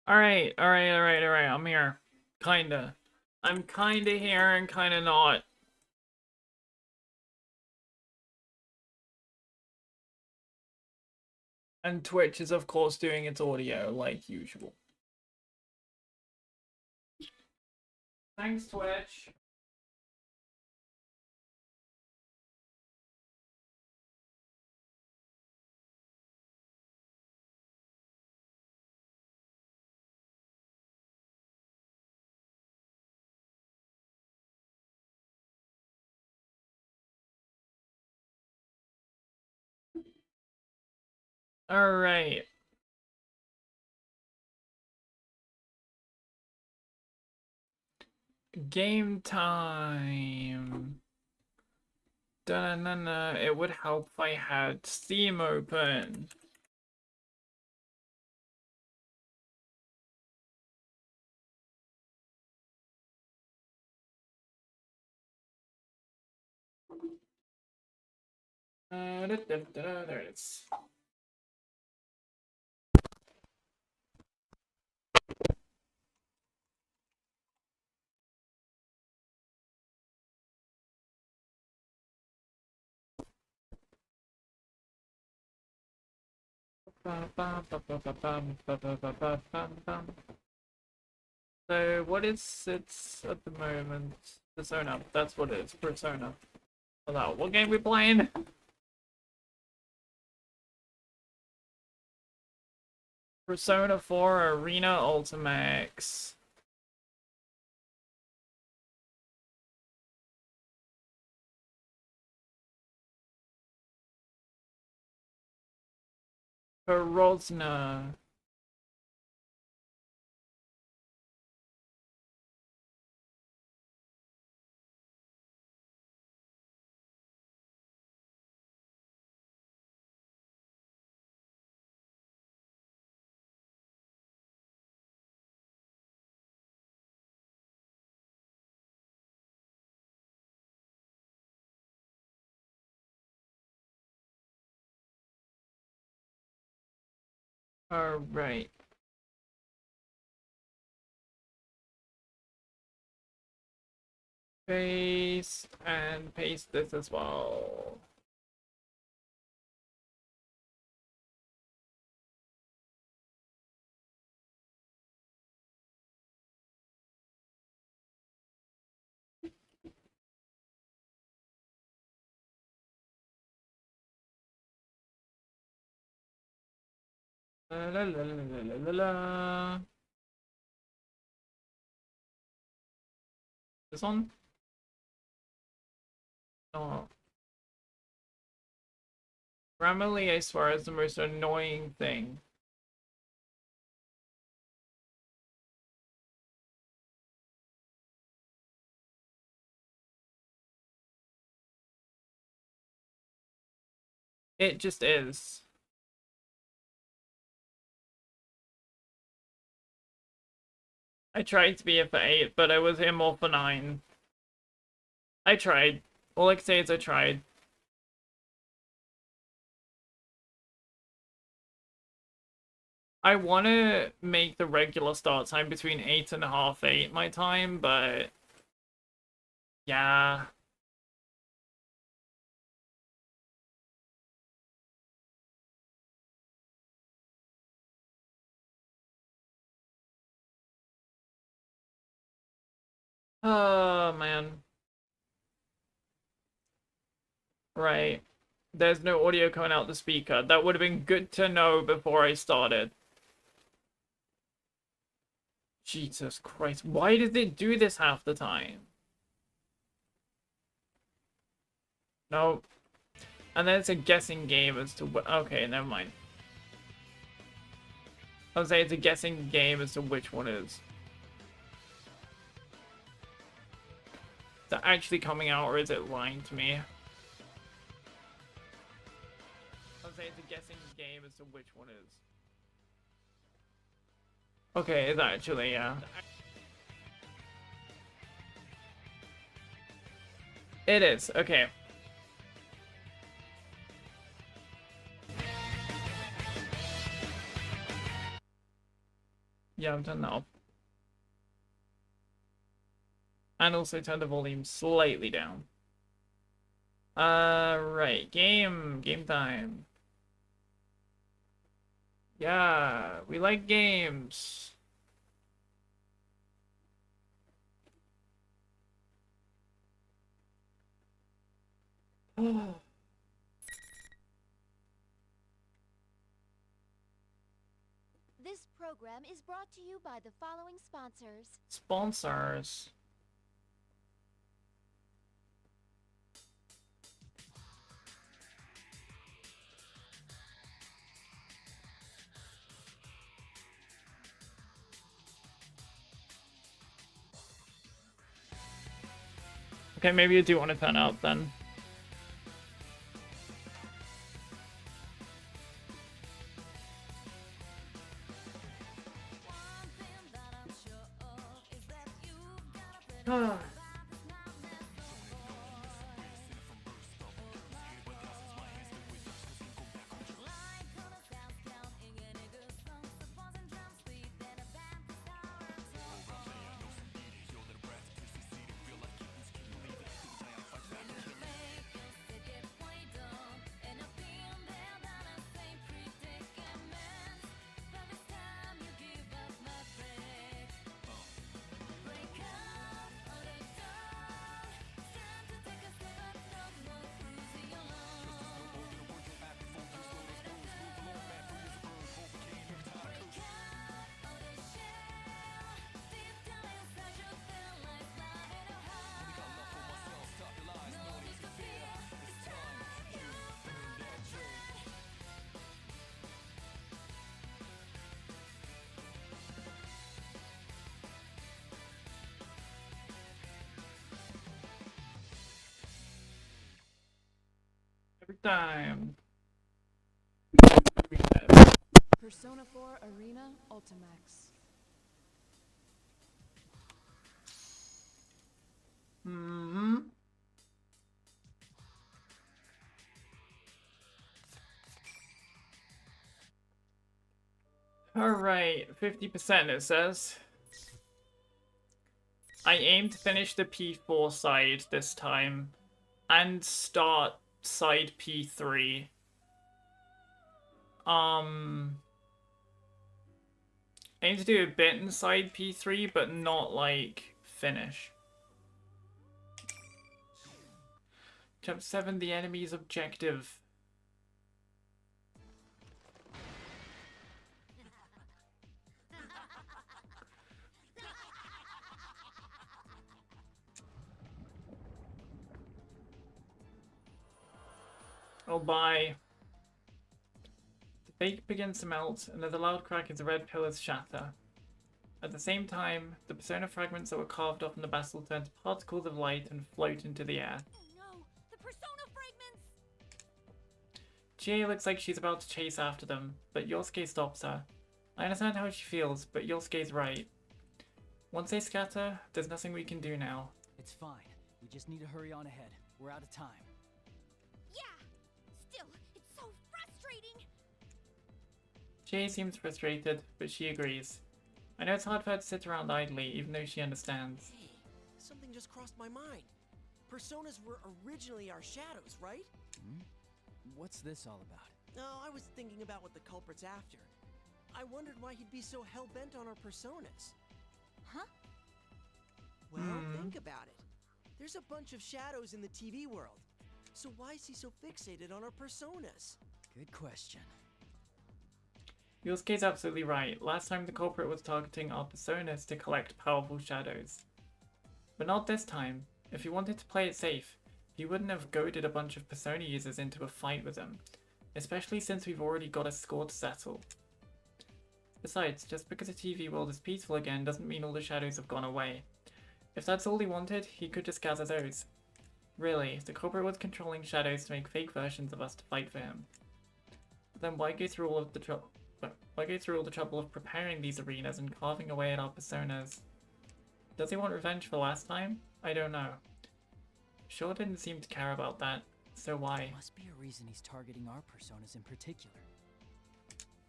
Alright. I'm here. Kinda. I'm kinda here and kinda not. And Twitch is, of course, doing its audio, like usual. Thanks, Twitch. Alright. Game time. Dun-dun-dun-dun. It would help if I had Steam open. There it is. So what is it at the moment? Persona. That's what it is. Persona. Hello. What game we playing? Persona 4 Arena Ultimax. Perozna. Alright. Paste and paste this as well. La la la la la la la. This one? No. Grammarly, I swear, is the most annoying thing. It just is. I tried to be here for 8, but I was here more for 9. I tried. All I can say is I tried. I want to make the regular start time between 8 and half 8 my time, but yeah. Oh, man. Right. There's no audio coming out the speaker. That would have been good to know before I started. Jesus Christ. Why does it do this half the time? No. And then it's a guessing game as to what. Okay, never mind. I was saying it's a guessing game as to which one is. Is that actually coming out or is it lying to me? I was saying it's a guessing game as to which one is. Okay, it's actually, yeah. It is, okay. Yeah, I've done that off. And also turn the volume slightly down. Right. Game time. Yeah, we like games. This program is brought to you by the following sponsors. Sponsors. Okay, maybe you do want to turn out then. Every time. Persona 4 Arena Ultimax. Mm-hmm. Alright, 50% it says. I aim to finish the P4 side this time and start side P3. Aim to do a bit inside P3, but not like finish. Chapter 7, the enemy's objective. Oh, bye. The fake begins to melt, and there's a loud crack as the red pillars shatter. At the same time, the persona fragments that were carved off in the battle turn to particles of light and float into the air. Oh no, the persona fragments! Chie looks like she's about to chase after them, but Yosuke stops her. I understand how she feels, but Yosuke's right. Once they scatter, there's nothing we can do now. It's fine. We just need to hurry on ahead. We're out of time. Yeah! Still, it's so frustrating! Chie seems frustrated, but she agrees. I know it's hard for her to sit around idly, even though she understands. Hey, something just crossed my mind. Personas were originally our shadows, right? Hmm? What's this all about? No, I was thinking about what the culprit's after. I wondered why he'd be so hell-bent on our personas. Huh? Well, think about it. There's a bunch of shadows in the TV world. So why is he so fixated on our personas? Good question. Yosuke's absolutely right. Last time the culprit was targeting our personas to collect powerful shadows. But not this time. If he wanted to play it safe, he wouldn't have goaded a bunch of persona users into a fight with him. Especially since we've already got a score to settle. Besides, just because the TV world is peaceful again doesn't mean all the shadows have gone away. If that's all he wanted, he could just gather those. Really, the culprit was controlling shadows to make fake versions of us to fight for him. But then why go through all the trouble of preparing these arenas and carving away at our personas? Does he want revenge for last time? I don't know. Sure didn't seem to care about that, so why? Must be a reason he's targeting our personas in particular.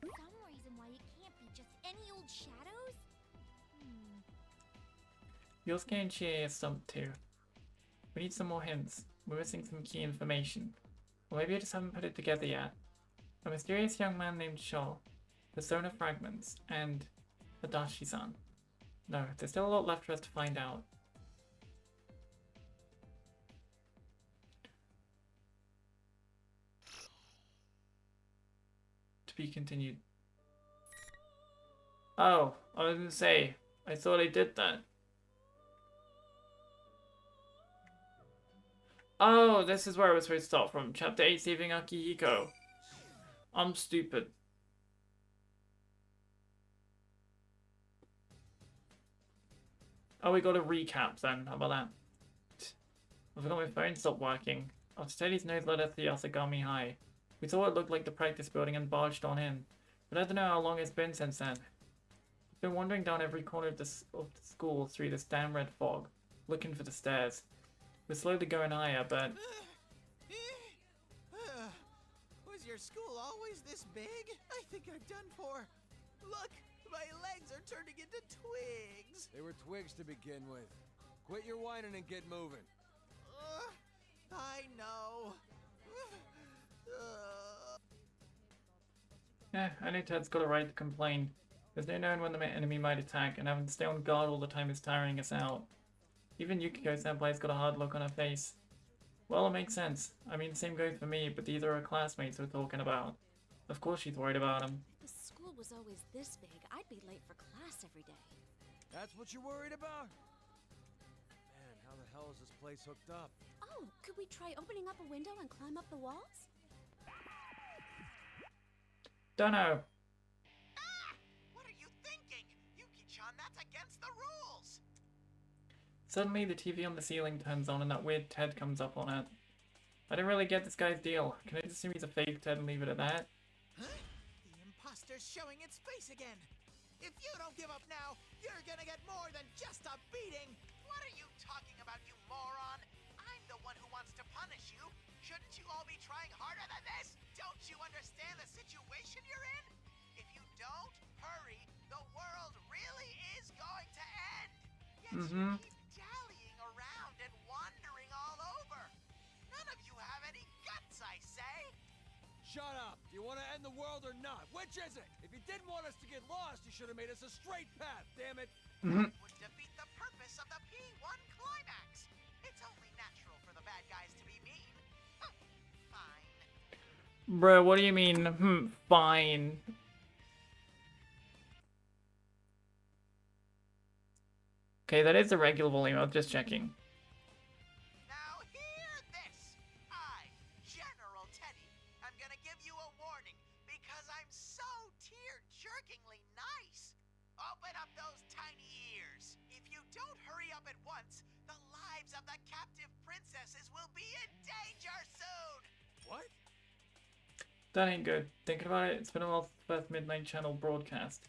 Some reason why it can't be Just any old shadows? Yosuke and Chie are stumped too. We need some more hints. We're missing some key information. Or maybe I just haven't put it together yet. A mysterious young man named Shaw, Persona Fragments, and Adachi-san. No, there's still a lot left for us to find out. To be continued. Oh, I was gonna say, I thought I did that. Oh, this is where I was supposed to start from. Chapter 8, Saving Akihiko. I'm stupid. Oh, we got a recap then. How about that? I forgot my phone stopped working. After Teddy's nose led us to the Asagami High. We saw what looked like the practice building and barged on in. But I don't know how long it's been since then. I've been wandering down every corner of the school through this damn red fog, looking for the stairs. We're slowly going higher, but... Was your school always this big? I think I'm done for. Look, my legs are turning into twigs. They were twigs to begin with. Quit your whining and get moving. I know. Yeah, I know Ted's got a right to complain. There's no knowing when the enemy might attack, and having to stay on guard all the time is tiring us out. Even Yukiko-senpai's got a hard look on her face. Well, it makes sense. I mean, the same goes for me, but these are her classmates we're talking about. Of course she's worried about them. If the school was always this big, I'd be late for class every day. That's what you're worried about? Man, how the hell is this place hooked up? Oh, could we try opening up a window and climb up the walls? Dunno. What are you thinking? Yuki-chan, that's against the rules. Suddenly, the TV on the ceiling turns on and that weird Ted comes up on it. I don't really get this guy's deal. Can I just assume he's a fake Ted and leave it at that? Huh? The imposter's showing its face again. If you don't give up now, you're gonna get more than just a beating. What are you talking about, you moron? I'm the one who wants to punish you. Shouldn't you all be trying harder than this? Don't you understand the situation you're in? If you don't hurry, the world really is going to end. Yet you keep dallying around and wandering all over. None of you have any guts, I say. Shut up! Do you want to end the world or not? Which is it? If you didn't want us to get lost, you should have made us a straight path, damn it! That would defeat the purpose of the P1 climax. It's only natural for the bad guys to be mean. Fine. Bro, what do you mean, fine? Okay, that is the regular volume, I was just checking. Now hear this. I, General Teddy, I'm gonna give you a warning because I'm so tear-jerkingly nice. Open up those tiny ears. If you don't hurry up at once, the lives of the captive princesses will be in danger soon. What? That ain't good. Thinking about it, it's been a while since the first Midnight Channel broadcast.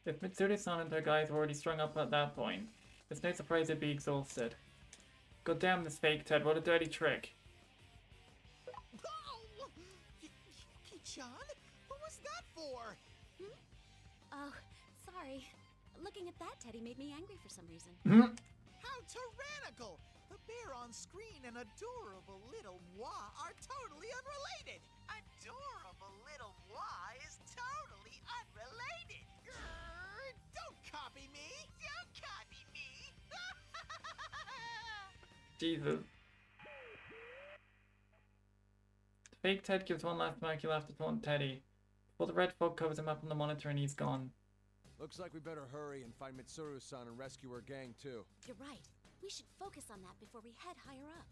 If Mitsuru-san and her guys were already strung up at that point, it's no surprise they'd be exhausted. God damn this fake Ted, what a dirty trick. Oh! Yuki-chan? What was that for? Oh, sorry. Looking at that Teddy made me angry for some reason. How tyrannical! The bear on screen and adorable little moi are totally unrelated. Adorable little moi is totally unrelated. Grrr, don't copy me! Don't copy me! Jesus. Fake Ted gives one last smirky laugh to taunt Teddy, before the red fog covers him up on the monitor and he's gone. Looks like we better hurry and find Mitsuru-san and rescue her gang too. You're right. We should focus on that before we head higher up.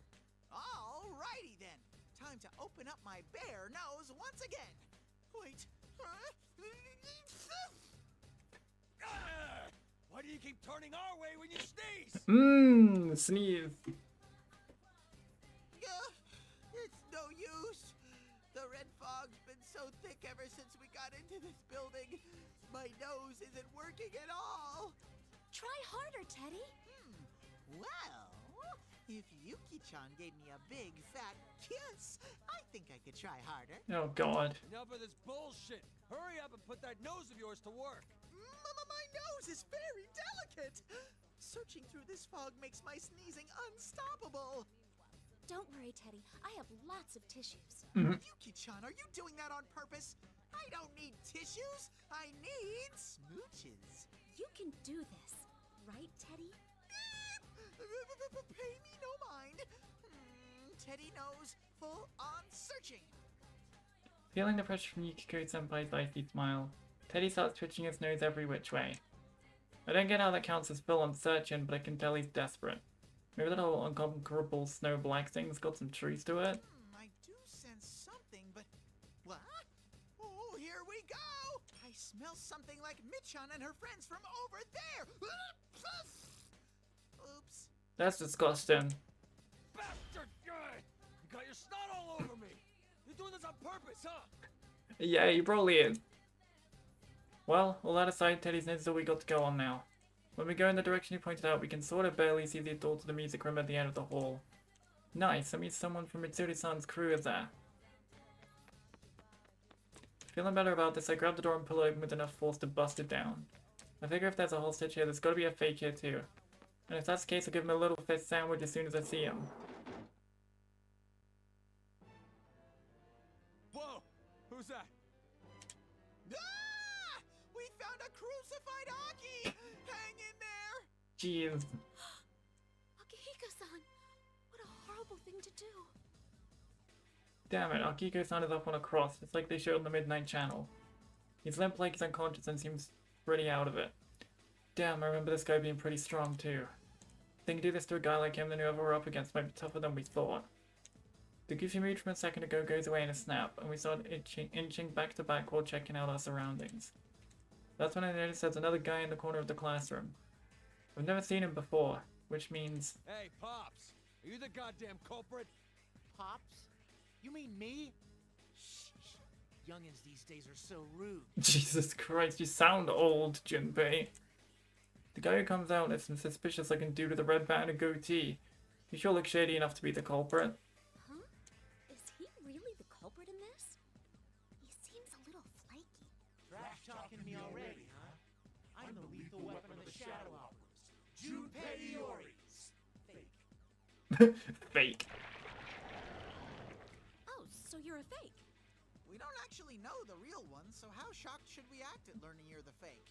Alrighty then. Time to open up my bear nose once again. Wait. Why do you keep turning our way when you sneeze? Sneeze. It's no use. The red fog's been so thick ever since we got into this building. My nose isn't working at all. Try harder, Teddy. Well, If Yuki-chan gave me a big fat kiss, I think I could try harder. Oh god. Enough of this bullshit. Hurry up and put that nose of yours to work. My nose is very delicate. Searching through this fog makes my sneezing unstoppable. Don't worry, Teddy. I have lots of tissues. Yuki-chan, are you doing that on purpose? I don't need tissues. I need smooches. You can do this, right, Teddy? Pay me no mind. Teddy knows. Full on searching. Feeling the pressure from Yukiko-senpai's icy smile, Teddy starts twitching his nose every which way. I don't get how that counts as full on searching, but I can tell he's desperate. Maybe that whole unconquerable snow black thing's got some truth to it. I do sense something, but what? Oh, here we go! I smell something like Michan and her friends from over there. Oops. That's disgusting. Bastard guy! You got your snot all over me. You're doing this on purpose, huh? Yeah, he probably is. Well, all that aside, Teddy's knows all we got to go on now. When we go in the direction you pointed out, we can sort of barely see the door to the music room at the end of the hall. Nice, that means someone from Mitsuri-san's crew is there. Feeling better about this, I grab the door and pull it open with enough force to bust it down. I figure if there's a hostage here, there's gotta be a fake here too. And if that's the case, I'll give him a little fist sandwich as soon as I see him. Whoa! Who's that? Ah! We found a crucified Aki! Hang in there! Jeez. Akihiko-san! What a horrible thing to do. Damn it, Akihiko-san is up on a cross, just like they showed on the Midnight Channel. He's limp like he's unconscious and seems pretty out of it. Damn, I remember this guy being pretty strong too. I think do this to a guy like him, then whoever we're up against might be tougher than we thought. The goofy mood from a second ago goes away in a snap, and we start inching back to back while checking out our surroundings. That's when I noticed there's another guy in the corner of the classroom. I've never seen him before, which means... Hey, Pops! Are you the goddamn culprit? Pops? You mean me? Shh. Youngins these days are so rude. Jesus Christ, you sound old, Junpei. The guy who comes out is some suspicious looking dude with a red band and goatee. He sure looks shady enough to be the culprit. Huh? Is he really the culprit in this? He seems a little flaky. Trash talking me already, huh? I'm the lethal weapon of the Shadow Hours. Junpei Iori's. Fake. Fake. Oh, so you're a fake. We don't actually know the real one, so how shocked should we act at learning you're the fake?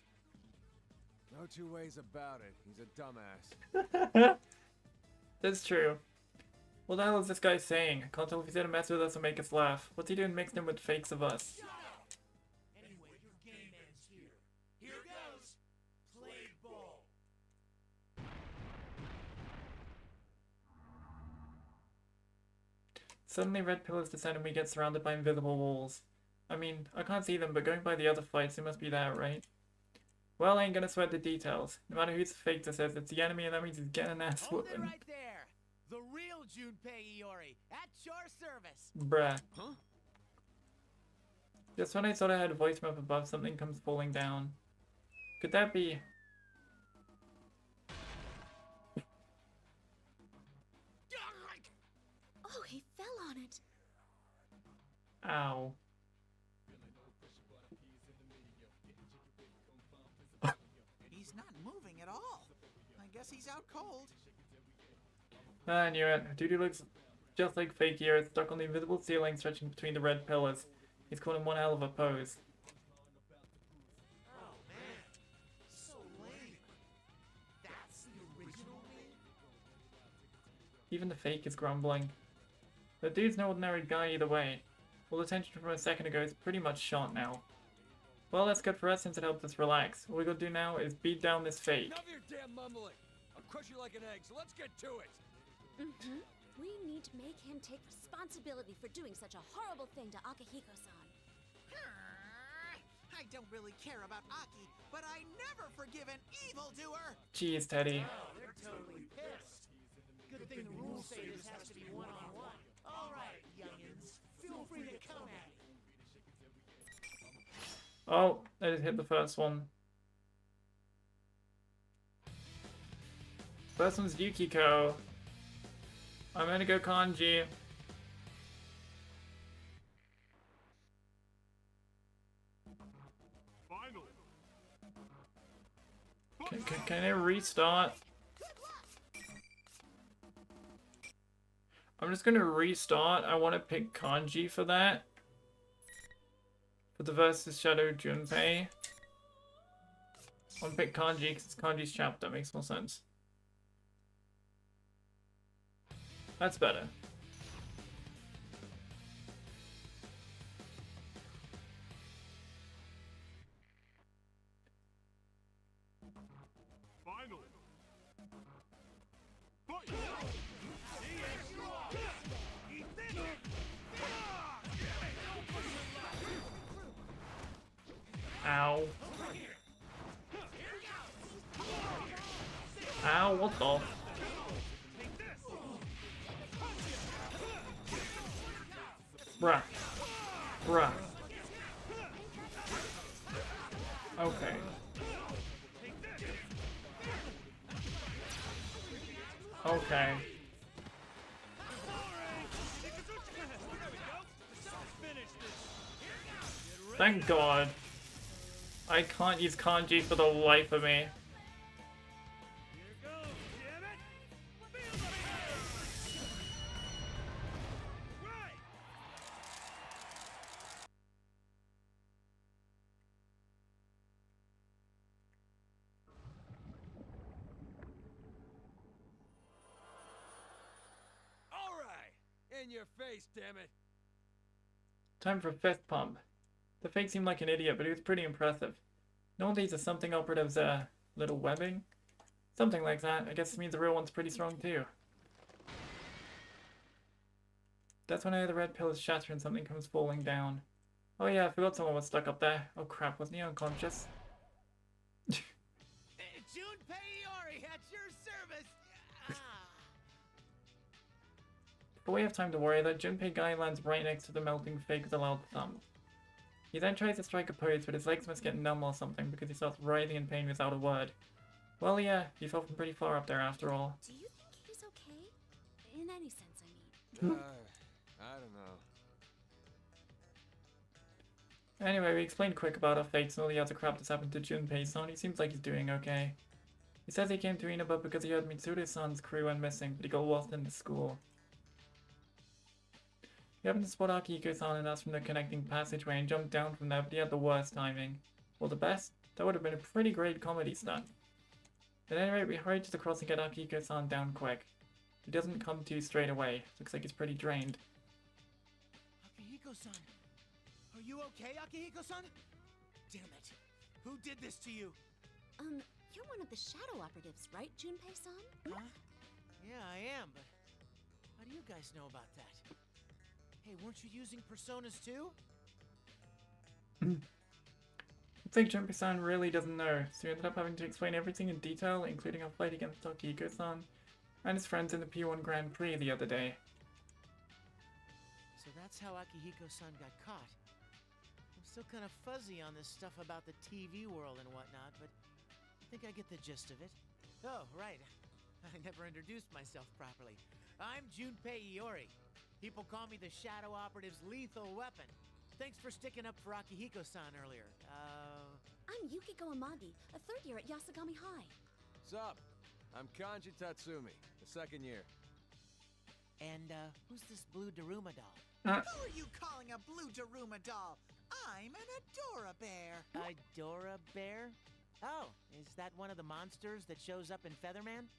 No two ways about it. He's a dumbass. That's true. What the hell is this guy saying? I can't tell if he's here to mess with us or make us laugh. What's he doing mixed in with fakes of us? Anyway, your game ends here. Here goes. Play ball. Suddenly red pillars descend and we get surrounded by invisible walls. I mean, I can't see them, but going by the other fights, they must be there, right? Well, I ain't gonna sweat the details. No matter who's fake that says it's the enemy, and that means he's getting an ass Hold it whooping. right there. The real Junpei Iori at your service. Bruh. Huh? Just when I thought I heard a voice from up above, something comes falling down. Could that be... Oh, he fell on it. Ow. He's not moving at all. I guess he's out cold. I knew it. Dude who looks just like fake here is stuck on the invisible ceiling stretching between the red pillars. He's caught in one hell of a pose. Oh man, so lame. That's the original me. Even the fake is grumbling. The dude's no ordinary guy either way. All the tension from a second ago is pretty much shot now. Well, that's good for us since it helps us relax. All we gotta do now is beat down this fake. Enough of your damn mumbling! I'll crush you like an egg, so let's get to it! Mm-hmm. We need to make him take responsibility for doing such a horrible thing to Akihiko-san. I don't really care about Aki, but I never forgive an evildoer. Jeez, Teddy. Oh, they're totally pissed. Good thing the rule say this has to be one-on-one. All right, youngins, feel free to come at me. Oh, I just hit the first one. First one's Yukiko. I'm gonna go kanji. Can it restart? I'm just gonna restart. I want to pick kanji for that. For the versus Shadow Junpei. I want to pick kanji because it's kanji's chapter. Makes more sense. That's better. Ow. Ow, what the? Bruh. Bruh. Okay. Okay. Thank God. I can't use kanji for the life of me. In your face, damn it! Time for fifth pump. The fake seemed like an idiot, but he was pretty impressive. No, these are something operatives, little webbing? Something like that. I guess it means the real one's pretty strong too. That's when I hear the red pills shatter and something comes falling down. Oh yeah, I forgot someone was stuck up there. Oh crap, wasn't he unconscious? Junpei Iori at your service! But we have time to worry. That Junpei guy lands right next to the melting fake with a loud thump. He then tries to strike a pose, but his legs must get numb or something because he starts writhing in pain without a word. Well, yeah, he fell from pretty far up there after all. Do you think he's okay? In any sense, I mean. I don't know. Anyway, we explained quick about our fates and all the other crap that's happened to Junpei-san. He seems like he's doing okay. He says he came to Inaba because he heard Mitsuru-san's crew went missing, but he got lost in the school. He happened to spot Akihiko-san and asked from the connecting passageway and jumped down from there, but he had the worst timing. Well, the best? That would have been a pretty great comedy stunt. At any rate, we hurried to the cross and get Akihiko-san down quick. He doesn't come to straight away. Looks like he's pretty drained. Akihiko-san! Are you okay, Akihiko-san? Damn it! Who did this to you? You're one of the shadow operatives, right, Junpei-san? Huh? Yeah, I am, but how do you guys know about that? Hey, weren't you using personas too? Looks like Junpei-san really doesn't know, so he ended up having to explain everything in detail, including our fight against Akihiko-san and his friends in the P1 Grand Prix the other day. So that's how Akihiko-san got caught. I'm still kind of fuzzy on this stuff about the TV world and whatnot, but I think I get the gist of it. Oh, right. I never introduced myself properly. I'm Junpei Iori. People call me the Shadow Operative's lethal weapon. Thanks for sticking up for Akihiko-san earlier. I'm Yukiko Amagi, a third year at Yasugami High. Sup? I'm Kanji Tatsumi, the second year. And, who's this blue Daruma doll? Who are you calling a blue Daruma doll? I'm an Adora Bear. Adora Bear? Oh, is that one of the monsters that shows up in Featherman?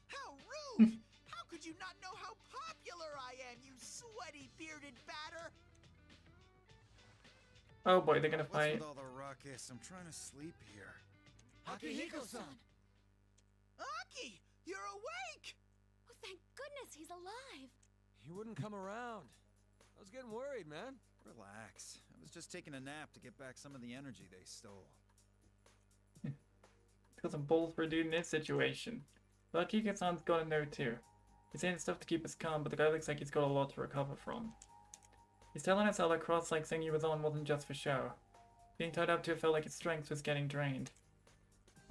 How rude! How could you not know how popular I am, you sweaty bearded batter? Oh boy, they're gonna fight. What's with all the ruckus? I'm trying to sleep here. Akihiko-san! Aki! You're awake! Oh, thank goodness he's alive! You wouldn't come around. I was getting worried, man. Relax. I was just taking a nap to get back some of the energy they stole. Got some balls for a dude in this situation. But Akihiko-san's got a note too. He's saying stuff to keep us calm, but the guy looks like he's got a lot to recover from. He's telling us how that cross-like thing he was on wasn't just for show. Being tied up to it felt like his strength was getting drained.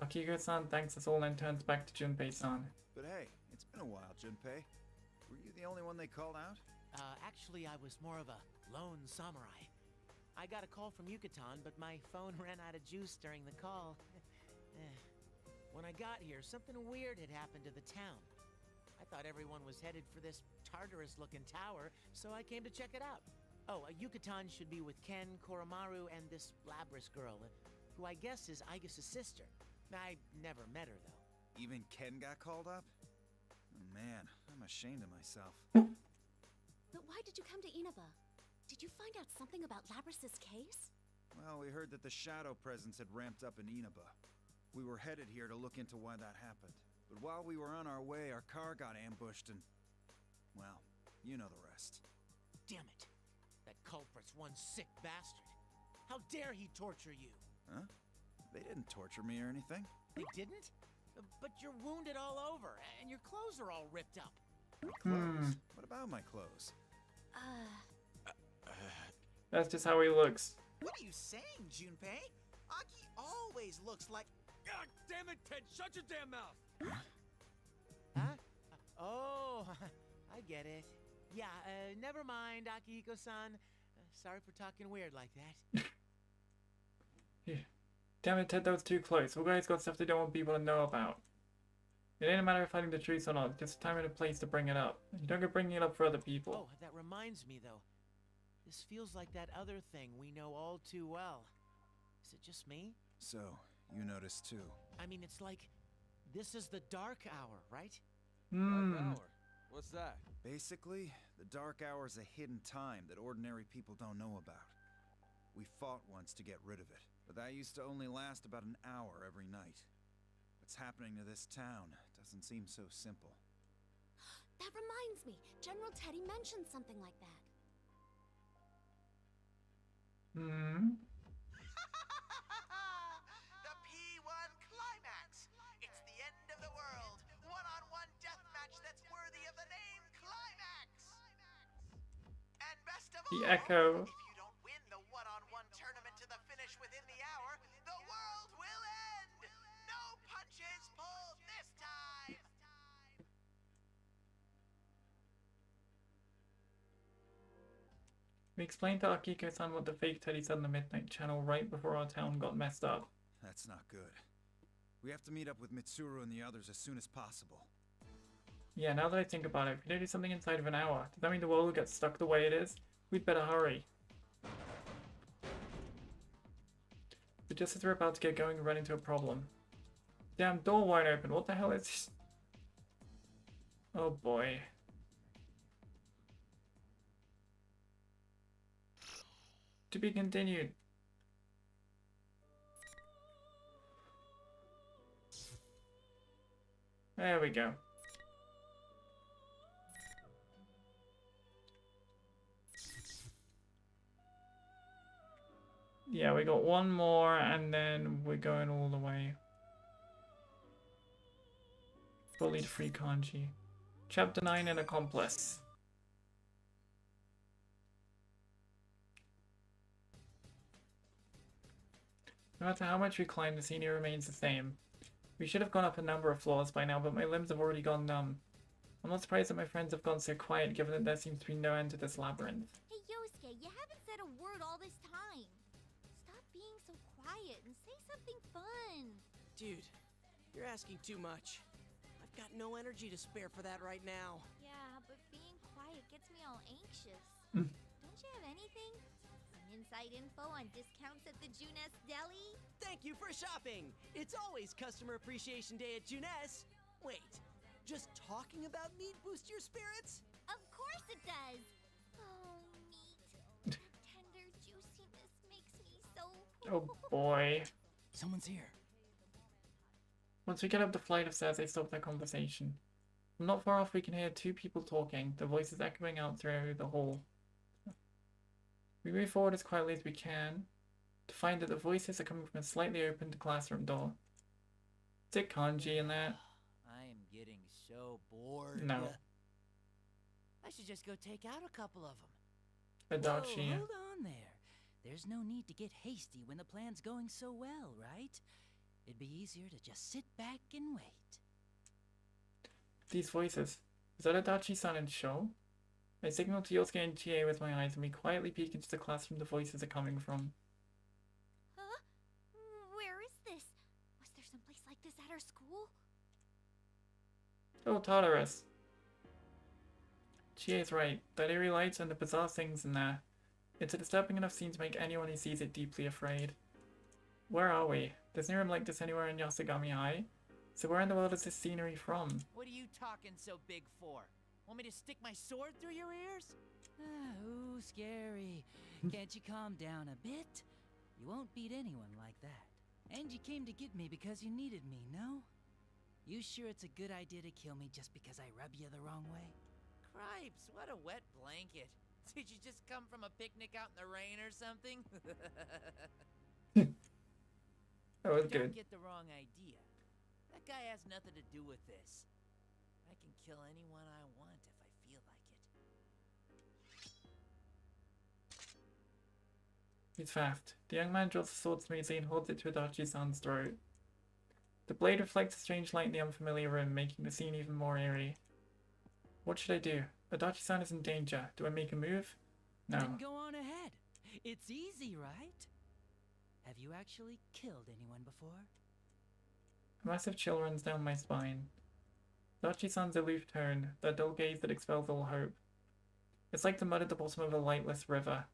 Akihiko-san thanks us all and turns back to Junpei-san. But hey, it's been a while, Junpei. Were you the only one they called out? Actually, I was more of a lone samurai. I got a call from Yucatan, but my phone ran out of juice during the call. When I got here, something weird had happened to the town. I thought everyone was headed for this Tartarus-looking tower, so I came to check it out. Oh, Yucatan should be with Ken, Koromaru, and this Labrys girl, who I guess is Aigis' sister. I never met her, though. Even Ken got called up? Oh, man, I'm ashamed of myself. But why did you come to Inaba? Did you find out something about Labrys' case? Well, we heard that the shadow presence had ramped up in Inaba. We were headed here to look into why that happened. But while we were on our way, our car got ambushed and... well, you know the rest. Damn it. That culprit's one sick bastard. How dare he torture you? Huh? They didn't torture me or anything. They didn't? But you're wounded all over, and your clothes are all ripped up. My clothes? What about my clothes? That's just how he looks. What are you saying, Junpei? Aki always looks like... God damn it, Ted! Shut your damn mouth! Huh? Oh, I get it. Yeah, never mind, Akihiko-san. Sorry for talking weird like that. Yeah. Damn it, Ted, that was too close. All guys got stuff they don't want people to know about. It ain't a matter of finding the truth or not, just time and a place to bring it up. You don't go bringing it up for other people. Oh, that reminds me, though. This feels like that other thing we know all too well. Is it just me? So, you noticed too. I mean, it's like... this is the dark hour, right? Dark hour. What's that? Basically, the dark hour is a hidden time that ordinary people don't know about. We fought once to get rid of it, but that used to only last about an hour every night. What's happening to this town doesn't seem so simple. That reminds me, General Teddy mentioned something like that. The P1 climax! It's the end of the world! One-on-one deathmatch that's worthy of the name Climax! And best of The all, echo. if you don't win the one-on-one tournament to the finish within the hour, the world will end! No punches pulled this time! We explained to Akiko-san what the fake Teddy said on the Midnight Channel right before our town got messed up. That's not good. We have to meet up with Mitsuru and the others as soon as possible. Yeah, now that I think about it, if we don't do something inside of an hour, does that mean the world will get stuck the way it is? We'd better hurry. But just as we're about to get going, we run into a problem. Damn door won't open, what the hell is this? Oh boy. To be continued. There we go. Yeah, we got one more and then we're going all the way. Fully to free kanji. Chapter 9 and Accomplice. No matter how much we climb, the scenery remains the same. We should have gone up a number of floors by now, but my limbs have already gone numb. I'm not surprised that my friends have gone so quiet, given that there seems to be no end to this labyrinth. Hey Yosuke, you haven't said a word all this time. Stop being so quiet and say something fun. Dude, you're asking too much. I've got no energy to spare for that right now. Yeah, but being quiet gets me all anxious. Don't you have anything? Some inside info on discounts at the Junes Deli? Thank you for shopping! It's always Customer Appreciation Day at Junes. Wait, just talking about meat boost your spirits? Of course it does! Oh, meat. That tender juiciness makes me so... Oh boy. Someone's here. Once we get up the flight of stairs, they stop their conversation. From not far off, we can hear two people talking, their voices echoing out through the hall. We move forward as quietly as we can, to find that the voices are coming from a slightly opened classroom door. Is it kanji in that? I am getting so bored. No. I should just go take out a couple of them. Adachi. Hold on there. There's no need to get hasty when the plan's going so well, right? It'd be easier to just sit back and wait. These voices. Is that Adachi-san and Sho? I signal to Yosuke and Chie with my eyes and we quietly peek into the classroom the voices are coming from. Huh? Where is this? Was there someplace like this at our school? Oh, Tartarus. Chie's right. That eerie light and the bizarre things in there. It's a disturbing enough scene to make anyone who sees it deeply afraid. Where are we? There's no room like this anywhere in Yasogami High. So where in the world is this scenery from? What are you talking so big for? Want me to stick my sword through your ears? Ooh, scary. Can't you calm down a bit? You won't beat anyone like that. And you came to get me because you needed me, no? You sure it's a good idea to kill me just because I rub you the wrong way? Cripes, what a wet blanket. Did you just come from a picnic out in the rain or something? That was Don't good. get the wrong idea. That guy has nothing to do with this. I can kill anyone I want if I feel like it. He's fast. The young man draws the sword smoothly and holds it to Adachi-san's throat. The blade reflects a strange light in the unfamiliar room, making the scene even more eerie. What should I do? Adachi-san is in danger. Do I make a move? No. Then go on ahead. It's easy, right? Have you actually killed anyone before? A massive chill runs down my spine. Adachi-san's aloof tone, that dull gaze that expels all hope. It's like the mud at the bottom of a lightless river.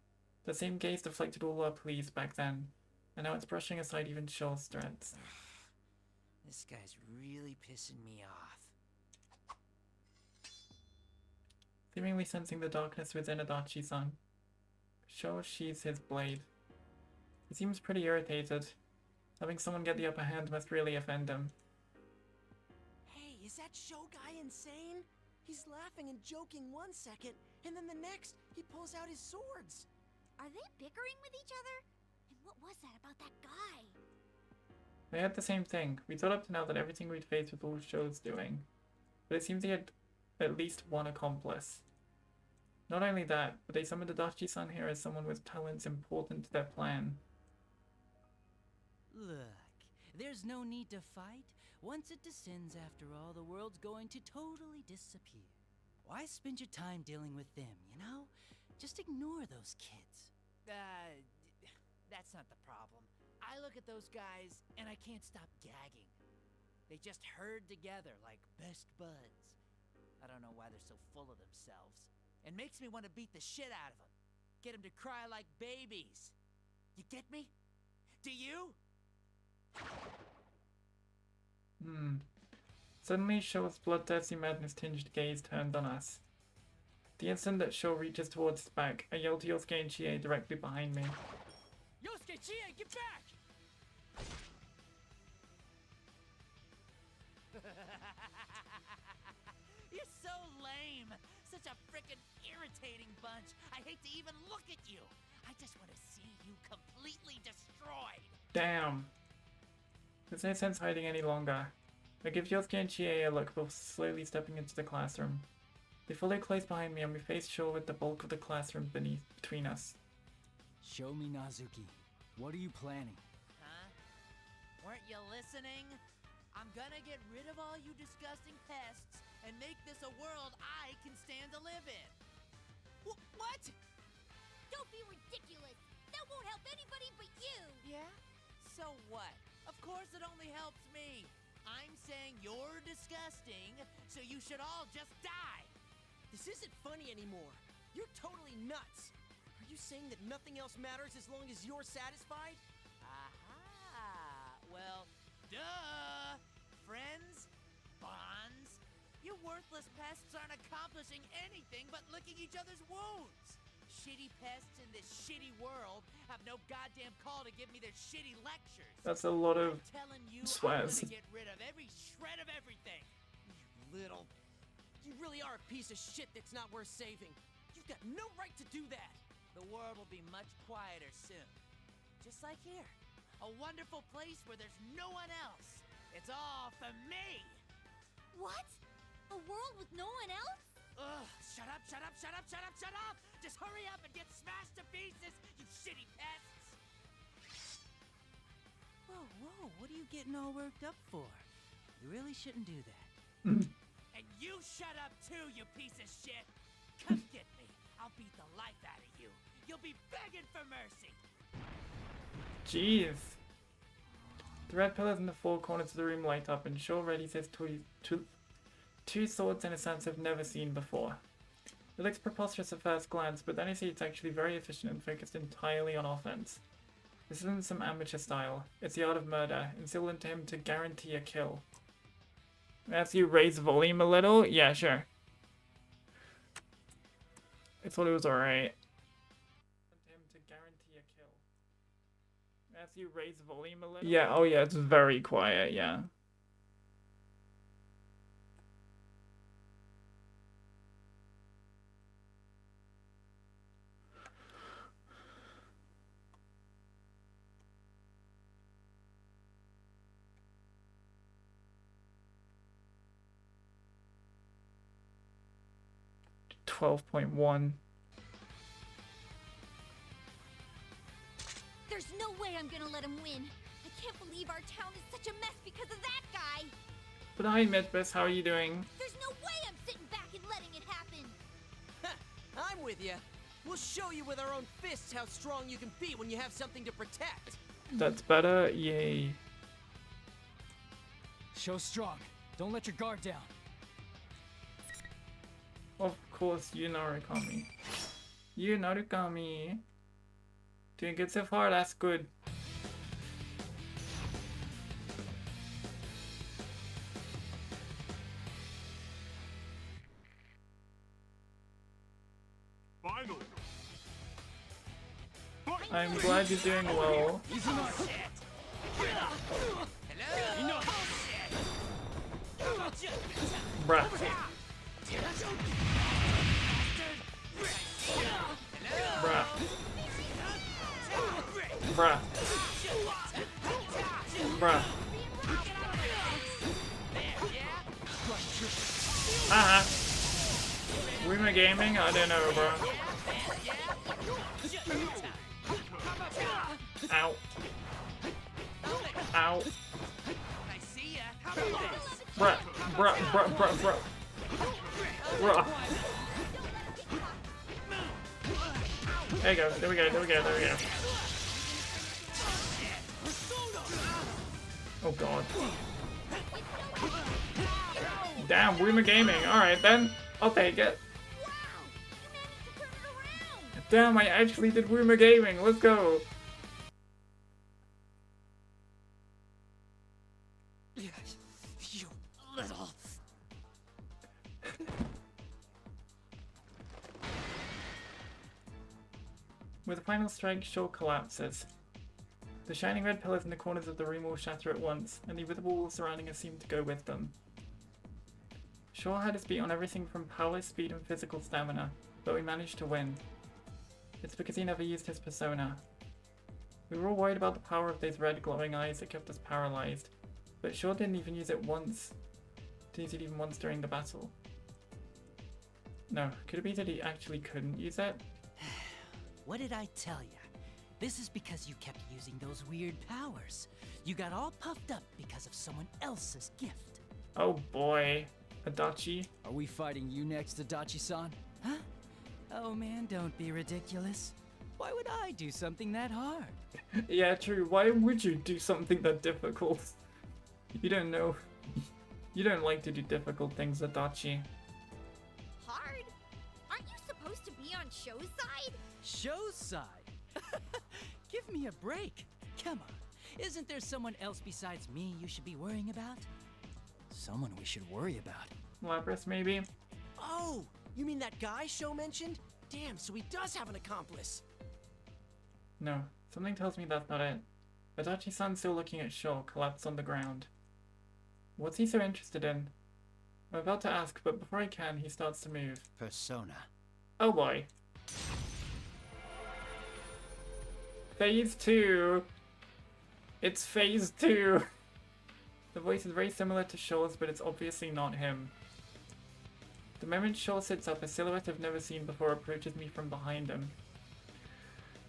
The same gaze deflected all our pleas back then, and now it's brushing aside even Sho's threats. This guy's really pissing me off. Seemingly sensing the darkness within Adachi-san, Sho sheathes his blade. He seems pretty irritated. Having someone get the upper hand must really offend him. Hey, is that show guy insane? He's laughing and joking one second, and then the next, he pulls out his swords. Are they bickering with each other? And what was that about that guy? I had the same thing. We thought up to now that everything we'd faced with all Sho's doing. But it seems he had at least one accomplice. Not only that, but they summoned Adachi-san here as someone with talents important to their plan. Look, there's no need to fight. Once it descends, after all, the world's going to totally disappear. Why spend your time dealing with them, you know? Just ignore those kids. That's not the problem. I look at those guys and I can't stop gagging. They just herd together like best buds. I don't know why they're so full of themselves. It makes me want to beat the shit out of them. Get them to cry like babies. You get me? Do you? Suddenly, Sho's bloodthirsty madness-tinged gaze turned on us. The instant that Sho reaches towards his back, I yell to Yosuke and Chie directly behind me. Yosuke, Chie, get back! You're so lame. Such a frickin' irritating bunch. I hate to even look at you. I just want to see you completely destroyed. Damn. There's no sense hiding any longer. I give Yosuke and Chie a look before slowly stepping into the classroom. They follow close behind me and we face Sho with the bulk of the classroom between us. Show me Minazuki. What are you planning? Huh? Weren't you listening? I'm gonna get rid of all you disgusting pests and make this a world I can stand to live in. What? Don't be ridiculous! That won't help anybody but you! Yeah? So what? Of course it only helps me. I'm saying you're disgusting, so you should all just die. This isn't funny anymore. You're totally nuts. Are you saying that nothing else matters as long as you're satisfied? Aha! Well, duh! Friends? Bonds? You worthless pests aren't accomplishing anything but licking each other's wounds. Shitty pests in this shitty world have no goddamn call to give me their shitty lectures. That's a lot of I'm telling you, swears. I'm gonna get rid of every shred of everything. You really are a piece of shit that's not worth saving. You've got no right to do that. The world will be much quieter soon. Just like here. A wonderful place where there's no one else. It's all for me! What? A world with no one else? Ugh, shut up, shut up, shut up, shut up, shut up! Just hurry up and get smashed to pieces, you shitty pests! Whoa, what are you getting all worked up for? You really shouldn't do that. And You shut up too, you piece of shit! Come get me. I'll beat the life out of you. You'll be begging for mercy. Jeez. The red pillars in the four corners of the room light up, and Shaw readies his two swords in a sense I've never seen before. It looks preposterous at first glance, but then I see it's actually very efficient and focused entirely on offense. This isn't some amateur style. It's the art of murder, instilled into him to guarantee a kill. As you raise volume a little? Yeah, sure. I thought it was alright. As you raise volume a little? Yeah, oh yeah, it's very quiet, yeah. $12.1. There's no way I'm gonna let him win. I can't believe our town is such a mess because of that guy. But hi, Midbus, how are you doing? There's no way I'm sitting back and letting it happen. I'm with you. We'll show you with our own fists how strong you can be when you have something to protect. That's better, yay. Show strong. Don't let your guard down. Of course, you Narukami. You Narukami. Doing good so far, that's good. Finally. I'm glad you're doing well. Bruh. Bruh. Bruh. Bruh. Haha. Wima Gaming? I don't know, bro. Ow. Ow. Bruh. Bruh. Bruh. Bruh. Bruh. Bruh. There you go. There we go. There we go. There we go. Oh god. Damn, Wima Gaming. Alright then. I'll take it. Damn, I actually did Wima Gaming. Let's go. You little... With the final strike, Shaw collapses. The shining red pillars in the corners of the room all shatter at once, and the invisible walls surrounding us seem to go with them. Shaw had us beat on everything from power, speed, and physical stamina, but we managed to win. It's because he never used his persona. We were all worried about the power of those red glowing eyes that kept us paralyzed, but Shaw didn't even use it once. Didn't use it even once during the battle. No, could it be that he actually couldn't use it? What did I tell ya? This is because you kept using those weird powers. You got all puffed up because of someone else's gift. Oh boy. Adachi. Are we fighting you next, Adachi-san? Huh? Oh man, don't be ridiculous. Why would I do something that hard? Yeah, true. Why would you do something that difficult? You don't know. You don't like to do difficult things, Adachi. Hard? Aren't you supposed to be on Show's side? Show's side? Give me a break. Come on. Isn't there someone else besides me you should be worrying about? Someone we should worry about. Lapras, maybe? Oh, you mean that guy Show mentioned? Damn, so he does have an accomplice. No, something tells me that's not it. Adachi-san's still looking at Shaw, collapsed on the ground. What's he so interested in? I'm about to ask, but before I can, he starts to move. Persona. Oh boy. Phase 2! It's Phase 2! The voice is very similar to Shaw's, but it's obviously not him. The moment Shaw sits up, a silhouette I've never seen before approaches me from behind him.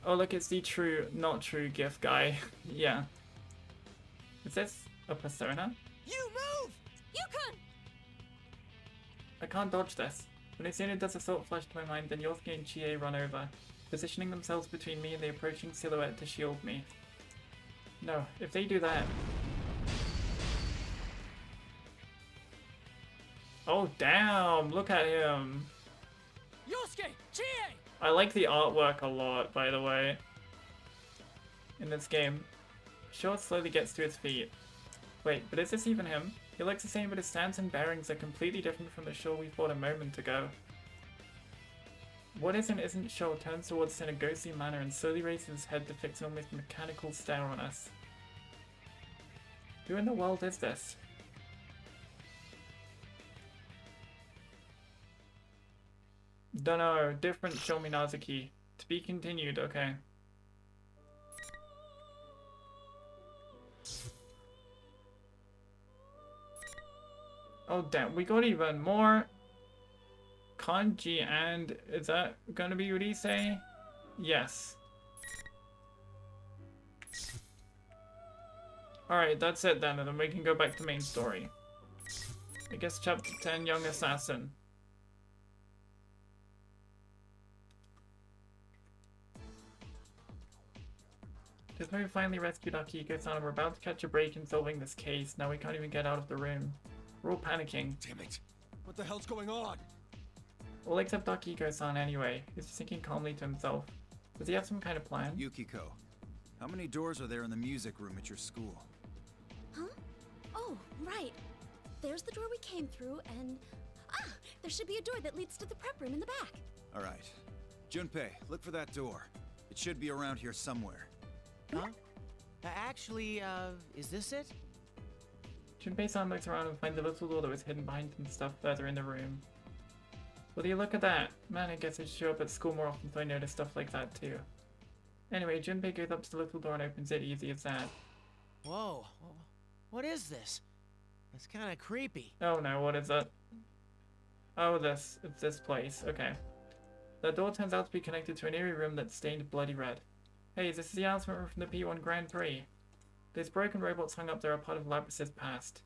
Oh look, it's the true, not true GIF guy. Yeah. Is this a persona? You move! Yukon! I can't dodge this. When as soon as does a thought flash to my mind, then Yosuke and Chie run over, positioning themselves between me and the approaching silhouette to shield me. No, if they do that... Oh damn, look at him! Yosuke! Chie! I like the artwork a lot, by the way, in this game. Short slowly gets to his feet. Wait, but is this even him? He looks the same, but his stance and bearings are completely different from the Shaw we fought a moment ago. What isn't Shaw turns towards us in a ghostly manner and slowly raises his head to fix an almost mechanical stare on us. Who in the world is this? Dunno, different Shaw Minazuki. To be continued, okay. Oh damn, we got even more kanji, and is that gonna be Urise? Yes. Alright, that's it then, and then we can go back to main story. I guess chapter 10, Young Assassin. Just when we finally rescued Akiko-san, we're about to catch a break in solving this case. Now we can't even get out of the room. We're all panicking. Damn it. What the hell's going on? All except Akiko-san anyway. He's just thinking calmly to himself. Does he have some kind of plan? Yukiko, how many doors are there in the music room at your school? Huh? Oh, right. There's the door we came through, and... Ah! There should be a door that leads to the prep room in the back. Alright. Junpei, look for that door. It should be around here somewhere. Huh? Actually, is this it? Junpei-san looks around and finds the little door that was hidden behind some stuff further in the room. Will you look at that? Man, I guess I should show up at school more often so I notice stuff like that too. Anyway, Junpei goes up to the little door and opens it, easy as that. Whoa. What is this? It's kind of creepy. Oh no, what is it? Oh, it's this place, okay. The door turns out to be connected to an eerie room that's stained bloody red. Hey, this is the announcement room from the P1 Grand Prix. Those broken robots hung up there are part of Labrys's past.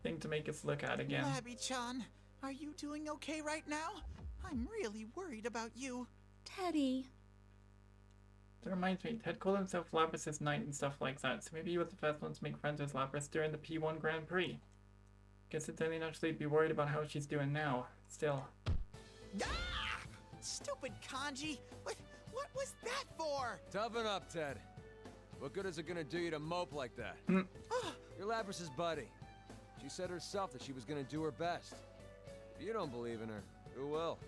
Thing to make us look at again. Labby-chan, are you doing okay right now? I'm really worried about you. Teddy. That reminds me, Ted called himself Labrys's knight and stuff like that, so maybe he was the first one to make friends with Labrys during the P1 Grand Prix. Guess it's only naturally to be worried about how she's doing now. Still. Ah! Stupid kanji! What was that for? Toughen up, Ted. What good is it gonna do you to mope like that? You're Labrys's buddy. She said herself that she was gonna do her best. If you don't believe in her, who will?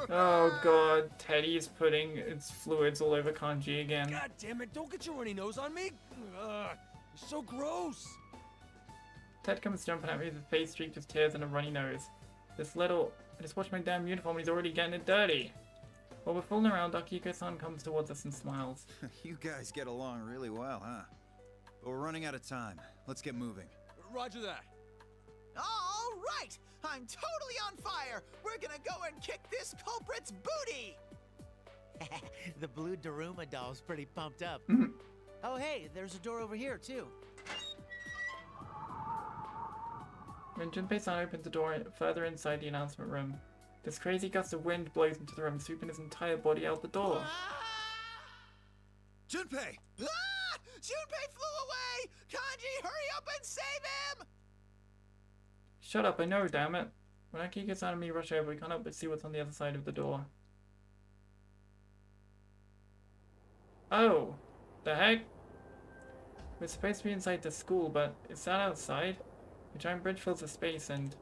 Oh god, Teddy's putting its fluids all over Kanji again. God damn it, don't get your runny nose on me! Ugh, you're so gross! Ted comes jumping at me with his face streaked with tears and a runny nose. I just washed my damn uniform and he's already getting it dirty. While we're fooling around, Akiko-san comes towards us and smiles. You guys get along really well, huh? But we're running out of time. Let's get moving. Roger that. All right! I'm totally on fire! We're gonna go and kick this culprit's booty! The blue Daruma doll's pretty pumped up. Oh, hey, there's a door over here, too. When Junpei-san opens the door further inside the announcement room, this crazy gust of wind blows into the room, sweeping his entire body out the door. Junpei! Ah! Junpei flew away! Kanji, hurry up and save him! Shut up, I know, damn it. When Akiko-san and me rush over, we can't help but see what's on the other side of the door. Oh! The heck? We're supposed to be inside the school, but is that outside? The giant bridge fills the space and...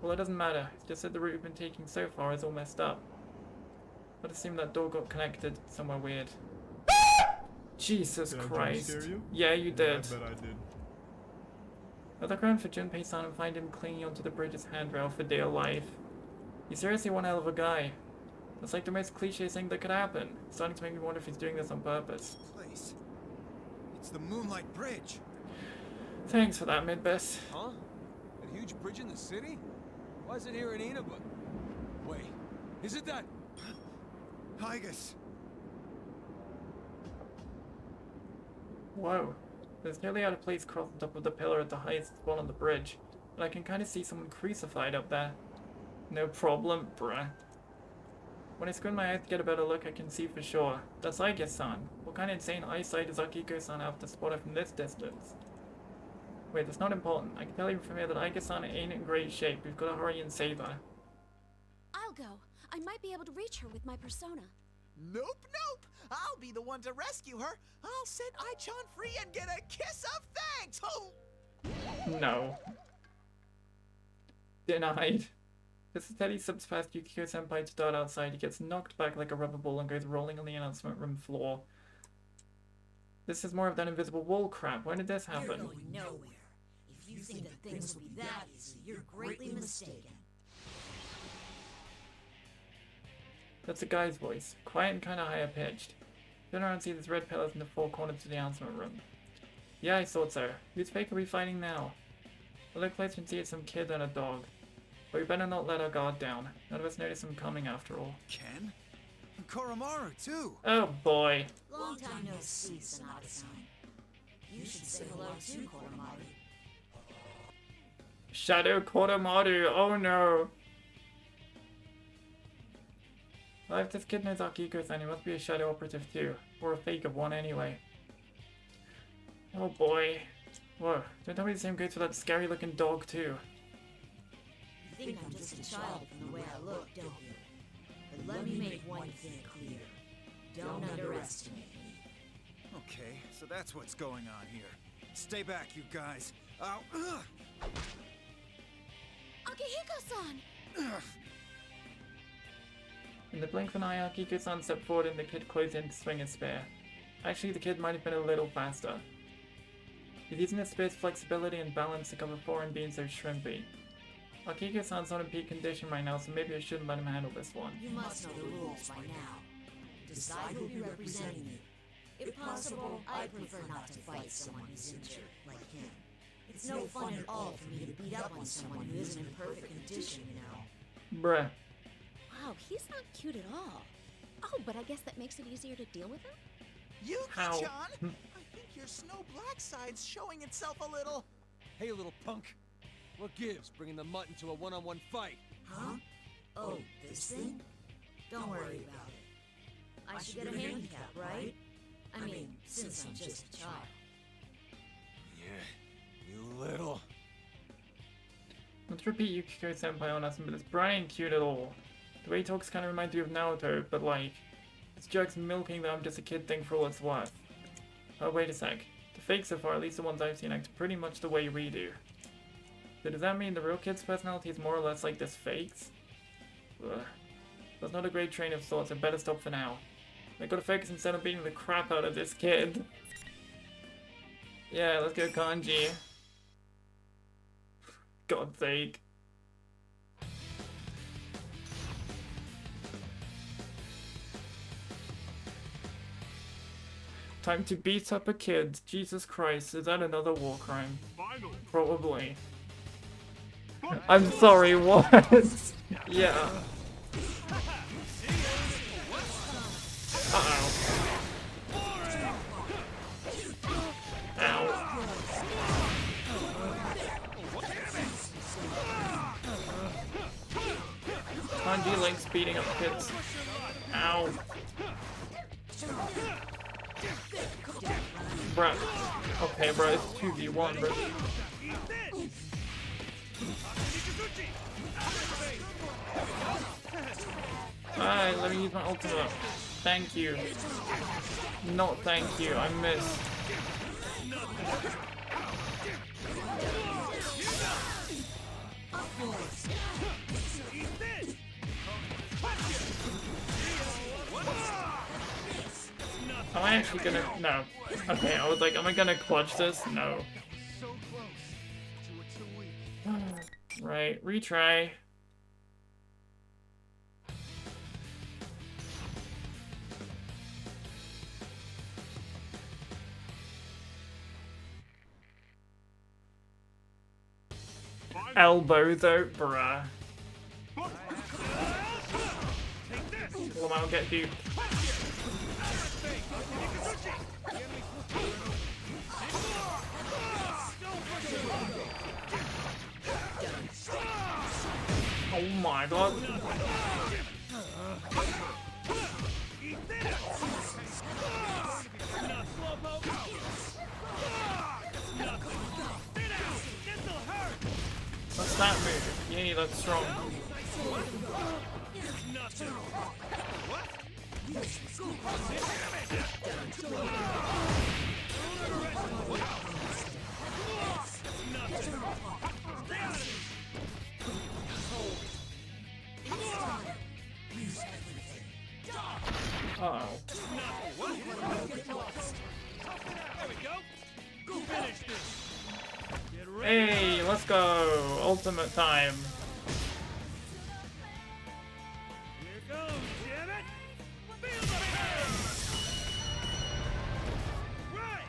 Well, it doesn't matter. It's just that the route we've been taking so far is all messed up. I'd assume that door got connected somewhere weird. Jesus Christ. Did I jump scare you? Yeah, you did. I bet I did. I look around for Junpei-san and find him clinging onto the bridge's handrail for dear life. He's seriously one hell of a guy. That's like the most cliche thing that could happen. It's starting to make me wonder if he's doing this on purpose. Place. It's the Moonlight Bridge. Thanks for that, Midbus. Huh? That huge bridge in the city? Why is it here in Inaba? Wait, is it that? Hygus. Whoa. It's nearly out of place across the top of the pillar at the highest spot on the bridge, but I can kind of see someone crucified up there. No problem, bruh. When I squint my eyes to get a better look, I can see for sure. That's Aige-san. What kind of insane eyesight does Akiko-san have to spot her from this distance? Wait, that's not important. I can tell you from here that Aige-san ain't in great shape. We've got to hurry and save her. I'll go. I might be able to reach her with my persona. Nope, nope. I'll be the one to rescue her. I'll set Ai-chan free and get a kiss of thanks. Oh. No. Denied. As Teddy slips past Yukiko-senpai to dart outside, he gets knocked back like a rubber ball and goes rolling on the announcement room floor. This is more of that invisible wall crap. When did this happen? You're going nowhere. If you think that things will be that easy, you're greatly mistaken. That's a guy's voice, quiet and kinda higher pitched. Turn around and see this red pillars in the four corners of the announcement room. Yeah, I thought so. Whose fake are we fighting now? I look closer and see it's some kid and a dog. But we better not let our guard down. None of us notice him coming after all. Ken? And Koromaru, too! Oh boy. Long time no see, Sonata-san. You should say hello too, Koromaru. Shadow Koromaru, oh no! Well, if this kid knows Akiko-san, he must be a shadow operative too. Or a fake of one anyway. Oh boy. Whoa, don't tell me the same goes for that scary looking dog too. You think I'm just a child from the way I look, don't you? But let me make one thing clear. Don't underestimate me. Okay, so that's what's going on here. Stay back, you guys. Ow! Akihiko-san! In the blink of an eye, Akiko-san stepped forward and the kid closed in to swing his spear. Actually, the kid might have been a little faster. He's using his spear's flexibility and balance to cover for and being so shrimpy. Akiko-san's not in peak condition right now, so maybe I shouldn't let him handle this one. You must know the rules by now. Decide who'll be representing you. If possible, I'd prefer not to fight someone who's injured, like him. It's no fun at all for me to beat up on someone who isn't in perfect condition, you know. Bruh. Wow, he's not cute at all. Oh, but I guess that makes it easier to deal with him? How? Yuki-chan, I think your snow black side's showing itself a little. Hey, little punk. What gives bringing the mutt into a one-on-one fight? Huh? Oh, this thing? Don't worry about it. I should get a handicap, right? I mean, since I'm just a child. Yeah, you little... Not to repeat Yukiko-senpai on us, but this Brian ain't cute at all. The way he talks kind of reminds me of Naruto, but like, this joke's milking that I'm just a kid thing for all it's worth. Oh, wait a sec. The fakes so far, at least the ones I've seen, act pretty much the way we do. So does that mean the real kid's personality is more or less like this fake's? Ugh. That's not a great train of thoughts, I better stop for now. I gotta focus instead of beating the crap out of this kid. Yeah, let's go Kanji. God's sake. Time to beat up a kid. Jesus Christ, is that another war crime? Probably. I'm sorry, what? Yeah. Uh-oh. Ow. Kanji likes beating up kids. Ow. Bruh. Okay, bro, it's 2v1, bro. Alright, let me use my ultimate. Thank you. No, thank you. I missed. Am I actually gonna... No. Okay, I was like, am I gonna clutch this? No. Right, retry. Elbow though, bruh. Well, I'll get you. Oh my god. What's that move? Yeah, that's strong. Uh-oh. Hey, let's go! Ultimate time. Here goes, damn it! Feel the pain! Right!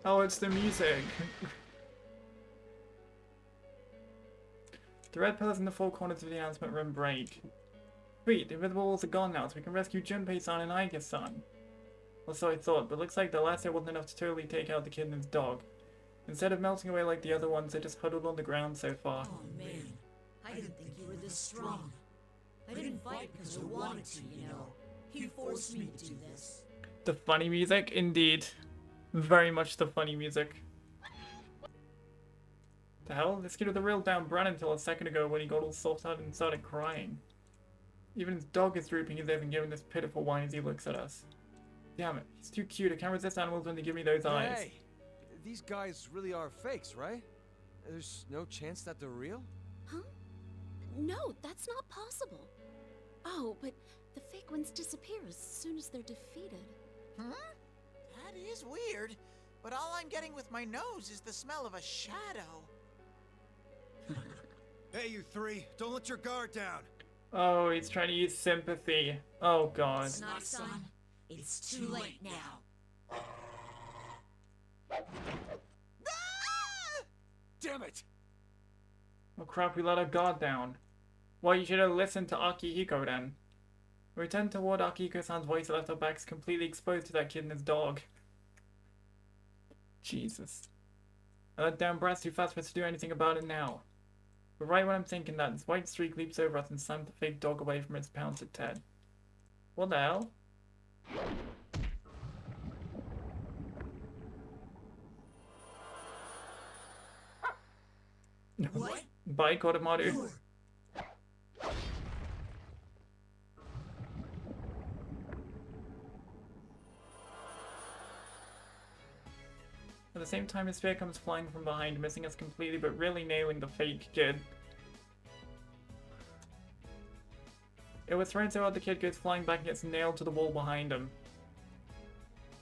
Oh, it's the music. The red pillars in the four corners of the announcement room break. Sweet, the invisible walls are gone now, so we can rescue Junpei-san and Aika-san. Or so I thought, but looks like the last hit wasn't enough to totally take out the kid and his dog. Instead of melting away like the other ones, they just huddled on the ground so far. Oh man, I didn't think you were this strong. I didn't fight because I wanted to, you know. You forced me to do this. The funny music, indeed. Very much the funny music. The hell? This kid was a real down brat until a second ago when he got all soft-hearted and started crying. Even his dog is drooping his head and giving this pitiful whine as he looks at us. Damn it, he's too cute. I can't resist animals when they give me those eyes. Hey, these guys really are fakes, right? There's no chance that they're real? Huh? No, that's not possible. Oh, but the fake ones disappear as soon as they're defeated. Hmm? That is weird, but all I'm getting with my nose is the smell of a shadow. Hey, you three, don't let your guard down. Oh, he's trying to use sympathy. Oh god. It's not, son. It's too late now. Ah! Damn it! Oh crap, we let our guard down. Well, you should have listened to Akihiko then. We returned toward Akihiko-san's voice and left our backs completely exposed to that kid and his dog. Jesus. And that damn brat's too fast for us to do anything about it now. But right when I'm thinking that, this white streak leaps over us and slams the fake dog away from its pounced head. What the hell? What? Bye, Koromaru. At the same time, his spear comes flying from behind, missing us completely but really nailing the fake kid. It was thrown so hard the kid goes flying back and gets nailed to the wall behind him.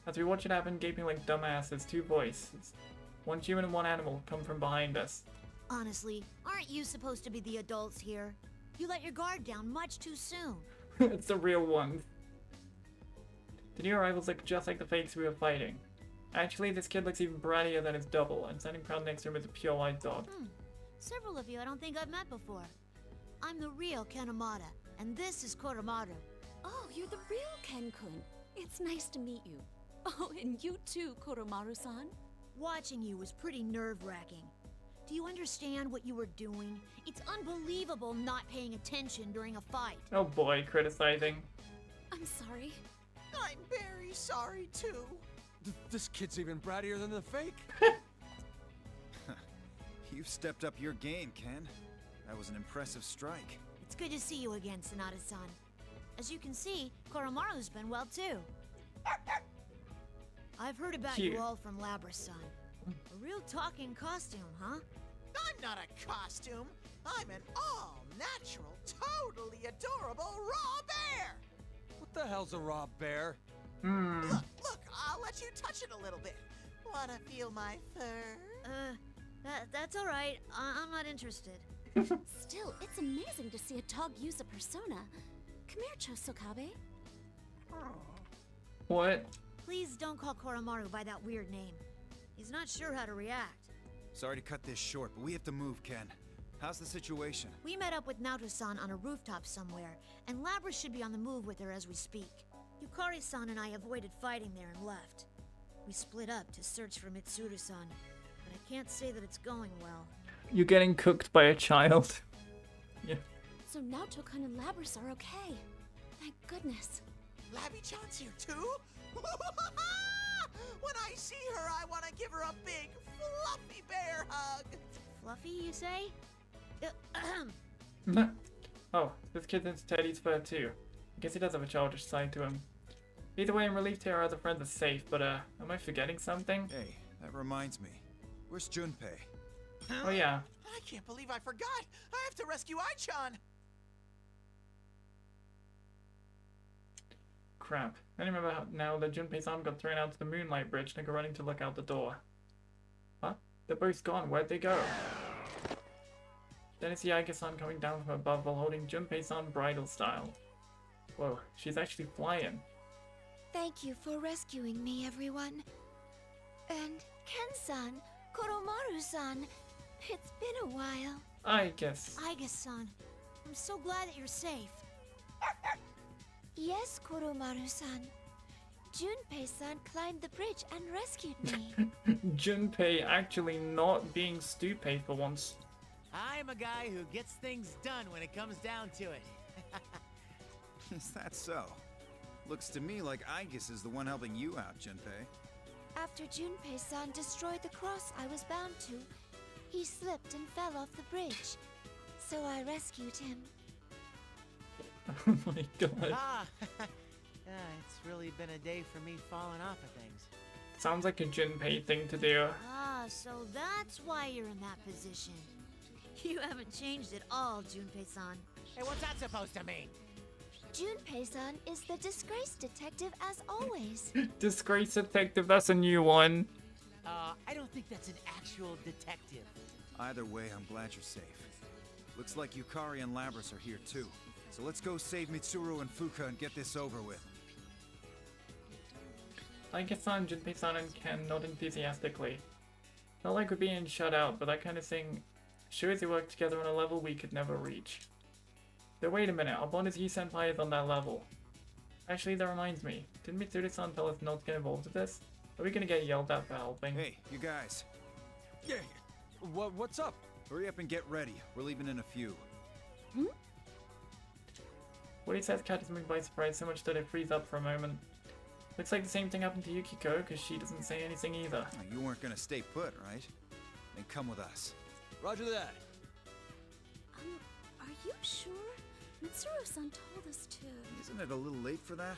As we watch it happen, gaping like dumbasses, two voices, one human and one animal, come from behind us. Honestly, aren't you supposed to be the adults here? You let your guard down much too soon. It's the real ones. The new arrivals look just like the fakes we were fighting. Actually, this kid looks even brattier than his double, and standing proud next to him is a pure white dog. Several of you I don't think I've met before. I'm the real Kanemata, and this is Koromaru. Oh, you're the real Ken-kun. It's nice to meet you. Oh, and you too, Koromaru-san. Watching you was pretty nerve-wracking. Do you understand what you were doing? It's unbelievable not paying attention during a fight. Oh boy, criticizing. I'm sorry. I'm very sorry, too. This kid's even brattier than the fake. You've stepped up your game, Ken. That was an impressive strike. It's good to see you again, Sonata-san. As you can see, Koromaru's been well, too. I've heard about Cute. you all from Labra-san. A real talking costume, huh? I'm not a costume. I'm an all-natural, totally adorable raw bear. What the hell's a raw bear? Look, I'll let you touch it a little bit. Wanna feel my fur? That's all right. I'm not interested. Still, it's amazing to see a dog use a persona. Come here, Chosokabe. What? Please don't call Koromaru by that weird name. He's not sure how to react. Sorry to cut this short, but we have to move, Ken. How's the situation? We met up with Naoto-san on a rooftop somewhere, and Labra should be on the move with her as we speak. Yukari-san and I avoided fighting there and left. We split up to search for Mitsuru-san, but I can't say that it's going well. You're getting cooked by a child. Yeah. So now Tokan and Labras are okay. Thank goodness. Labby-chan's here too? When I see her, I want to give her a big, fluffy bear hug. Fluffy, you say? Oh, this kid's into Teddy's fur too. I guess he does have a childish side to him. Either way, I'm relieved to hear our other friends are safe, but am I forgetting something? Hey, that reminds me. Where's Junpei? Oh yeah. I can't believe I forgot. I have to rescue Ai-chan. Crap. I remember how now that Junpei-san got thrown out to the Moonlight Bridge and I go running to look out the door. What? They're both gone. Where'd they go? Then I see Aika-san coming down from above while holding Junpei-san bridal style. Whoa, she's actually flying. Thank you for rescuing me, everyone. And Ken-san, Koromaru-san, it's been a while. I guess. Aiga-san, I'm so glad that you're safe. Yes, Koromaru-san. Junpei-san climbed the bridge and rescued me. Junpei actually not being stupid for once. I'm a guy who gets things done when it comes down to it. Is that so? Looks to me like Aigis is the one helping you out, Junpei. After Junpei-san destroyed the cross I was bound to, he slipped and fell off the bridge. So I rescued him. Oh my god. It's really been a day for me falling off of things. Sounds like a Junpei thing to do. So that's why you're in that position. You haven't changed at all, Junpei-san. Hey, what's that supposed to mean? Junpei-san is the disgraced detective as always. Disgrace detective, that's a new one. I don't think that's an actual detective. Either way, I'm glad you're safe. Looks like Yukari and Labras are here too. So let's go save Mitsuru and Fuka and get this over with. Aika-san, Junpei-san, and Ken nod enthusiastically. Not like we're being shut out, but that kind of thing shows they work together on a level we could never reach. Though wait a minute, our bond as Yi-senpai is on that level. Actually, that reminds me. Didn't Mitsuru-san tell us not to get involved with this? Are we gonna get yelled at for helping? Hey, you guys. Yeah. What's up? Hurry up and get ready. We're leaving in a few. What he says catches me by surprise so much that I freeze up for a moment. Looks like the same thing happened to Yukiko, because she doesn't say anything either. You weren't gonna stay put, right? Then come with us. Roger that. Are you sure? Mitsuru-san told us to. Isn't it a little late for that?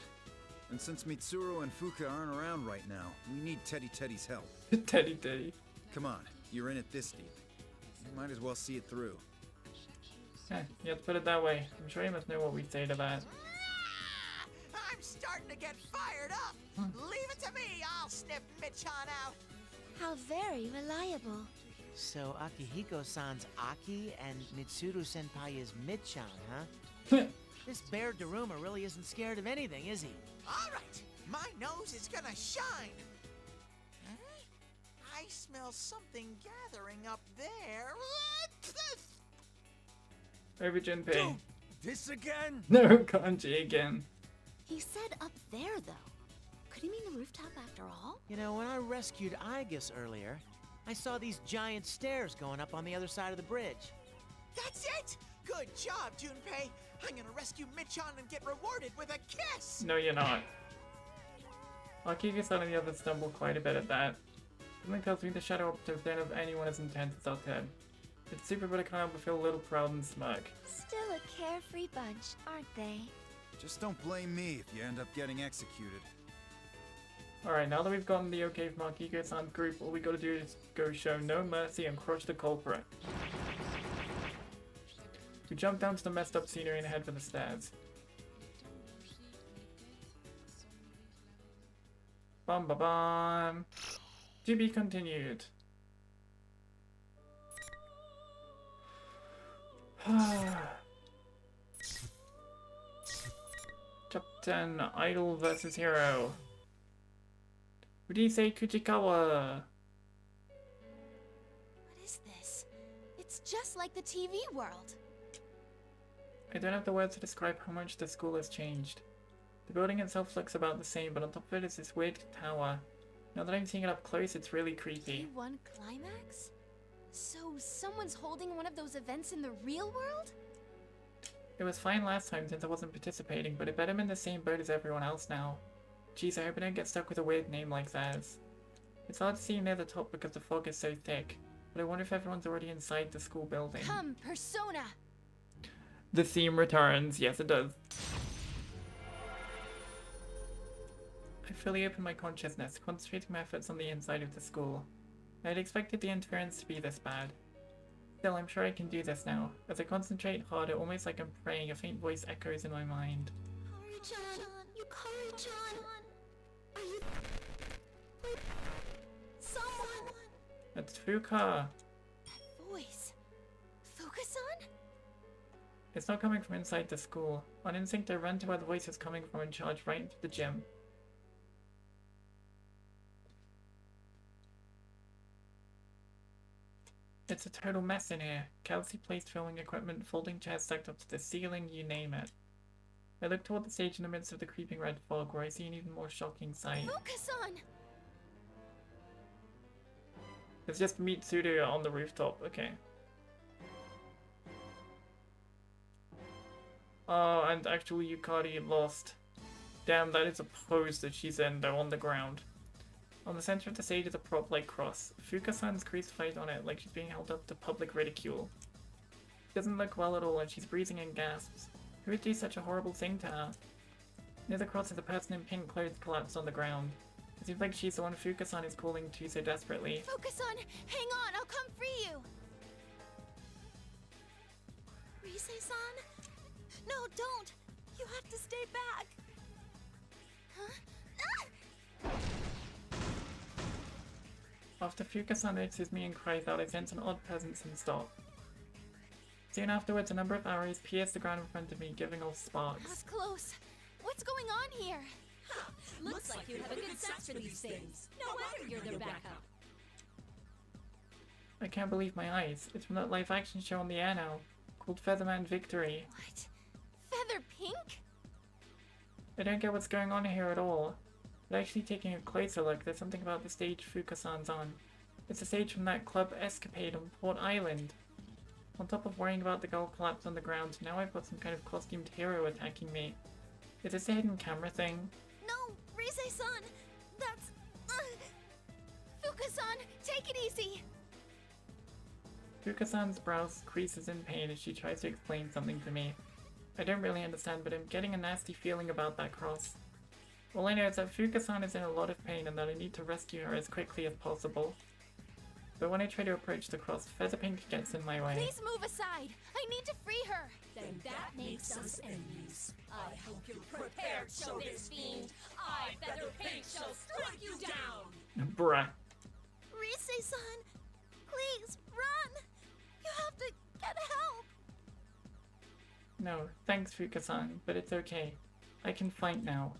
And since Mitsuru and Fuka aren't around right now, we need Teddy's help. Teddy. Come on, you're in it this deep. You might as well see it through. Yeah, you have to put it that way. I'm sure you must know what we say to that. I'm starting to get fired up. Leave it to me. I'll snip Mitchan out. How very reliable. So Akihiko-san's Aki and Mitsuru-senpai is Mid-chan, huh? This Bear Daruma really isn't scared of anything, is he? All right, my nose is gonna shine. Huh? I smell something gathering up there. Over Junpei. Dude, this again? No, Kanji again. He said up there, though. Could he mean the rooftop after all? You know, when I rescued Aigis earlier, I saw these giant stairs going up on the other side of the bridge. That's it! Good job, Junpei. I'm gonna rescue Mitchan and get rewarded with a kiss! No, you're not. Akiko-san and the others stumble quite a bit at that. Something tells me the shadow operative don't have anyone as intense as our Ted. It's super, but I can't help but feel a little proud and smirk. Still a carefree bunch, aren't they? Just don't blame me if you end up getting executed. Alright, now that we've gotten the okay from Akiko-san's group, all we gotta do is go show no mercy and crush the culprit. We jump down to the messed up scenery and head for the stairs. Bum ba bum. To be continued. Chapter 10, Idol vs. Hero. Urisei Kuchikawa. What is this? It's just like the TV world. I don't have the words to describe how much the school has changed. The building itself looks about the same, but on top of it is this weird tower. Now that I'm seeing it up close, it's really creepy. P1 climax? So someone's holding one of those events in the real world? It was fine last time since I wasn't participating, but I bet I'm in the same boat as everyone else now. Jeez, I hope I don't get stuck with a weird name like theirs. It's hard to see near the top because the fog is so thick, but I wonder if everyone's already inside the school building. Come, Persona! The theme returns. Yes, it does. I fully open my consciousness, concentrating my efforts on the inside of the school. I had expected the interference to be this bad. Still, I'm sure I can do this now. As I concentrate harder, almost like I'm praying, a faint voice echoes in my mind. Yukari-chan! Yukari-chan! Are you... Wait... Someone! That's Fuka! That voice... Fuka-san? It's not coming from inside the school. On instinct, I run to where the voice is coming from and charge right into the gym. It's a total mess in here. Carelessly placed filming equipment, folding chairs stacked up to the ceiling, you name it. I look toward the stage in the midst of the creeping red fog, where I see an even more shocking sight. Fuka-san! It's just Mitsuru on the rooftop, okay. Oh, and actually Yukari lost. Damn, that is a pose that she's in, though, on the ground. On the center of the stage is a prop-like cross. Fuka-san's crucified on it like she's being held up to public ridicule. She doesn't look well at all and she's breathing in gasps. Who would do such a horrible thing to her? Near the cross is a person in pink clothes collapsed on the ground. It seems like she's the one Fuka-san is calling to so desperately. Fuka-san, hang on, I'll come free you! Rise-san? No, don't! You have to stay back! Huh? Ah! After Fuka-san notices me and cries out, I sense an odd presence and stop. Soon afterwards, a number of arrows pierce the ground in front of me, giving off sparks. That was close. What's going on here? Huh, looks like you have a good sense for these things. No wonder you're their backup. I can't believe my eyes. It's from that live-action show on the air now, called Featherman Victory. What? Feather Pink? I don't get what's going on here at all. But actually taking a closer look, there's something about the stage Fuka-san's on. It's a stage from that club escapade on Port Island. On top of worrying about the girl collapsed on the ground, now I've got some kind of costumed hero attacking me. Is this a hidden camera thing? No, Rise-san! That's... Fuka-san, take it easy! Fuka-san's brow creases in pain as she tries to explain something to me. I don't really understand, but I'm getting a nasty feeling about that cross. All I know is that Fuka-san is in a lot of pain and that I need to rescue her as quickly as possible. But when I try to approach the cross, Featherpink gets in my way. Please move aside! I need to free her! Then that makes us enemies. I hope you're prepared, show this fiend. I, Featherpink, shall strike you down! Bruh. Rise-san! Please, run! You have to get help! No, thanks Fuka-san, but it's okay. I can fight now.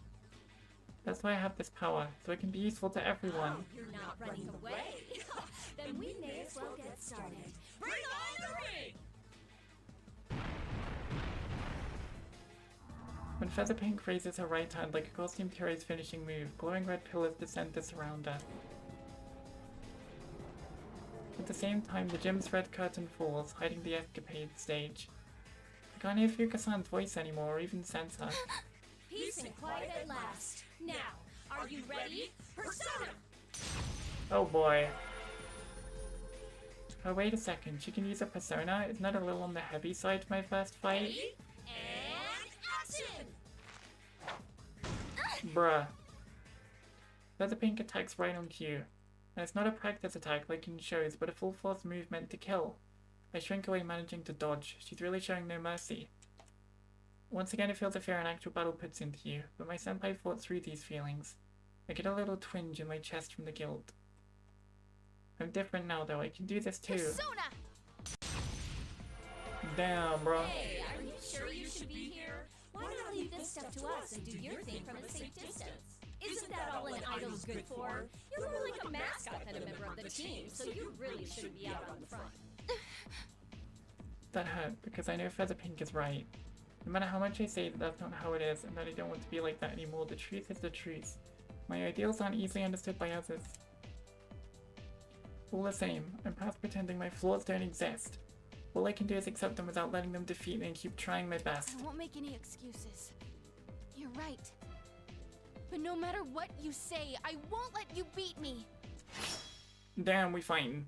That's why I have this power, so I can be useful to everyone. Oh, you're not running away. Then we may as well get started. Bring on the ring! When Featherpink raises her right hand like a costumed hero's finishing move, glowing red pillars descend to surround her. At the same time, the gym's red curtain falls, hiding the escapade stage. I can't hear Fuka-san's voice anymore or even sense her. Peace and quiet at last. Now, are you ready? Persona! Oh boy. Oh wait a second, she can use a persona? Isn't that a little on the heavy side for my first fight? Ready? And action! Bruh. Featherpink attacks right on cue. And it's not a practice attack like in shows, but a full force move meant to kill. I shrink away managing to dodge. She's really showing no mercy. Once again, it feels a fear an actual battle puts into you, but my senpai fought through these feelings. I get a little twinge in my chest from the guilt. I'm different now though, I can do this too. Persona! Damn, bro. Hey, are you sure you should be here? Why not leave this stuff to us and do your thing from a safe distance? Isn't that all an idol's good for? You're more like a mascot than a member of the team, so you really shouldn't be out on the front. That hurt, because I know Featherpink is right. No matter how much I say that that's not how it is, and that I don't want to be like that anymore, the truth is the truth. My ideals aren't easily understood by others. All the same, I'm past pretending my flaws don't exist. All I can do is accept them without letting them defeat me and keep trying my best. I won't make any excuses. You're right. But no matter what you say, I won't let you beat me. Damn, we fighting.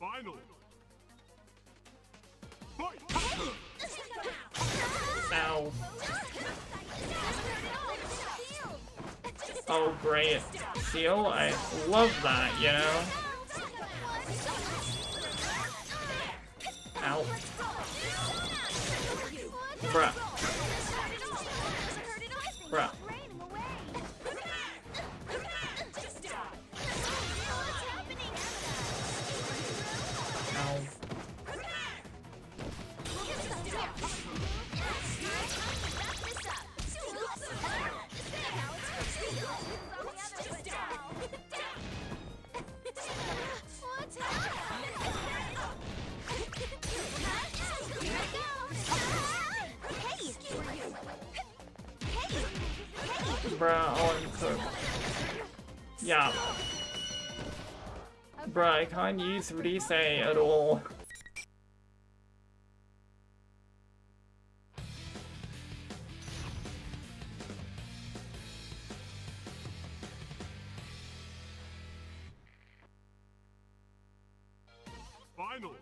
Final. Fight. Ow. Oh, great. Seal? I love that, you know? Ow. Bruh. Bruh. Ow. Bruh, oh, I'm cooked. Yeah. Bruh, I can't use Rise at all. Final.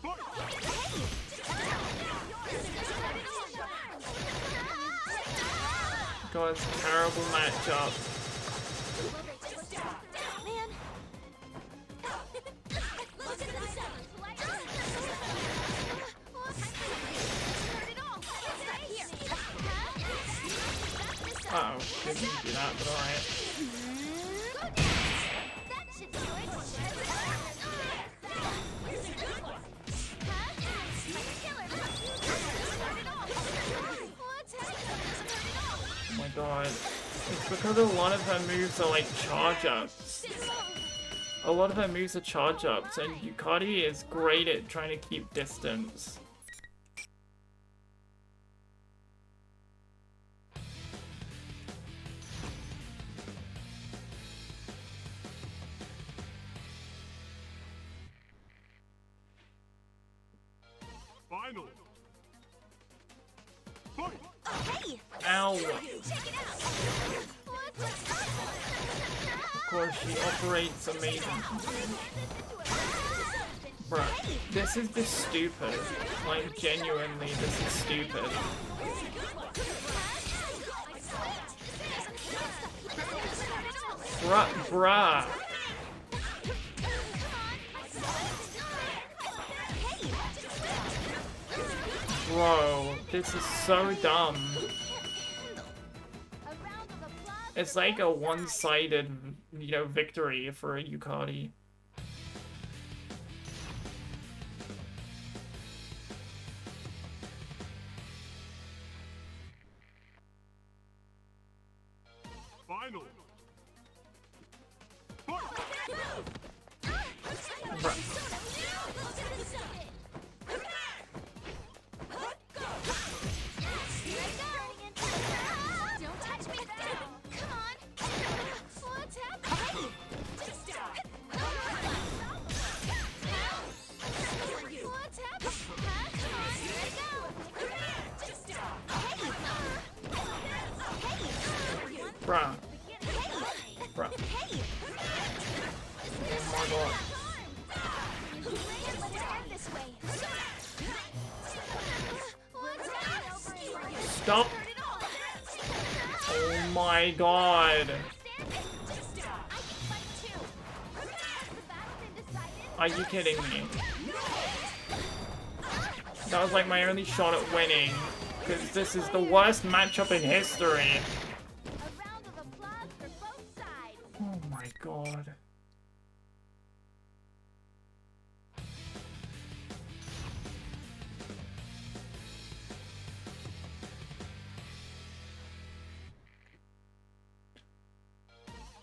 Fight. God, it's a terrible matchup. Uh-oh, didn't do that, but alright. Oh my god. It's because a lot of her moves are like charge ups. A lot of her moves are charge ups, and Yukari is great at trying to keep distance. Final. Fight. Ow! Of course, she operates amazing. Bruh, this is just stupid. Like, genuinely, this is stupid. Bruh. Bro, this is so dumb. It's like a one-sided, you know, victory for a Yukari. Final. Fight. Bruh. Bruh. Oh my god. Stop. Oh my god. Are you kidding me? That was like my only shot at winning. Because this is the worst matchup in history. Oh my god.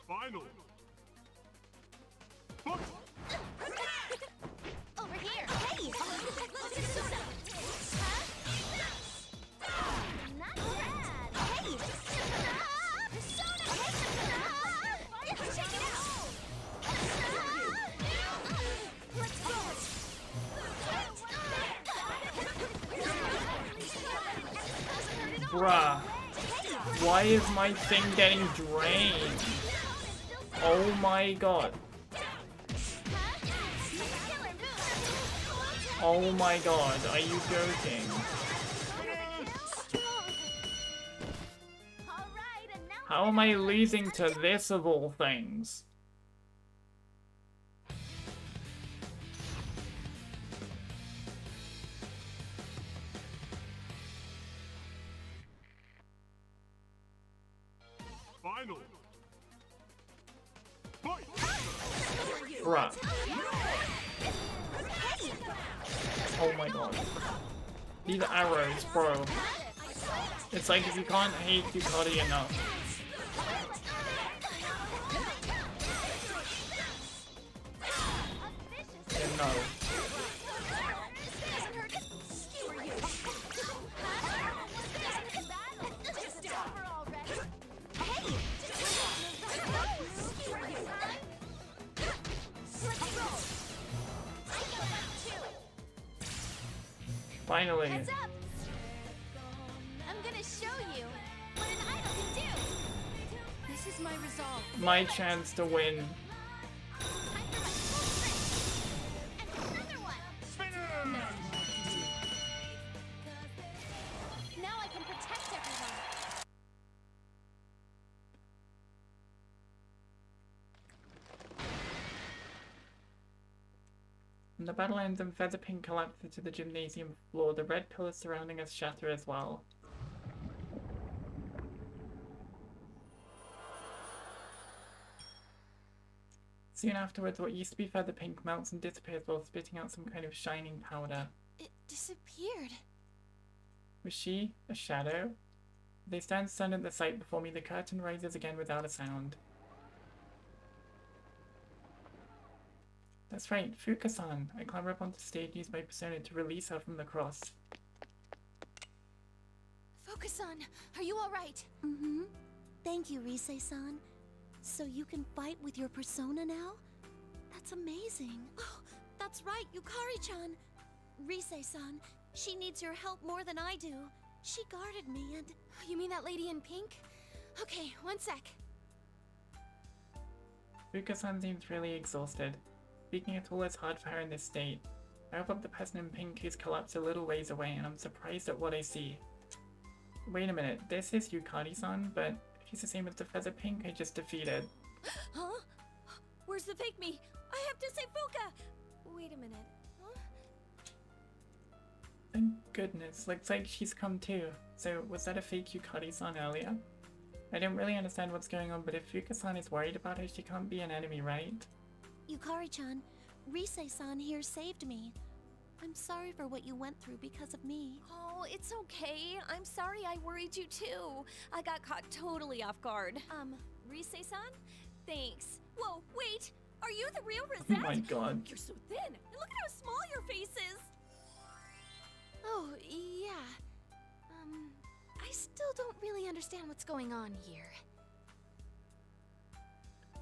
Final. Final. Over here. Hey! Persona! Huh? Not bad. Hey! Persona! Check it out! Let's go! Bruh. Why is my thing getting drained? Oh my god. Oh my god, are you joking? How am I losing to this of all things? Final. Fight. Bruh. Oh my god. These arrows, bro. It's like if you can't hate Ducati enough. Then no. Finally. Heads up! I'm gonna show you what an idol can do. This is my resolve. My chance to win. Time for my full strength. And another one. Now I can protect everyone. When the battle ends and Featherpink collapses to the gymnasium floor, the red pillars surrounding us shatter as well. Soon afterwards, what used to be Featherpink melts and disappears while spitting out some kind of shining powder. It disappeared. Was she a shadow? They stand stunned at the sight before me. The curtain rises again without a sound. That's right, Fuka-san. I clamber up onto the stage and use my persona to release her from the cross. Fuka-san, are you alright? Mm-hmm. Thank you, Rise-san. So you can fight with your persona now? That's amazing. Oh, that's right, Yukari-chan. Rise-san, she needs your help more than I do. She guarded me and... You mean that lady in pink? Okay, one sec. Fuka-san seems really exhausted. Speaking at all is hard for her in this state. I help up the person in pink who's collapsed a little ways away, and I'm surprised at what I see. Wait a minute, this is Yukari-san, but he's the same as the feather pink I just defeated. Huh? Where's the fake me? I have to say Fuka! Wait a minute. Huh? Thank goodness, looks like she's come too. So, was that a fake Yukari-san earlier? I don't really understand what's going on, but if Fuka-san is worried about her, she can't be an enemy, right? Yukari-chan, Rise-san here saved me. I'm sorry for what you went through because of me. Oh, it's okay. I'm sorry I worried you too. I got caught totally off guard. Rise-san? Thanks. Whoa, wait! Are you the real Oh Rosette? my god. You're so thin, and look at how small your face is! Oh, yeah. I still don't really understand what's going on here.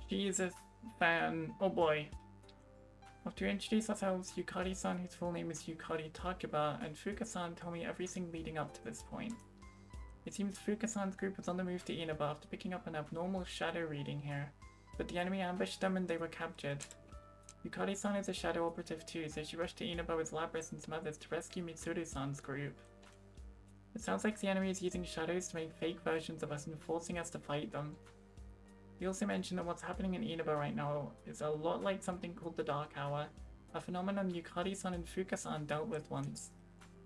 She's a fan. Oh boy. After we introduce ourselves, Yukari-san, whose full name is Yukari Takuba, and Fuka-san tell me everything leading up to this point. It seems Fuka-san's group was on the move to Inaba after picking up an abnormal shadow reading here, but the enemy ambushed them and they were captured. Yukari-san is a shadow operative too, so she rushed to Inaba with Lapras and some others to rescue Mitsuru-san's group. It sounds like the enemy is using shadows to make fake versions of us and forcing us to fight them. He also mentioned that what's happening in Inaba right now is a lot like something called the Dark Hour, a phenomenon Yukari-san and Fuka-san dealt with once.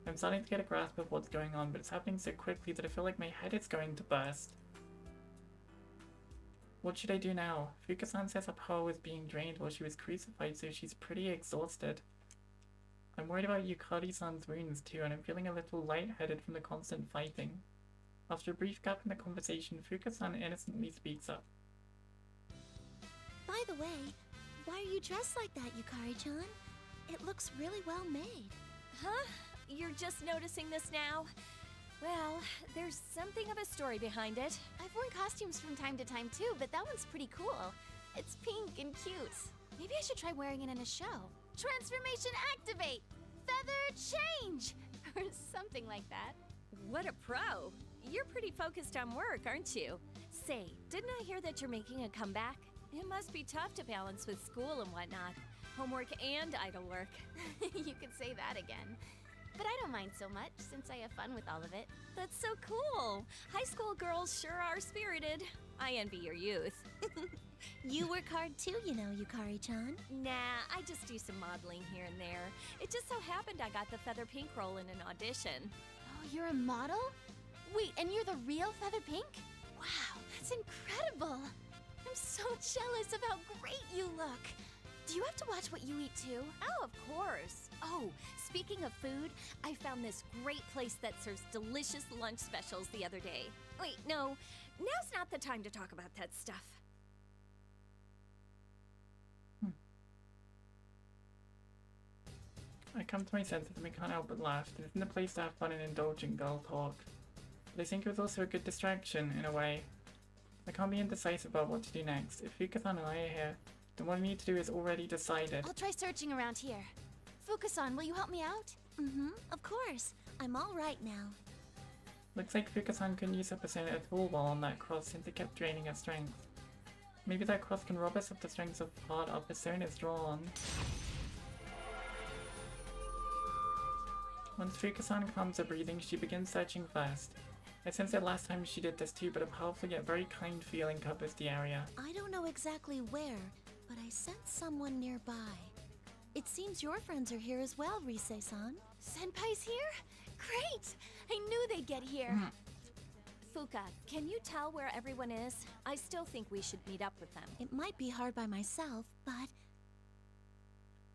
I'm starting to get a grasp of what's going on, but it's happening so quickly that I feel like my head is going to burst. What should I do now? Fuka-san says her power was being drained while she was crucified, so she's pretty exhausted. I'm worried about Yukari-san's wounds too, and I'm feeling a little lightheaded from the constant fighting. After a brief gap in the conversation, Fuka-san innocently speaks up. By the way, why are you dressed like that, Yukari-chan? It looks really well made. Huh? You're just noticing this now? Well, there's something of a story behind it. I've worn costumes from time to time too, but that one's pretty cool. It's pink and cute. Maybe I should try wearing it in a show. Transformation activate! Feather change! Or something like that. What a pro! You're pretty focused on work, aren't you? Say, didn't I hear that you're making a comeback? It must be tough to balance with school and whatnot. Homework and idle work. You could say that again. But I don't mind so much, since I have fun with all of it. That's so cool! High school girls sure are spirited. I envy your youth. You work hard too, you know, Yukari-chan. Nah, I just do some modeling here and there. It just so happened I got the Feather Pink role in an audition. Oh, you're a model? Wait, and you're the real Feather Pink? Wow, that's incredible! I'm so jealous of how great you look! Do you have to watch what you eat too? Oh, of course. Oh, speaking of food, I found this great place that serves delicious lunch specials the other day. Wait, no, now's not the time to talk about that stuff. I come to my senses and we can't help but laugh. It isn't a place to have fun and indulge in girl talk. But I think it was also a good distraction, in a way. I can't be indecisive about what to do next. If Fuka-san and I are here, then what I need to do is already decided. I'll try searching around here. Fuka-san, will you help me out? Of course. I'm all right now. Looks like Fuka-san couldn't use her persona at all while on that cross since it kept draining her strength. Maybe that cross can rob us of the strengths of part our personas draw on. Once Fuka-san calms her breathing, she begins searching first. I sensed it last time she did this too, but a powerful yet very kind feeling covers the area. I don't know exactly where, but I sense someone nearby. It seems your friends are here as well, Rise-san. Senpai's here? Great! I knew they'd get here. Fuka, can you tell where everyone is? I still think we should meet up with them. It might be hard by myself, but...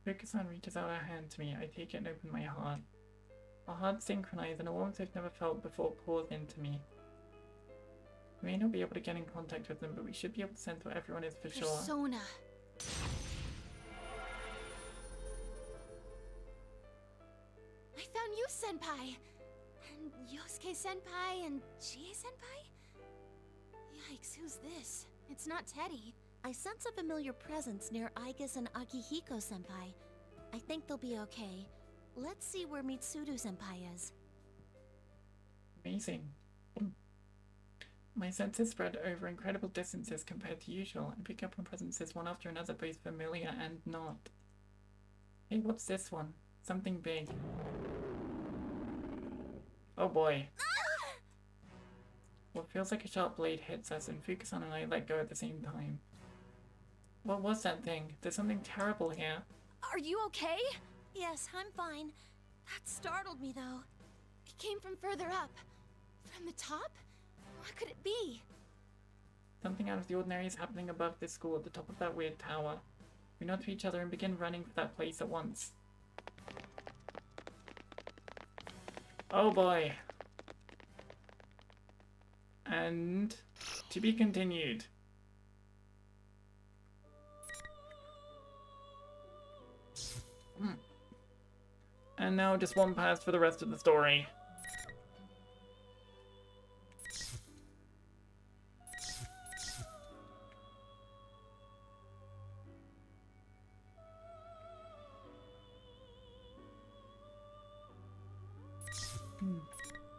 Fuka-san reaches out her hand to me. I take it and open my heart. Our hearts synchronize and a warmth I've never felt before pours into me. We may not be able to get in contact with them, but we should be able to sense where everyone is for sure. Persona. I found you, Senpai! And Yosuke-senpai and Chie-senpai? Yikes, who's this? It's not Teddy. I sense a familiar presence near Aigis and Akihiko-senpai. I think they'll be okay. Let's see where Mitsuru-senpai is. Amazing. My senses spread over incredible distances compared to usual and pick up on presences one after another, both familiar and not. Hey, what's this one? Something big. Oh boy. What feels like a sharp blade hits us and Fuka-san and I let go at the same time. What was that thing? There's something terrible here. Are you okay? Yes, I'm fine. That startled me, though. It came from further up. From the top? What could it be? Something out of the ordinary is happening above this school at the top of that weird tower. We nod to each other and begin running for that place at once. Oh boy. And to be continued. And now just one pass for the rest of the story.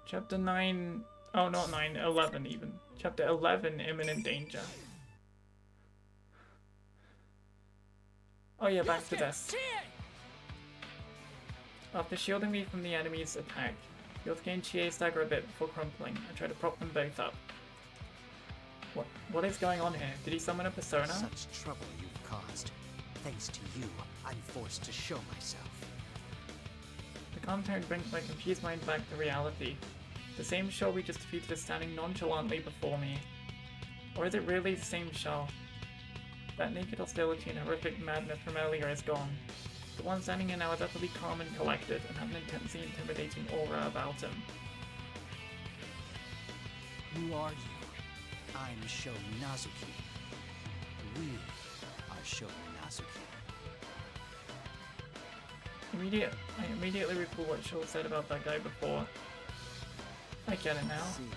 Chapter 9, oh not 9, 11 even. Chapter 11, Imminent Danger. Oh yeah, back to this. After shielding me from the enemy's attack, Yosuke and Chie stagger a bit before crumpling. I try to prop them both up. What is going on here? Did he summon a persona? Such trouble you've caused. Thanks to you, I'm forced to show myself. The calm tone brings my confused mind back to reality. The same Shaw we just defeated is standing nonchalantly before me. Or is it really the same Shaw? That naked hostility and horrific madness from earlier is gone. The one standing here now is utterly calm and collected and has an intensely intimidating aura about him. Who are you? I'm Sho Minazuki. We show Minazuki. I immediately recall what Shaw said about that guy before. I get it now. I see.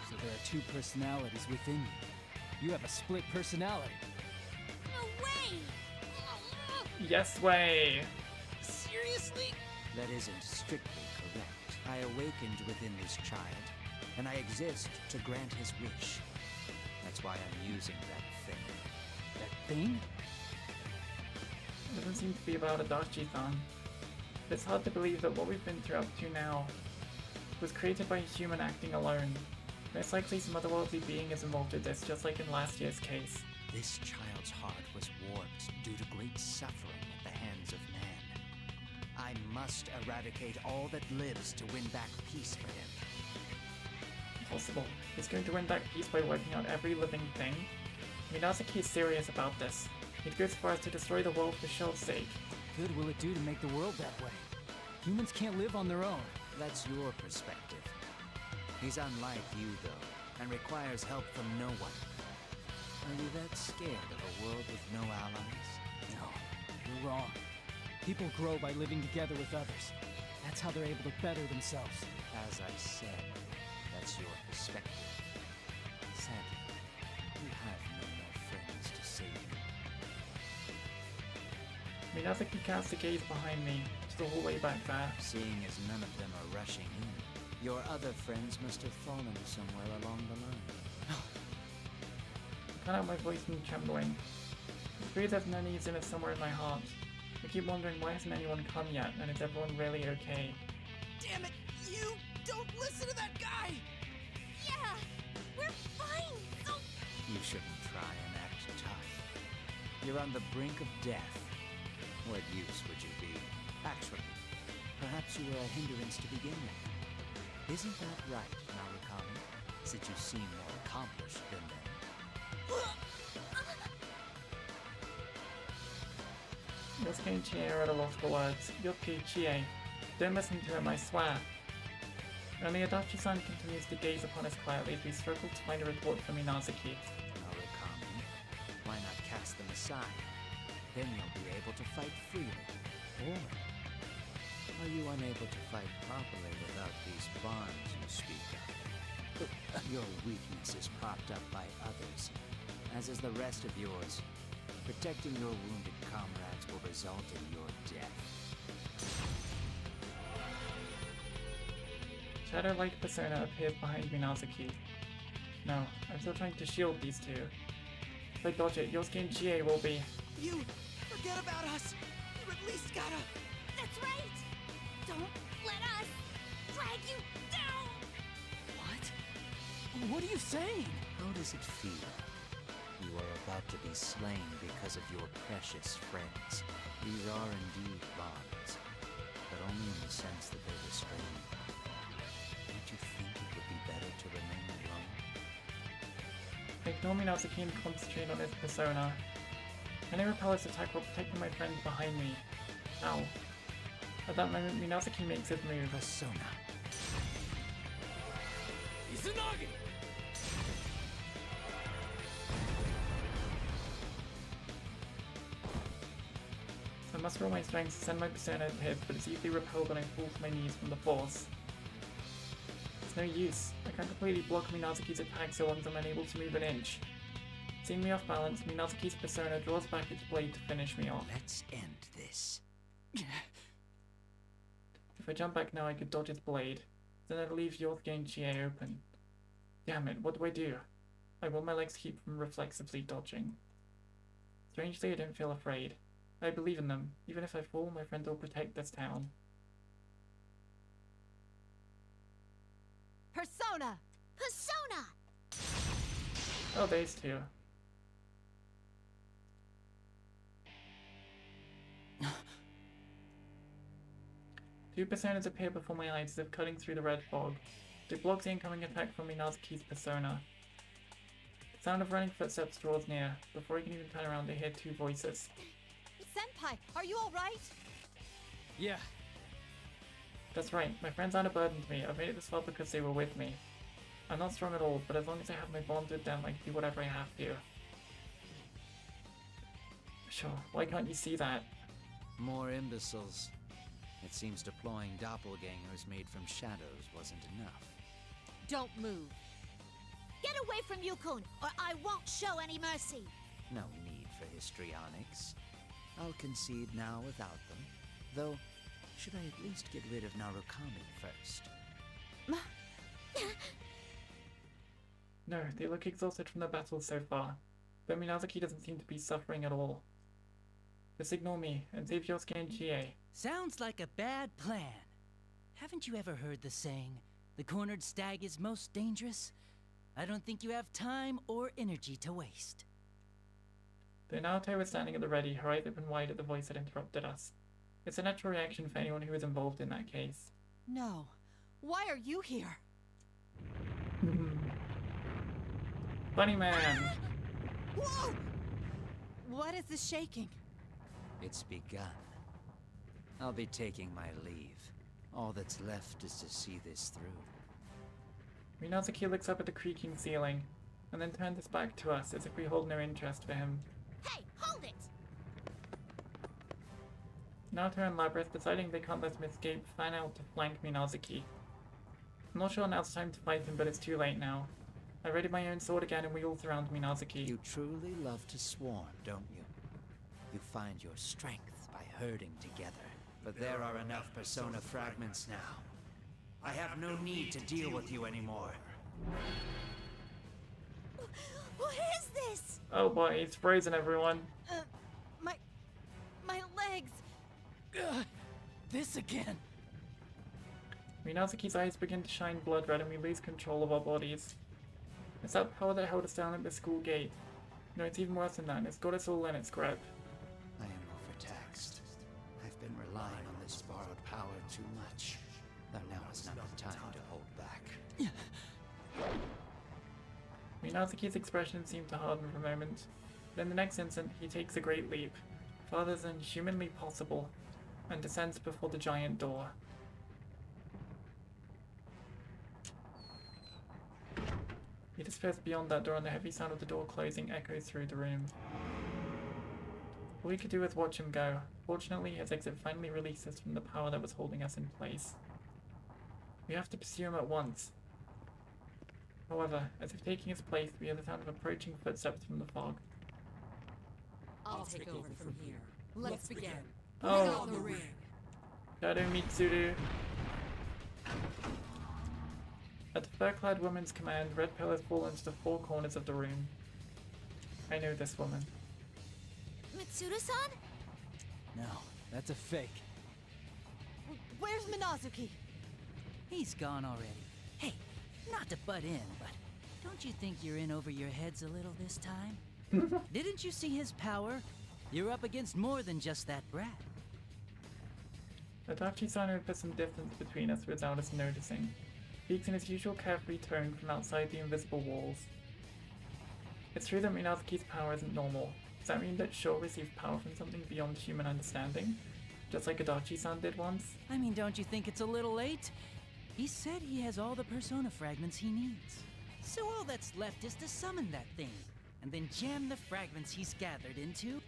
So there are two personalities within you. You have a split personality. No way! Yes way! Seriously? That isn't strictly correct. I awakened within this child, and I exist to grant his wish. That's why I'm using that thing. That thing? It doesn't seem to be about Adachi-san. It's hard to believe that what we've been through up to now was created by a human acting alone. Most likely some otherworldly being is involved in this, just like in last year's case. This child's heart was warped due to great suffering at the hands of man. I must eradicate all that lives to win back peace for him. Impossible. He's going to win back peace by wiping out every living thing? Minazuki is serious about this. He'd go as far as to destroy the world for Shell's sake. What good will it do to make the world that way? Humans can't live on their own. That's your perspective. He's unlike you, though, and requires help from no one. Are you that scared of a world with no allies? No, you're wrong. People grow by living together with others. That's how they're able to better themselves. As I said, that's your perspective. Sadly, you have no more friends to save you. Minazuki casts a gaze behind me, to the hallway back there. Seeing as none of them are rushing in, your other friends must have fallen somewhere along the line. I cut out my voice from trembling. I fear there's no needs in it somewhere in my heart. I keep wondering why hasn't anyone come yet, and is everyone really okay? Damn it! You don't listen to that guy! Yeah, we're fine. So You shouldn't try and act tough. You're on the brink of death. What use would you be? Actually, perhaps you were a hindrance to begin with. Isn't that right, Narukami? Since you seem more accomplished than them. Yosuke and Chie are at a loss for words. Yosuke, Chie, don't listen to him, I swear. Only Adachi-san continues to gaze upon us quietly as we struggle to find a retort for Minazuki. Narukami, why not cast them aside? Then you'll be able to fight freely. Or are you unable to fight properly without these bonds you speak of? Your weakness is propped up by others, as is the rest of yours. Protecting your wounded comrades will result in your death. Shadow-like persona appears behind Minazuki. No, I'm still trying to shield these two. If I dodge it, Yosuke and Chie will be... You forget about us! You at least gotta... that's right. Don't let us drag you down. What? What are you saying? How does it feel? You are about to be slain because of your precious friends. These are indeed bonds, but only in the sense that they restrain you. Don't you think it would be better to remain alone? I ignore Minazuki and concentrate on his persona. Any repeller's attack while protecting my friends behind me. Ow. At that moment, Minazuki makes his move. Persona. Izanagi! I must roll my strength to send my persona to hit, but it's easily repelled when I fall to my knees from the force. It's no use. I can't completely block Minazuki's attack so long as I'm unable to move an inch. Seeing me off balance, Minazuki's persona draws back its blade to finish me off. Let's end this. If I jump back now, I could dodge its blade. Then I'd leave Yosuke and Chie open. Damn it, what do? I want my legs to keep from reflexively dodging. Strangely, I don't feel afraid. I believe in them. Even if I fall, my friends will protect this town. Persona. Persona! Oh, there's two. Two personas appear before my eyes as if cutting through the red fog. They block the incoming attack from Minazuki's persona. The sound of running footsteps draws near. Before I can even turn around, I hear two voices. Senpai, are you all right? Yeah. That's right, my friends aren't a burden to me. I've made it this far because they were with me. I'm not strong at all, but as long as I have my bond with them, I can do whatever I have to. Sure, why can't you see that? More imbeciles. It seems deploying doppelgangers made from shadows wasn't enough. Don't move. Get away from Yukon, or I won't show any mercy. No need for histrionics. I'll concede now without them. Though, should I at least get rid of Narukami first? No, they look exhausted from the battle so far, but Minazuki doesn't seem to be suffering at all. Just ignore me and save Yosuke and Chie. Sounds like a bad plan. Haven't you ever heard the saying, the cornered stag is most dangerous? I don't think you have time or energy to waste. Though Naoto was standing at the ready, her eyes open wide at the voice that interrupted us. It's a natural reaction for anyone who is involved in that case. No. Why are you here? Bunny Man! Whoa! What is this shaking? It's begun. I'll be taking my leave. All that's left is to see this through. Minazuki looks up at the creaking ceiling, and then turns his back to us as if we hold no interest for him. Hey, hold it! Naoto and Labrys, deciding they can't let him escape, fan out to flank Minazuki. I'm not sure now's time to fight him, but it's too late now. I readied my own sword again and we all surround Minazuki. You truly love to swarm, don't you? You find your strength by herding together. But there are enough persona fragments now. I have no need to deal with you anymore. What is this? Oh boy, he's frozen, everyone. My legs. This again. Minazuki's eyes begin to shine blood red and we lose control of our bodies. It's that power that held us down at the school gate. No, it's even worse than that. It's got us all in its grip. I am overtaxed. I've been relying on this borrowed power too much. Though now is not the time to hold back. Minazuki's expression seemed to harden for a moment. But in the next instant, he takes a great leap, farther than humanly possible, and descends before the giant door. He disappears beyond that door and the heavy sound of the door closing echoes through the room. All we could do was watch him go. Fortunately, his exit finally released us from the power that was holding us in place. We have to pursue him at once. However, as if taking his place, we hear the sound of approaching footsteps from the fog. I'll take over from here. Let's begin. Oh! Shadow Mitsuru. At the fur-clad woman's command, red pillars fall into the four corners of the room. I know this woman. Mitsuru-san? No, that's a fake. Where's Minazuki? He's gone already. Hey, not to butt in, but don't you think you're in over your heads a little this time? Didn't you see his power? You're up against more than just that brat. Adachi-san had put some distance between us without us noticing. Speaks in his usual carefree tone from outside the invisible walls. It's true that Minazuki's power isn't normal. Does that mean that Sho received power from something beyond human understanding? Just like Adachi-san did once? I mean, don't you think it's a little late? He said he has all the persona fragments he needs. So all that's left is to summon that thing, and then jam the fragments he's gathered into.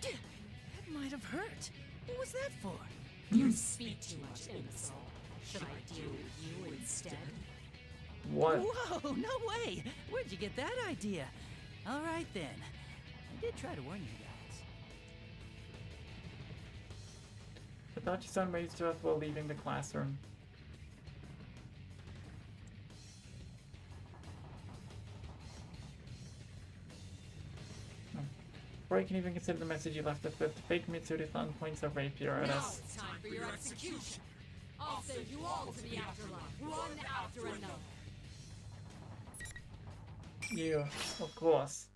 That might have hurt. What was that for? You speak too much, imbecile. Should I deal with you instead? What? Whoa, no way! Where'd you get that idea? All right then. I did try to warn you guys. Adachi-san waves to us while leaving the classroom. Before I can even consider the message you left us with, fake Mitsuru-san points a rapier at Now us. it's time for your execution. I'll send you all to the afterlife, one after another. You, of course.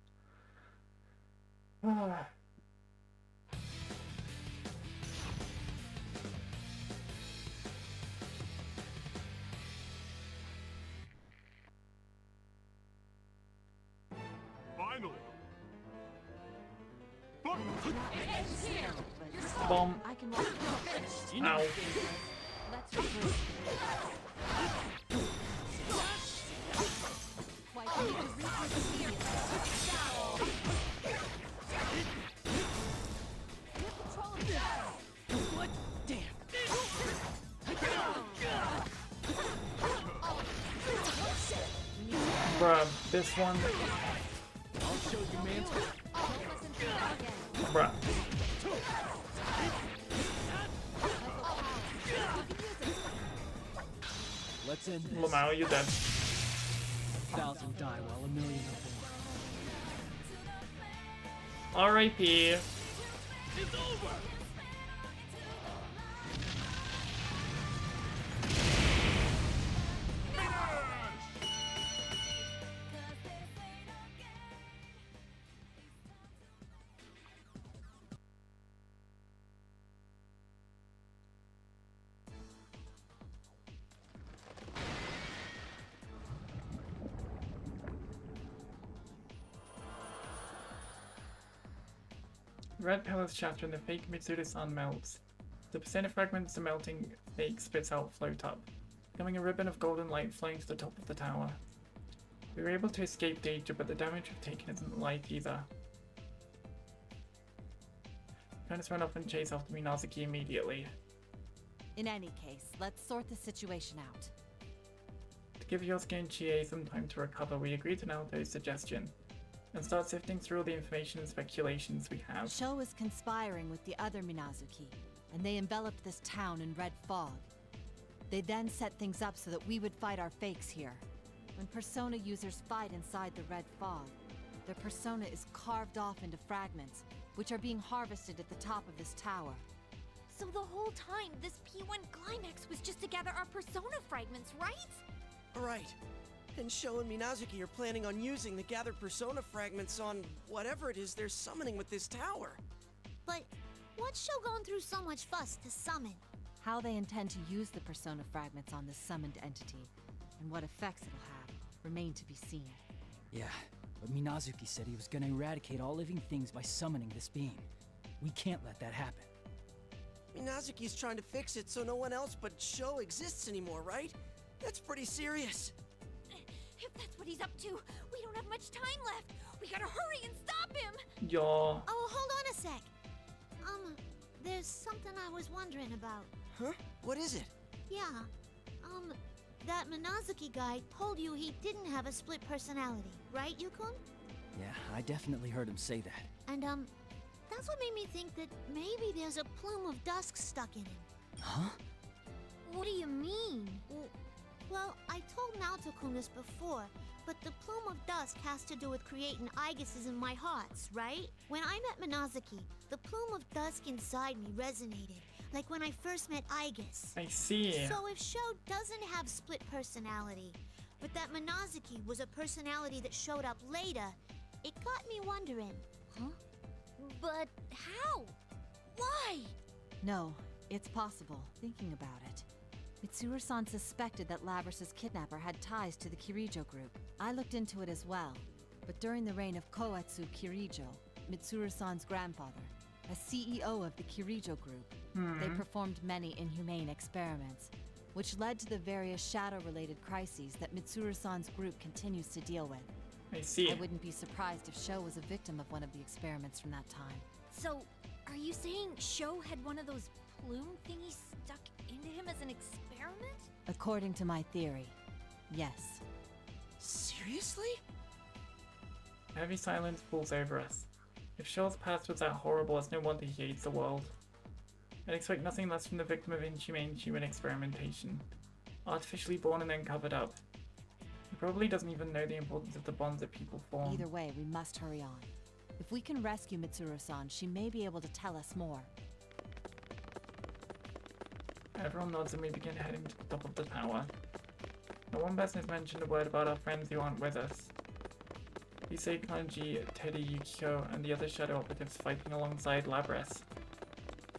Finally! It's here. Bomb. I can walk. Ow. Let's regroup. Quite need to regroup immediately. Bruh, this one. I'll show you, man. Bruh. Let's end this. Lamau, you're dead. 1,000 die while a million are born. R.I.P. It's over! Red pillars shatter and the fake Mitsuru-san melts. The persona fragments the melting fake spits out float up, becoming a ribbon of golden light flying to the top of the tower. We were able to escape danger, but the damage we've taken isn't light either. Parents run off and chase after Minazuki immediately. In any case, let's sort the situation out. To give Yosuke and Chie some time to recover, we agreed to Naoto's suggestion and start sifting through all the information and speculations we have. Sho is conspiring with the other Minazuki, and they enveloped this town in red fog. They then set things up so that we would fight our fakes here. When persona users fight inside the red fog, their persona is carved off into fragments, which are being harvested at the top of this tower. So the whole time, this P1 climax was just to gather our persona fragments, right? Right. And Sho and Minazuki are planning on using the gathered persona fragments on whatever it is they're summoning with this tower. But what's Sho going through so much fuss to summon? How they intend to use the persona fragments on this summoned entity, and what effects it'll have, remain to be seen. Yeah, but Minazuki said he was gonna eradicate all living things by summoning this being. We can't let that happen. Minazuki's trying to fix it so no one else but Sho exists anymore, right? That's pretty serious. If that's what he's up to, we don't have much time left. We gotta hurry and stop him. Yeah. Oh, hold on a sec. There's something I was wondering about. Huh? What is it? Yeah. That Minazuki guy told you he didn't have a split personality, right, Yukon? Yeah, I definitely heard him say that. And, that's what made me think that maybe there's a plume of dusk stuck in him. Huh? What do you mean? Well, I told Naoto-kun this before, but the plume of dusk has to do with creating Igises in my hearts, right? When I met Minazuki, the plume of dusk inside me resonated, like when I first met Igis. I see. So if Sho doesn't have split personality, but that Minazuki was a personality that showed up later, it got me wondering. Huh? But how? Why? No, it's possible, thinking about it. Mitsuru-san suspected that Labrys's kidnapper had ties to the Kirijo group. I looked into it as well, but during the reign of Koetsu Kirijo, Mitsuru-san's grandfather, as CEO of the Kirijo group, they performed many inhumane experiments, which led to the various shadow-related crises that Mitsuru-san's group continues to deal with. I see. I wouldn't be surprised if Sho was a victim of one of the experiments from that time. So, are you saying Sho had one of those plume thingies stuck into him as an experiment? According to my theory, yes. Seriously? Heavy silence falls over us. If Sho's past was that horrible, it's no wonder he hates the world. I'd expect nothing less from the victim of inhumane human experimentation. Artificially born and then covered up. He probably doesn't even know the importance of the bonds that people form. Either way, we must hurry on. If we can rescue Mitsuru-san, she may be able to tell us more. Everyone nods and we begin heading to the top of the tower. No one person has mentioned a word about our friends who aren't with us. Yusei Kanji, Teddy Yukiko, and the other shadow operatives fighting alongside Labrys.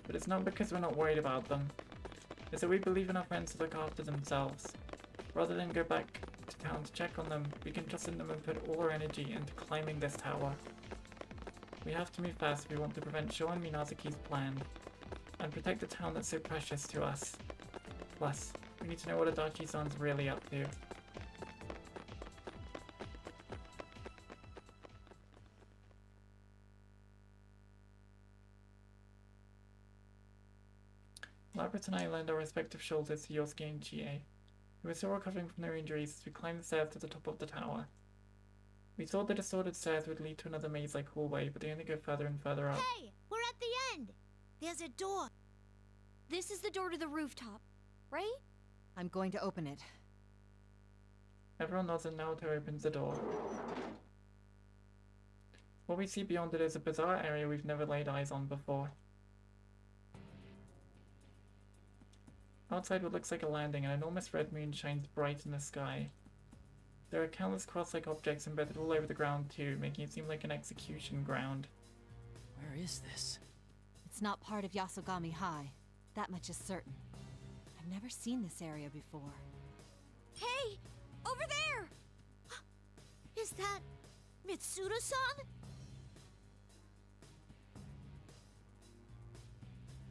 But it's not because we're not worried about them. It's that we believe in our friends to look after themselves. Rather than go back to town to check on them, we can trust in them and put all our energy into climbing this tower. We have to move fast if we want to prevent Sho and Minazuki's plan, and protect the town that's so precious to us. Plus, we need to know what Adachi-san's really up to. Labrys and I lend our respective shoulders to Yosuke and Chie, who are still recovering from their injuries as we climb the stairs to the top of the tower. We thought the distorted stairs would lead to another maze-like hallway, but they only go further and further up. Hey, we're at the end. There's a door. This is the door to the rooftop, right? I'm going to open it. Everyone nods and Naoto opens the door. What we see beyond it is a bizarre area we've never laid eyes on before. Outside what looks like a landing, an enormous red moon shines bright in the sky. There are countless cross-like objects embedded all over the ground too, making it seem like an execution ground. Where is this? It's not part of Yasogami High. That much is certain. I've never seen this area before. Hey! Over there! Is that Mitsuda-san?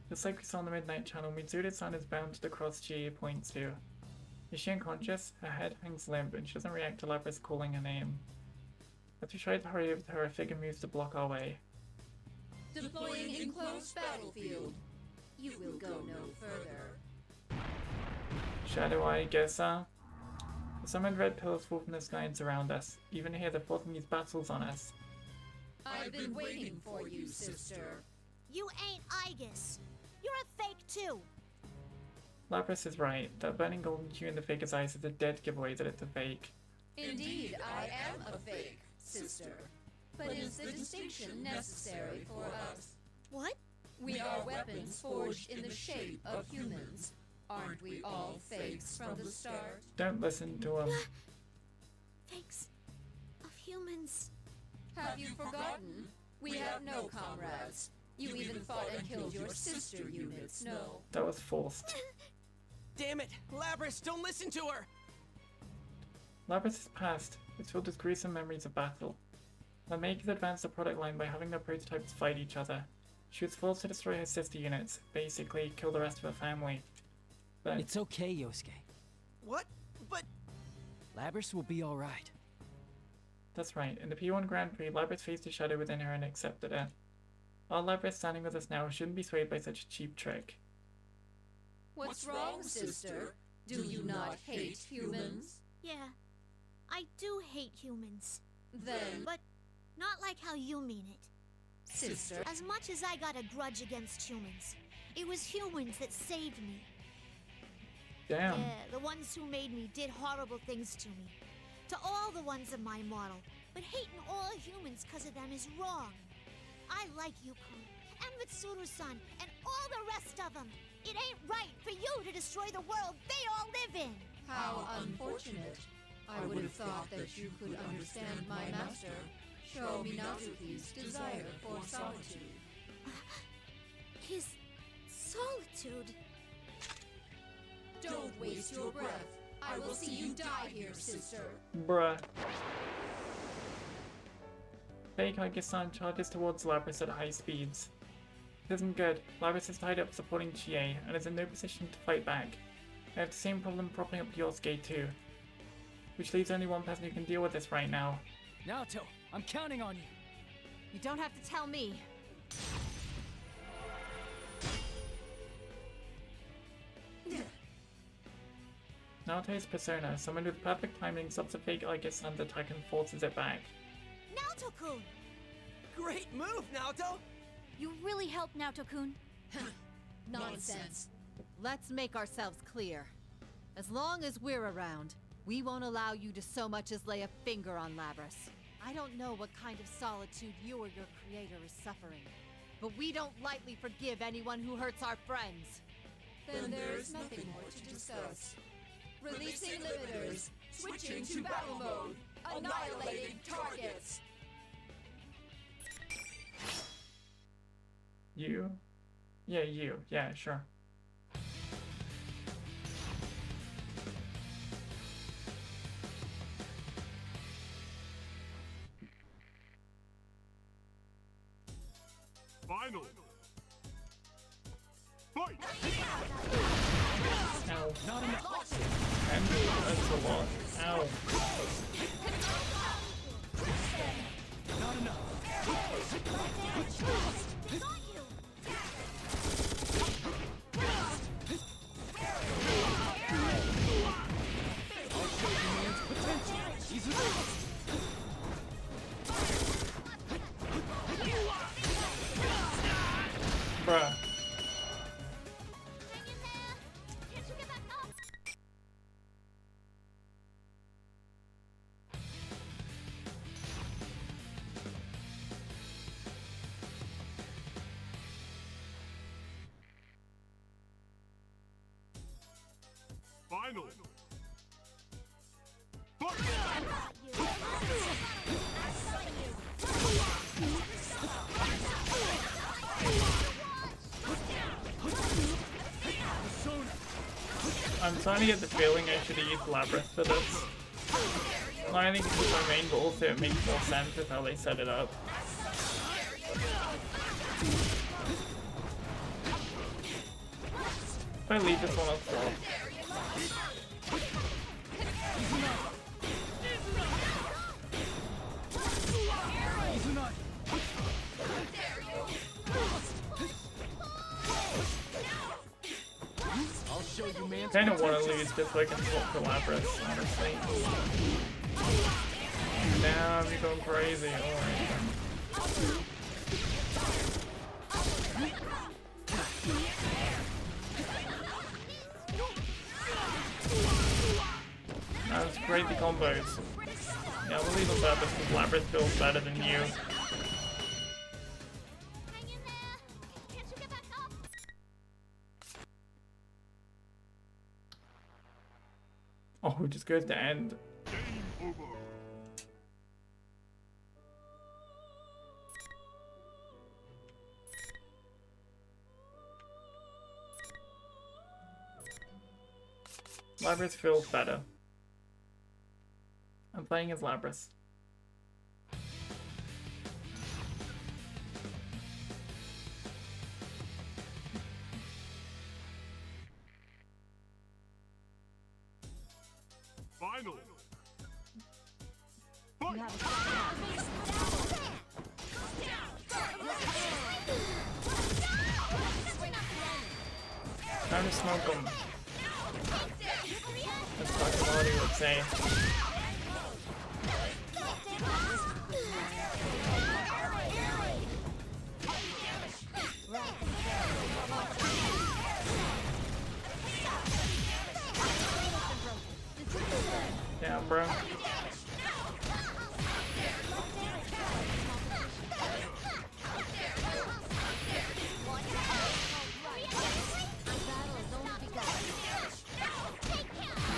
Just like we saw on the Midnight Channel, Mitsuda-san is bound to the cross GA points to. Is she unconscious? Her head hangs limp and she doesn't react to Lapras calling her name. As we try to hurry over to her, a figure moves to block our way. Deploying enclosed battlefield. You will go no further. Shadow Eye, guess, The summoned red pillars fall from the sky and surround us. Even here, they're forcing these battles on us. I've been waiting for you, sister. You ain't Aegis. You're a fake too. Lapras is right. That burning golden hue in the figure's eyes is a dead giveaway that it's a fake. Indeed, I am a fake, sister. But is the distinction necessary for us? What? We are weapons forged in the shape of humans. Aren't we all fakes from the start? Don't listen to him. Fakes of humans. Have you forgotten? We have no comrades. You even fought and killed your sister units, no? That was forced. Damn it! Lapras, don't listen to her! Lapras' past is filled with gruesome memories of battle. The makers advanced the product line by having their prototypes fight each other. She was forced to destroy her sister units, basically kill the rest of her family. But It's okay, Yosuke. What? But... Lapras will be alright. that's right, in the P1 Grand Prix, Lapras faced a shadow within her and accepted it. Our Lapras standing with us now shouldn't be swayed by such a cheap trick. What's wrong, sister? Do you not hate humans? Yeah, I do hate humans. Then... But not like how you mean it. Sister... As much as I got a grudge against humans, it was humans that saved me. Damn. Yeah, the ones who made me did horrible things to me. To all the ones of my model. But hating all humans because of them is wrong. I like Yukon, and Mitsuru-san, and all the rest of them. It ain't right for you to destroy the world they all live in. How unfortunate. I would have thought that you could understand my master. Show Minazuki's desire for solitude. His solitude. Don't waste your breath. I will see you die here, sister. Bruh. Fake Aegis-san charges towards Lapras at high speeds. This isn't good. Lapras is tied up supporting Chie and is in no position to fight back. I have the same problem propping up Yosuke too. Which leaves only one person who can deal with this right now. Naoto, I'm counting on you. You don't have to tell me. Naoto's persona, summoned with perfect timing, stops a fake Aegis-san's attack and forces it back. Naoto-kun! Great move, Naoto! You really helped, Naoto-kun. Nonsense. Let's make ourselves clear. As long as we're around, we won't allow you to so much as lay a finger on Lapras. I don't know what kind of solitude you or your creator is suffering, but we don't lightly forgive anyone who hurts our friends. Then there's nothing more to discuss. Releasing limiters, switching to battle mode, annihilating targets. You? Yeah, you. Yeah, sure. Final. Fight! Ow. Not enough. And that's a lot. Ow. Not enough. Final. I'm starting to get the feeling I should have used Labyrinth for this. Not only because it's my main, but also it makes more sense with how they set it up. If I leave this one on floor. I kind of want to lose just so I can swap for Labyrinth, honestly. Damn, you're going crazy. Alright. That's crazy combos. Yeah, we'll leave on purpose because Labyrinth feels better than you. Oh, it just goes to end. Labyrinth feels better. I'm playing as Labyrinth. Final. Time to smoke them. That's what Marty would say. Yeah, bro.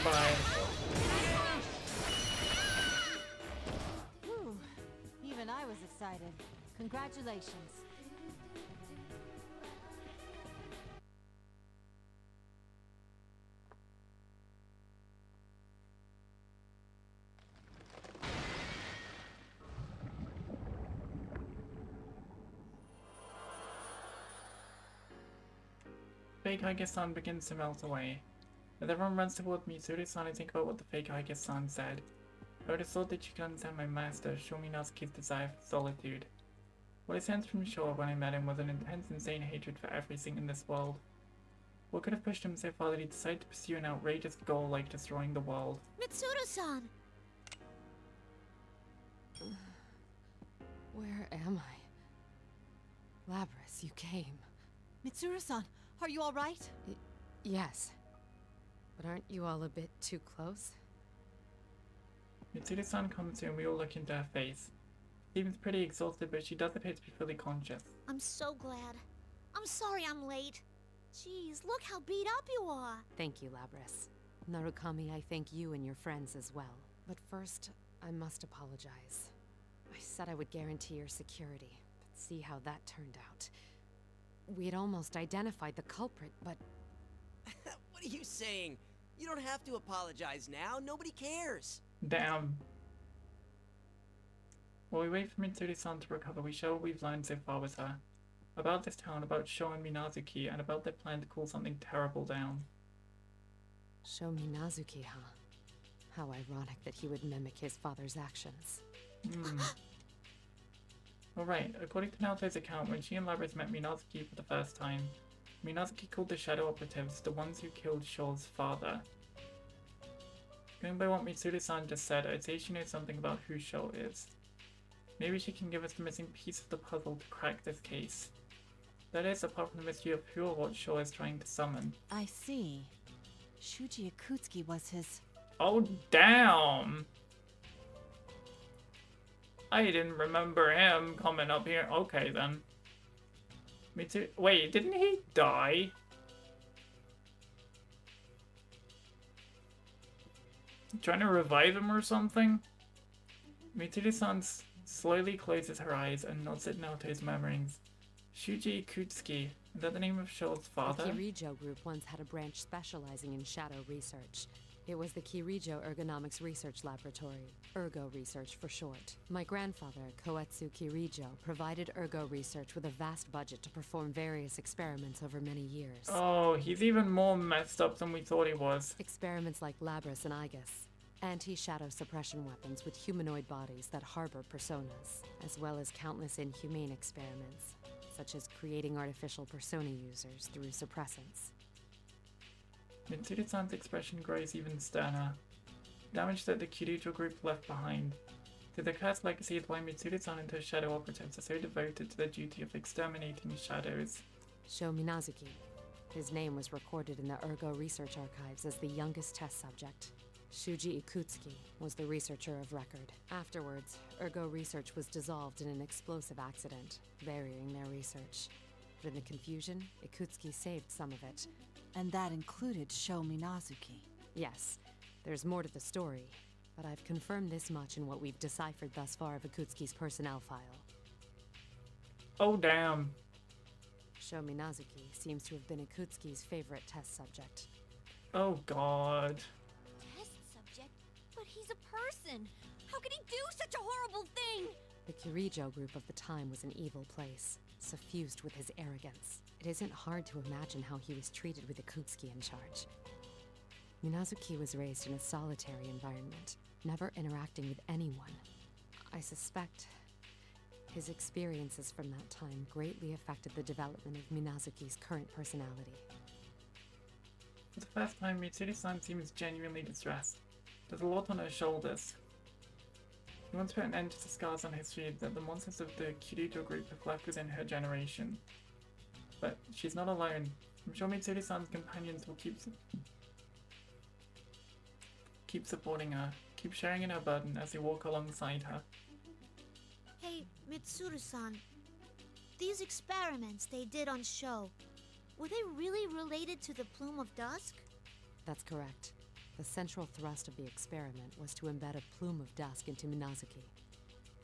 Bye. Whew. Even I was excited. Congratulations. Fake Hige-san begins to melt away. As everyone runs toward me, Tsuru-san, I think about what the fake Hige-san said. I would have thought that you could understand my master, Minazuki's desire for solitude. What I sensed from shore when I met him was an intense, insane hatred for everything in this world. What could have pushed him so far that he decided to pursue an outrageous goal like destroying the world? Mitsuru-san! Where am I? Labrys, you came. Mitsuru-san, are you alright? Yes. But aren't you all a bit too close? Mitsuru-san comes to and we all look into her face. She seems pretty exhausted, but she does appear to be fully conscious. I'm so glad. I'm sorry I'm late. Jeez, look how beat up you are. Thank you, Labrys. Narukami, I thank you and your friends as well. But first, I must apologize. I said I would guarantee your security, but see how that turned out. We had almost identified the culprit, but... What are you saying? You don't have to apologize now. Nobody cares. Damn. While we wait for Mitsuru-san to recover, we share what we've learned so far with her. About this town, about Sho and Minazuki, and about their plan to cool something terrible down. Sho Minazuki, huh? How ironic that he would mimic his father's actions. Alright, according to Naoto's account, when she and Labrys met Minazuki for the first time, Minazuki called the Shadow Operatives the ones who killed Sho's father. Going by what Mitsuru-san just said, I'd say she knows something about who Sho is. Maybe she can give us the missing piece of the puzzle to crack this case. That is, apart from the mystery of who or what Sho is trying to summon. I see. Shuji Akutsuki was his... Oh, damn! I didn't remember him coming up here. Okay, then. Me too. Wait, didn't he die? Trying to revive him or something? Mitsuru-san slowly closes her eyes and nods at Naoto's murmurings. Shuji Ikutsuki, is that the name of Sho's father? The Kirijo group once had a branch specializing in shadow research. It was the Kirijo Ergonomics Research Laboratory, Ergo Research for short. My grandfather, Koetsu Kirijo, provided Ergo Research with a vast budget to perform various experiments over many years. Oh, he's even more messed up than we thought he was. Experiments like Labrys and Igus, anti-shadow suppression weapons with humanoid bodies that harbor personas, as well as countless inhumane experiments, such as creating artificial persona users through suppressants. Mitsuru-san's expression grows even sterner. Damage that the Kirijo group left behind. Did the cursed legacy is why Mitsuru-san and her shadow operatives are so devoted to the duty of exterminating shadows. Sho Minazuki. His name was recorded in the Ergo Research Archives as the youngest test subject. Shuji Ikutsuki was the researcher of record. Afterwards, Ergo Research was dissolved in an explosive accident, burying their research. But in the confusion, Ikutsuki saved some of it. And that included Sho Minazuki. Yes, there's more to the story, but I've confirmed this much in what we've deciphered thus far of Ikutsuki's personnel file. Oh, damn. Sho Minazuki seems to have been Ikutsuki's favorite test subject. Oh, God. Test subject? But he's a person! How could he do such a horrible thing? The Kirijo group of the time was an evil place, suffused with his arrogance. It isn't hard to imagine how he was treated with Ikutsuki in charge. Minazuki was raised in a solitary environment, never interacting with anyone. I suspect his experiences from that time greatly affected the development of Minazuki's current personality. For the first time, Mitsuru-san seems genuinely distressed. There's a lot on her shoulders. He wants to put an end to the scars on his shield that the monsters of the Kirijo group have left within her generation. But she's not alone. I'm sure Mitsuru-san's companions will keep supporting her, keep sharing in her burden as they walk alongside her. Hey, Mitsuru-san. These experiments they did on Sho, were they really related to the Plume of Dusk? That's correct. The central thrust of the experiment was to embed a plume of dusk into Minazuki.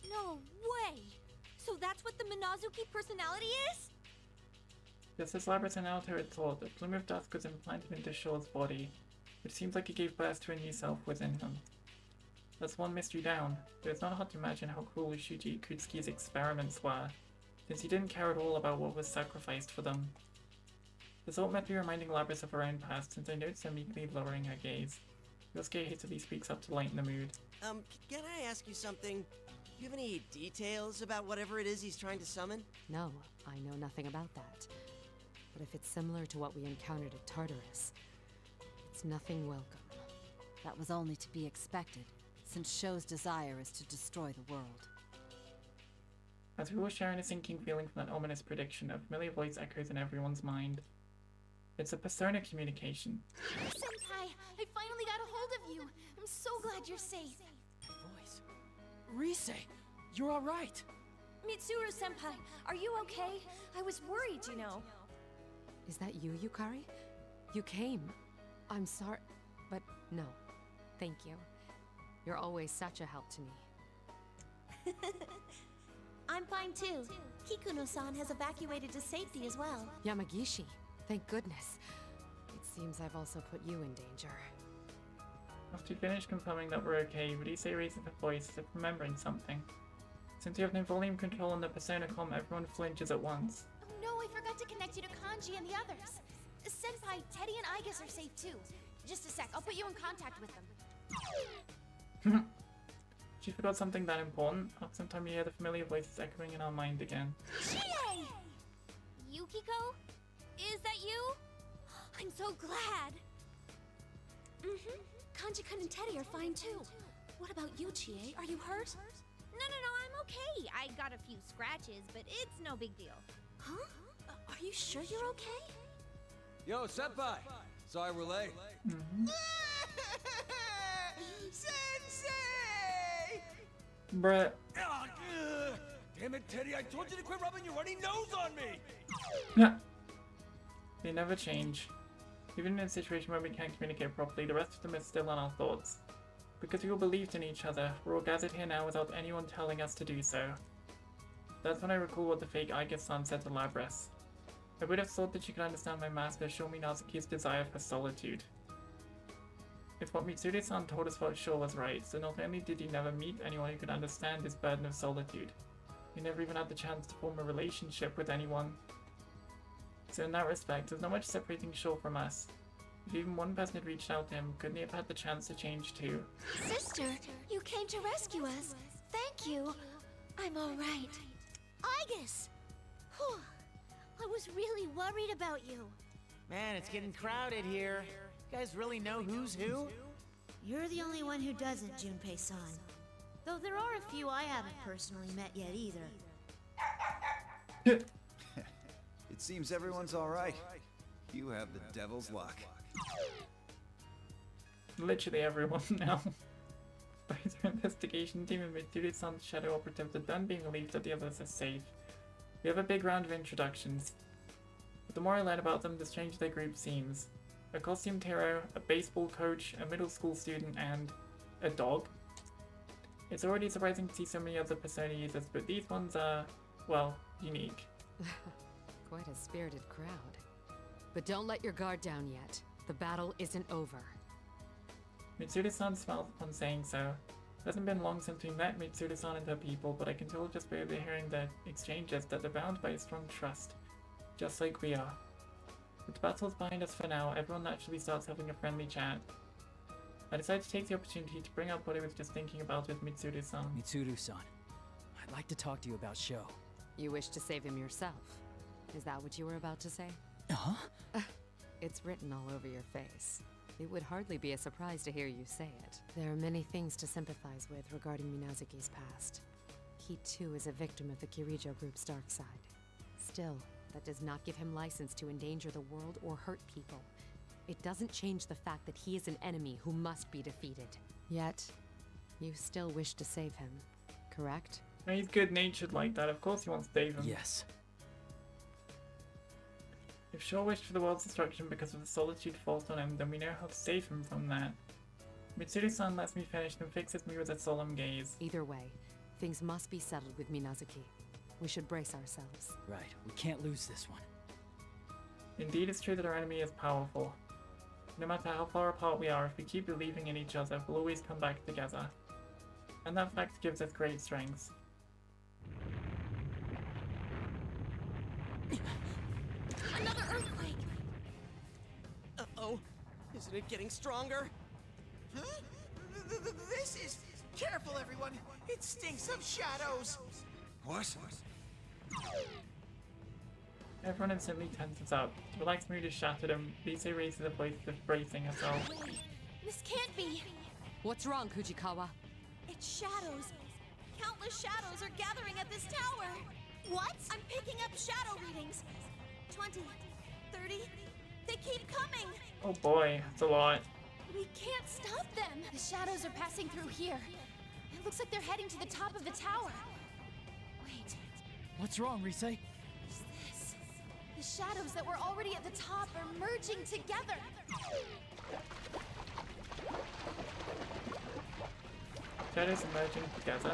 No way! So that's what the Minazuki personality is? Just as Labrys and Naoto had thought, the Plume of Dusk was implanted into Sho's body, which seems like it gave birth to a new self within him. That's one mystery down, but it's not hard to imagine how cruel Shuji Ikutsuki's experiments were, since he didn't care at all about what was sacrificed for them. The thought might be reminding Labrys of her own past, since I noticed her meekly lowering her gaze. Yosuke hastily speaks up to lighten the mood. Can I ask you something? Do you have any details about whatever it is he's trying to summon? No, I know nothing about that. But if it's similar to what we encountered at Tartarus, it's nothing welcome. That was only to be expected, since Sho's desire is to destroy the world. As we all share in a sinking feeling from that ominous prediction, a familiar voice echoes in everyone's mind. It's a persona communication. Senpai, I finally got a hold of you. I'm so glad you're safe. Voice. Rise, you're all right. Mitsuru-senpai, are you okay? I was worried, you know. Is that you, Yukari? You came. I'm sorry, but no. Thank you. You're always such a help to me. I'm fine too. Kikuno-san has evacuated to safety as well. Yamagishi, thank goodness. It seems I've also put you in danger. After you finish confirming that we're okay, Rise raises her voice as if remembering something. Since you have no volume control on the persona comm, everyone flinches at once. Oh no, I forgot to connect you to Kanji and the others. Senpai, Teddy and Igus are safe too. Just a sec, I'll put you in contact with them. She forgot something that important. After some time you hear the familiar voices echoing in our mind again. Chie! Yukiko? Is that you? I'm so glad. Mm-hmm. Kanji-kun and Teddy are fine too. What about you, Chie? Are you hurt? No, I'm okay. I got a few scratches, but it's no big deal. Huh? Are you sure you're okay? Yo, senpai! Sorry we're late. Sensei! Bruh. Damn it, Teddy, I told you to quit rubbing your runny nose on me! Yeah. They never change. Even in a situation where we can't communicate properly, the rest of them is still on our thoughts. Because we all believed in each other, we're all gathered here now without anyone telling us to do so. That's when I recall what the fake Aiga-san said to Labrys. I would have thought that she could understand my master Sho Minazuki's desire for solitude. If what Mitsuru-san told us about Sho was right, so not only did he never meet anyone who could understand his burden of solitude, he never even had the chance to form a relationship with anyone. So in that respect, there's not much separating Sho from us. If even one person had reached out to him, couldn't he have had the chance to change too? Sister, you came to rescue us. Thank you. I'm all right. Aigus! Whew. I was really worried about you. Man, it's getting crowded here. You guys really know who's who? You're the only one who doesn't, Junpei-san. Though there are a few I haven't personally met yet either. It seems everyone's alright. You have the devil's luck. Literally everyone now. Both our investigation team and Mitsuru-san's shadow operatives are done being relieved that the others are safe. We have a big round of introductions. But the more I learn about them, the stranger their group seems. A costumed hero, a baseball coach, a middle school student, and a dog. It's already surprising to see so many other Persona users, but these ones are, well, unique. Quite a spirited crowd. But don't let your guard down yet. The battle isn't over. Mitsuru-san smiles upon saying so. It hasn't been long since we met Mitsuru-san and her people, but I can tell just by overhearing their exchanges that they're bound by a strong trust. Just like we are. With the battles behind us for now, everyone naturally starts having a friendly chat. I decided to take the opportunity to bring up what I was just thinking about with Mitsuru-san. Mitsuru-san, I'd like to talk to you about Sho. You wish to save him yourself? Is that what you were about to say? Huh? It's written all over your face. It would hardly be a surprise to hear you say it. There are many things to sympathize with regarding Minazuki's past. He too is a victim of the Kirijo group's dark side. Still, that does not give him license to endanger the world or hurt people. It doesn't change the fact that he is an enemy who must be defeated. Yet, you still wish to save him, correct? No, he's good-natured like that. Of course he wants to save him. Yes. If Sho wished for the world's destruction because of the solitude forced on him, then we know how to save him from that. Mitsuru-san lets me finish and fixes me with a solemn gaze. Either way, things must be settled with Minazuki. We should brace ourselves. Right, we can't lose this one. Indeed, it's true that our enemy is powerful. No matter how far apart we are, if we keep believing in each other, we'll always come back together. And that fact gives us great strength. Another earthquake! Uh-oh. Isn't it getting stronger? Huh? This is... Careful, everyone! It stinks of shadows! What? Everyone instantly tenses up. The relaxed mood is shattered and Lisa raises her voice as if bracing herself. Wait, this can't be! What's wrong, Kujikawa? It's shadows. Countless shadows are gathering at this tower. What? I'm picking up shadow readings. 20, 30, they keep coming! Oh boy, that's a lot. We can't stop them! The shadows are passing through here. It looks like they're heading to the top of the tower. Wait, What's wrong, Rise? what's this? The shadows that were already at the top are merging together. Shadows emerging together.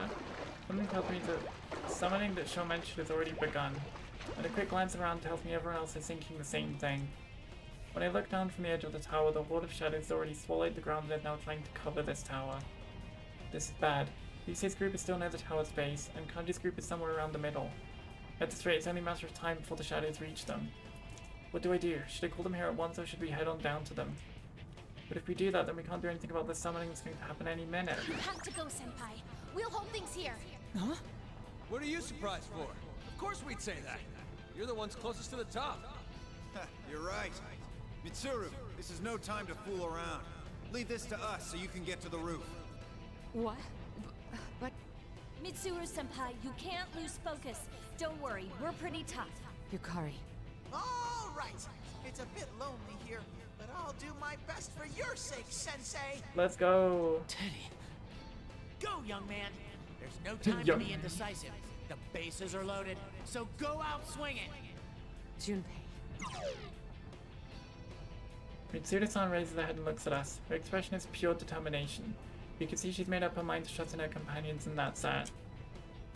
Something tells me that summoning that Sho mentioned has already begun, and a quick glance around tells me everyone else is thinking the same thing. When I look down from the edge of the tower, the horde of shadows already swallowed the ground and is now trying to cover this tower. This is bad. Rise's group is still near the tower's base, and Kanji's group is somewhere around the middle. At this rate, it's only a matter of time before the shadows reach them. What do I do? Should I call them here at once, or should we head on down to them? But if we do that, then we can't do anything about the summoning that's going to happen any minute. You have to go, Senpai. We'll hold things here. Huh? What are you surprised for? Of course we'd say that. You're the ones closest to the top. You're right. Mitsuru, this is no time to fool around. Leave this to us so you can get to the roof. What? But... Mitsuru-senpai, you can't lose focus. Don't worry, we're pretty tough. Yukari. All right. It's a bit lonely here, but I'll do my best for your sake, Sensei. Let's go. Teddy. Go, young man! There's no time to be indecisive. The bases are loaded, so go out swinging! Junpei. Mitsuru-san raises her head and looks at us. Her expression is pure determination. You can see she's made up her mind to trust in her companions, and that's that.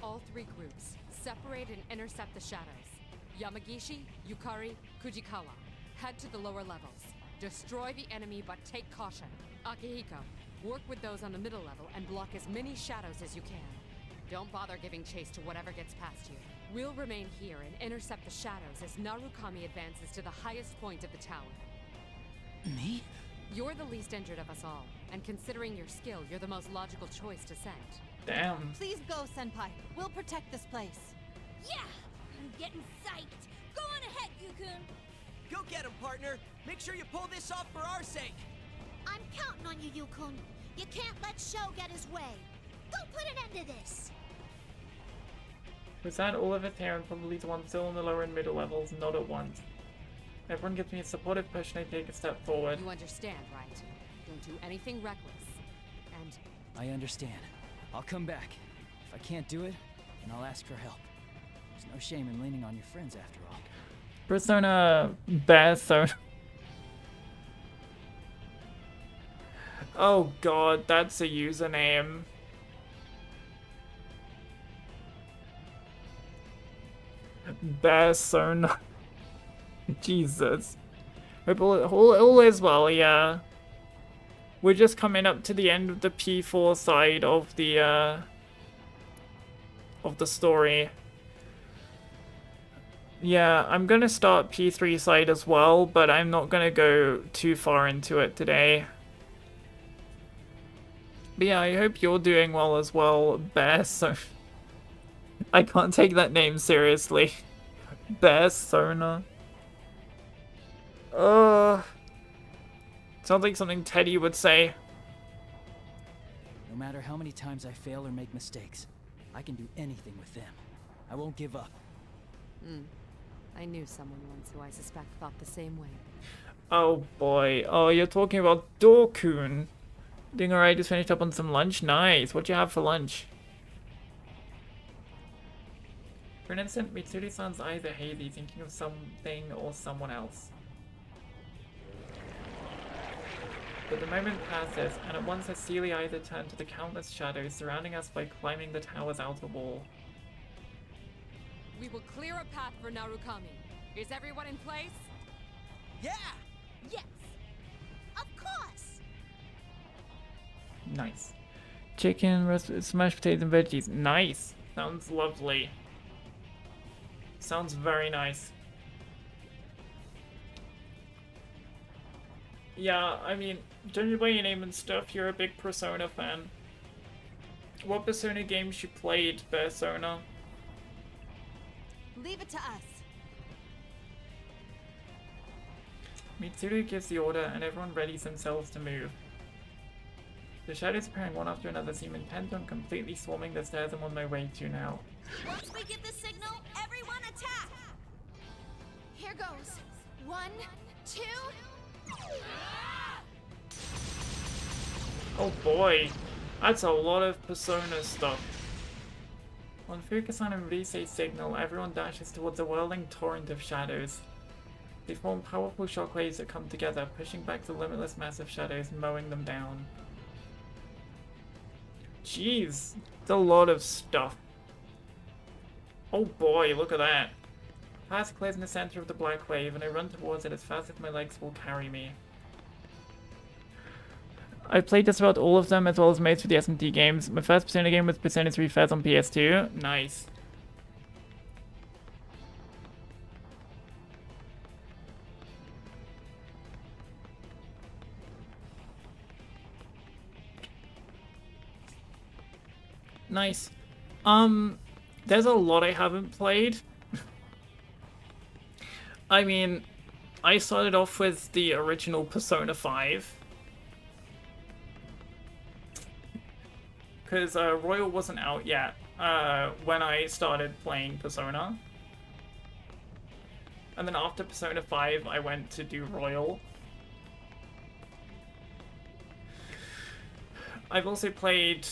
All three groups, separate and intercept the shadows. Yamagishi, Yukari, Kujikawa. Head to the lower levels. Destroy the enemy, but take caution. Akihiko, work with those on the middle level and block as many shadows as you can. Don't bother giving chase to whatever gets past you. We'll remain here and intercept the shadows as Narukami advances to the highest point of the tower. Me? You're the least injured of us all, and considering your skill, you're the most logical choice to send. Damn. Please go, Senpai. We'll protect this place. Yeah! I'm getting psyched. Go on ahead, Yukun. Go get him, partner. Make sure you pull this off for our sake. I'm counting on you, Yukun. You can't let Sho get his way. Go put an end to this. Was that all of it here, and probably the one still in the lower and middle levels, not at once. Everyone gives me a supportive push and I take a step forward. You understand, right? Don't do anything reckless. And I understand. I'll come back. If I can't do it, then I'll ask for help. There's no shame in leaning on your friends after all. Persona Persona. Oh god, that's a username. Persona. Jesus. Hope all is well, yeah. We're just coming up to the end of the P4 side of the story. Yeah, I'm gonna start P3 side as well, but I'm not gonna go too far into it today. But yeah, I hope you're doing well as well, Persona. I can't take that name seriously. Persona. Sounds like something Teddy would say. No matter how many times I fail or make mistakes, I can do anything with them. I won't give up. I knew someone once who I suspect thought the same way. Oh boy. Oh, you're talking about Dokun. Doing alright, just finished up on some lunch. Nice. What'd you have for lunch? For an instant, Mitsuri-san's eyes are hazy, thinking of something or someone else. But the moment passes, and at once her steely eyes are turned to the countless shadows surrounding us by climbing the tower's outer wall. We will clear a path for Narukami. Is everyone in place? Yeah! Yes. Of course. Nice. Chicken, smashed potatoes and veggies. Nice. Sounds lovely. Sounds very nice. Yeah, I mean, judging by your name and stuff, you're a big Persona fan. What Persona games you played, Persona? Leave it to us. Mitsuru gives the order and everyone readies themselves to move. The shadows appearing one after another seem intent on completely swarming the stairs I'm on my way to now. Once we get the signal, everyone attack! Here goes. 1, 2. Oh boy, that's a lot of Persona stuff. On Fukasan and Risei's signal, everyone dashes towards a whirling torrent of shadows. They form powerful shockwaves that come together, pushing back the limitless mass of shadows, mowing them down. Jeez, it's a lot of stuff. Oh boy, look at that. Path clears in the center of the black wave, and I run towards it as fast as my legs will carry me. I played just about all of them, as well as most of the S&T games. My first Persona game was Persona 3 Fez on PS2. Nice. Nice. There's a lot I haven't played. I mean, I started off with the original Persona 5. Because Royal wasn't out yet when I started playing Persona. And then after Persona 5, I went to do Royal. I've also played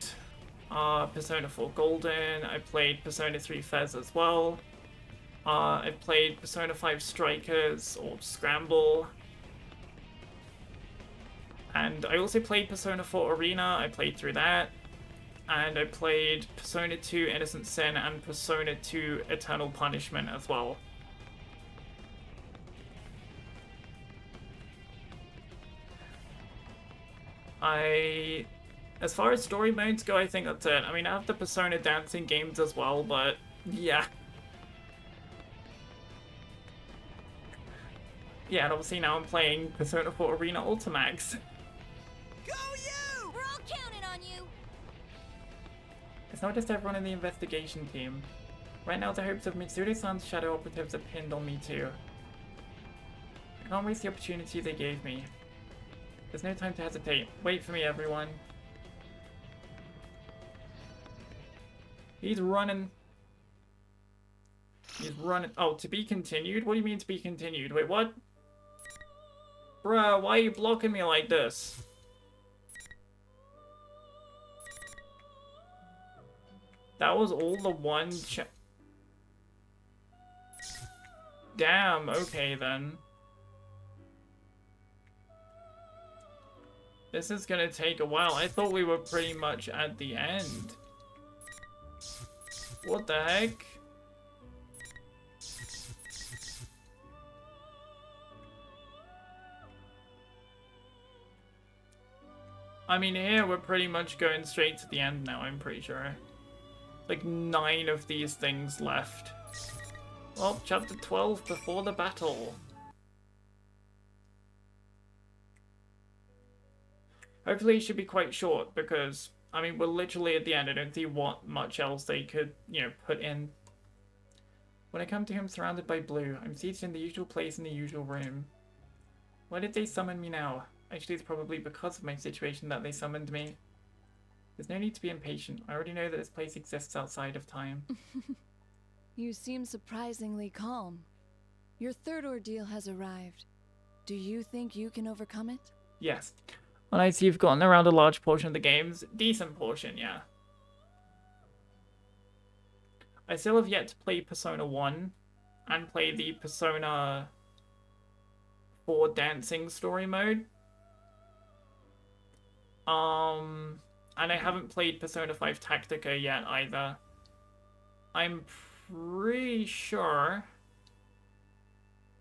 Persona 4 Golden. I played Persona 3 Fez as well. I've played Persona 5 Strikers or Scramble. And I also played Persona 4 Arena, I played through that. And I played Persona 2 Innocent Sin and Persona 2 Eternal Punishment as well. As far as story modes go, I think that's it. I mean, I have the Persona dancing games as well, but yeah. Yeah, and obviously now I'm playing Persona 4 Arena Ultimax. Go you! We're all counting on you. It's not just everyone in the investigation team. Right now the hopes of Mitsuru-san's shadow operatives are pinned on me too. I can't waste the opportunity they gave me. There's no time to hesitate. Wait for me, everyone. He's running. He's running. Oh, to be continued? What do you mean to be continued? Wait, what? Bruh, why are you blocking me like this? That was all the one Damn, okay then. This is gonna take a while. I thought we were pretty much at the end. What the heck? I mean, here we're pretty much going straight to the end now, I'm pretty sure. Like 9 of these things left. Well, chapter 12, Before the Battle. Hopefully it should be quite short because, I mean, we're literally at the end. I don't see what much else they could, you know, put in. When I come to him surrounded by blue, I'm seated in the usual place in the usual room. Why did they summon me now? Actually, it's probably because of my situation that they summoned me. There's no need to be impatient. I already know that this place exists outside of time. You seem surprisingly calm. Your third ordeal has arrived. Do you think you can overcome it? Yes. Well, I see you've gotten around a large portion of the games. Decent portion, yeah. I still have yet to play Persona 1 and play the Persona 4 dancing story mode. And I haven't played Persona 5 Tactica yet either. I'm pretty sure,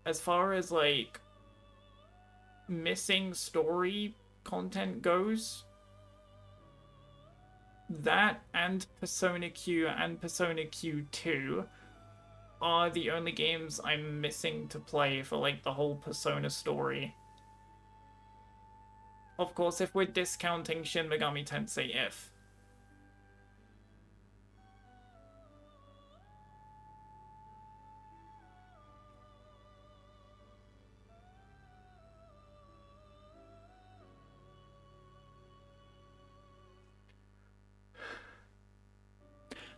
as far as like missing story content goes, that and Persona Q and Persona Q2 are the only games I'm missing to play for like the whole Persona story. Of course, if we're discounting Shin Megami Tensei, if.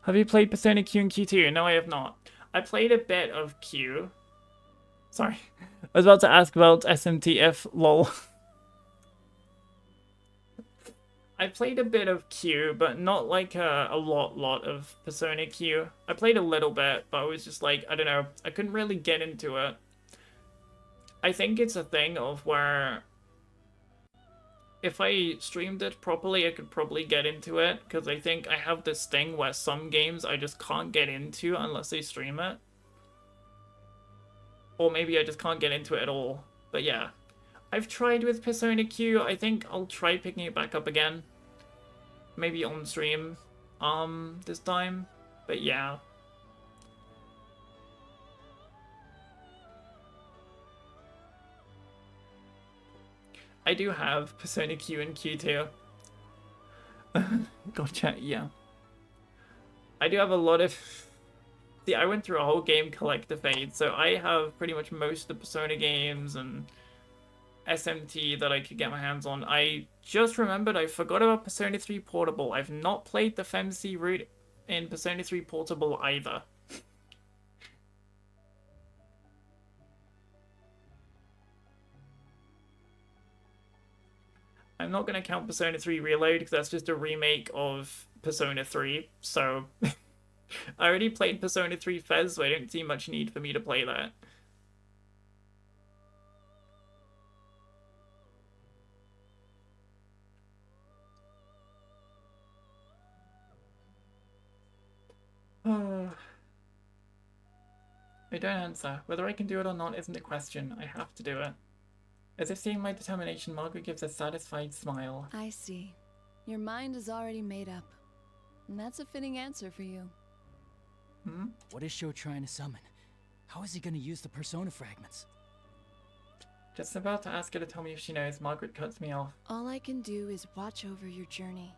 Have you played Persona Q and Q2? No, I have not. I played a bit of Q. Sorry. I was about to ask about SMTF, lol. I played a bit of Q, but not like a lot of Persona Q. I played a little bit, but I was just like, I don't know, I couldn't really get into it. I think it's a thing of where if I streamed it properly, I could probably get into it, because I think I have this thing where some games I just can't get into unless I stream it. Or maybe I just can't get into it at all. But yeah. I've tried with Persona Q. I think I'll try picking it back up again. Maybe on stream this time. But yeah. I do have Persona Q and Q2. Gotcha, yeah. I do have a lot of... See, I went through a whole game collector phase, so I have pretty much most of the Persona games and SMT that I could get my hands on. I just remembered I forgot about Persona 3 Portable. I've not played the FemC route in Persona 3 Portable either. I'm not going to count Persona 3 Reload because that's just a remake of Persona 3, so I already played Persona 3 Fez, so I don't see much need for me to play that. I don't answer. Whether I can do it or not isn't a question. I have to do it. As if seeing my determination, Margaret gives a satisfied smile. I see. Your mind is already made up. And that's a fitting answer for you. Hmm? What is Sho trying to summon? How is he going to use the persona fragments? Just about to ask her to tell me if she knows, Margaret cuts me off. All I can do is watch over your journey.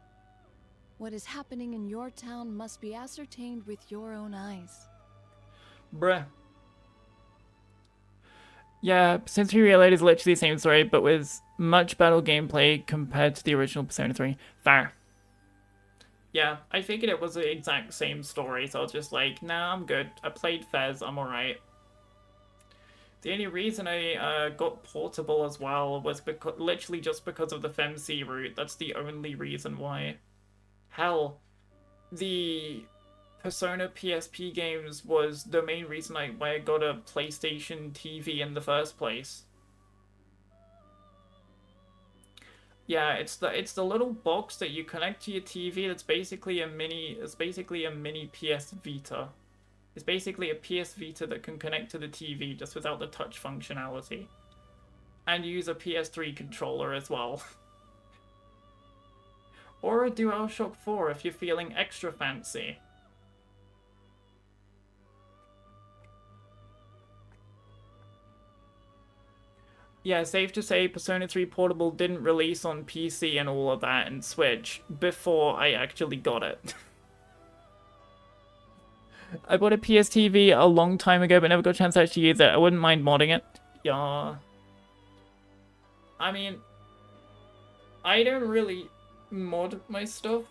What is happening in your town must be ascertained with your own eyes. Bruh. Yeah, since we realized it's literally the same story, but with much better gameplay compared to the original Persona 3. Fair. Yeah, I figured it was the exact same story, so I was just like, nah, I'm good. I played Fez, I'm alright. The only reason I got Portable as well was literally just because of the FemC route. That's the only reason why. Hell, the Persona PSP games was the main reason why I got a PlayStation TV in the first place. Yeah, it's the little box that you connect to your TV. That's basically a mini. It's basically a mini PS Vita. It's basically a PS Vita that can connect to the TV just without the touch functionality, and use a PS3 controller as well. Or a DualShock 4 if you're feeling extra fancy. Yeah, safe to say Persona 3 Portable didn't release on PC and all of that and Switch before I actually got it. I bought a PS TV a long time ago but never got a chance to actually use it. I wouldn't mind modding it. Yeah. I mean, I don't really mod my stuff.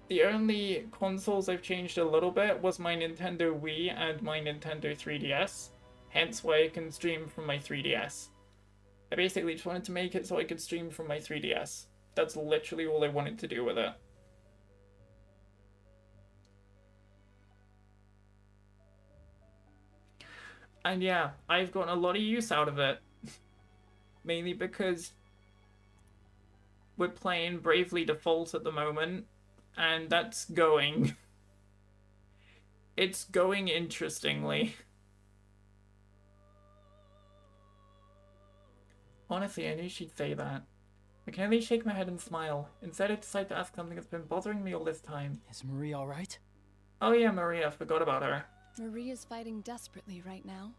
The only consoles I've changed a little bit was my Nintendo Wii and my Nintendo 3DS. Hence why I can stream from my 3DS. I basically just wanted to make it so I could stream from my 3DS. That's literally all I wanted to do with it. And yeah, I've gotten a lot of use out of it. Mainly because we're playing Bravely Default at the moment, and that's going. It's going interestingly. Honestly, I knew she'd say that. I can only shake my head and smile. Instead, I decide to ask something that's been bothering me all this time. Is Marie alright? Oh yeah, Maria, forgot about her. Marie is fighting desperately right now.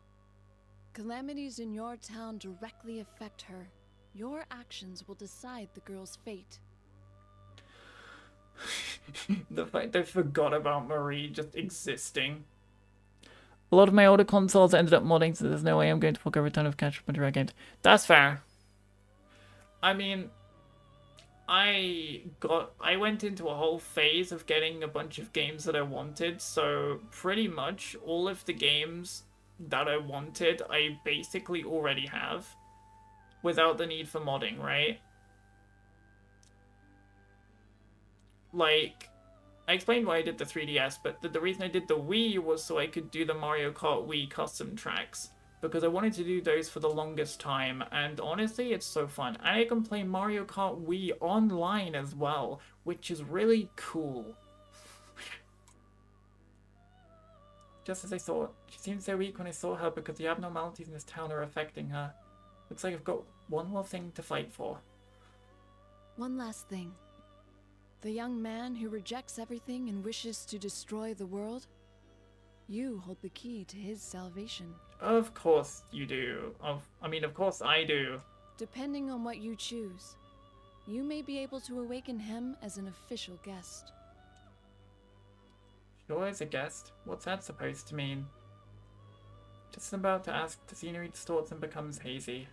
Calamities in your town directly affect her. Your actions will decide the girl's fate. The fact they forgot about Marie just existing. A lot of my older consoles ended up modding, so there's no way I'm going to fork over a ton of cash for direct games. That's fair. I mean, I went into a whole phase of getting a bunch of games that I wanted, so pretty much all of the games that I wanted, I basically already have, without the need for modding, right? Like, I explained why I did the 3DS, but the reason I did the Wii was so I could do the Mario Kart Wii custom tracks, because I wanted to do those for the longest time, and honestly, it's so fun. And I can play Mario Kart Wii online as well, which is really cool. Just as I thought, she seemed so weak when I saw her because the abnormalities in this town are affecting her. Looks like I've got one more thing to fight for. One last thing. The young man who rejects everything and wishes to destroy the world? You hold the key to his salvation. Of course you do. Of course I do. Depending on what you choose, you may be able to awaken him as an official guest. Sure, as a guest? What's that supposed to mean? Just about to ask, the scenery distorts and becomes hazy.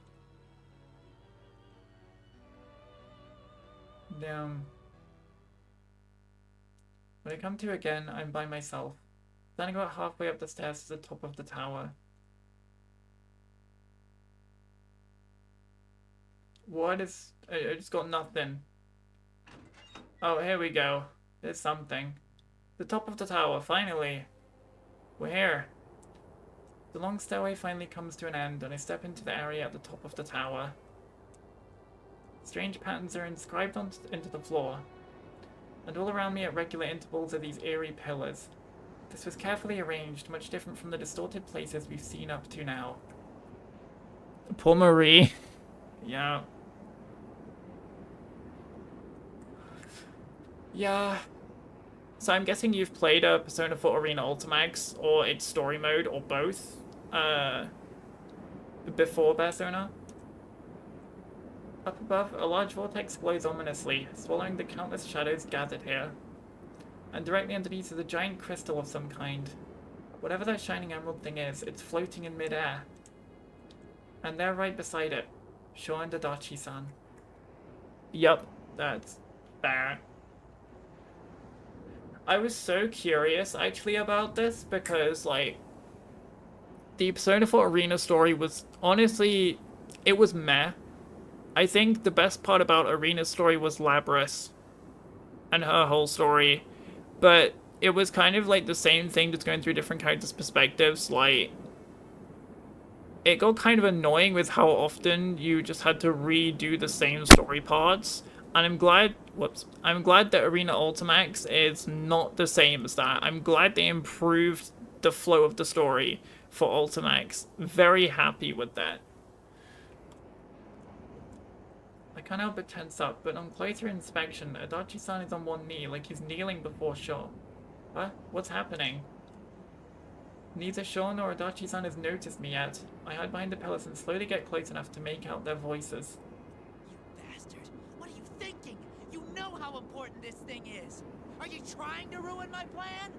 Damn. When I come to again, I'm by myself, standing about halfway up the stairs to the top of the tower. What is... I just got nothing. Oh, here we go. There's something. The top of the tower, finally. We're here. The long stairway finally comes to an end, and I step into the area at the top of the tower. Strange patterns are inscribed into the floor, and all around me at regular intervals are these eerie pillars. This was carefully arranged, much different from the distorted places we've seen up to now. Poor Marie. Yeah. Yeah. So I'm guessing you've played Persona 4 Arena Ultimax, or its story mode, or both, before Persona? Up above, a large vortex glows ominously, swallowing the countless shadows gathered here. And directly underneath is a giant crystal of some kind. Whatever that shining emerald thing is, it's floating in midair. And there right beside it, Sho and Adachi-san. Yup, that's that. I was so curious, actually, about this, because, like, the Persona 4 Arena story was, honestly, it was meh. I think the best part about Arena's story was Labris and her whole story, but it was kind of like the same thing, just going through different characters' perspectives. Like, it got kind of annoying with how often you just had to redo the same story parts, and I'm glad that Arena Ultimax is not the same as that. I'm glad they improved the flow of the story for Ultimax. Very happy with that. I can't help but tense up, but on closer inspection, Adachi-san is on one knee, like he's kneeling before Sho. What? What's happening? Neither Sho nor Adachi-san has noticed me yet. I hide behind the pillars and slowly get close enough to make out their voices. You bastard! What are you thinking? You know how important this thing is! Are you trying to ruin my plan?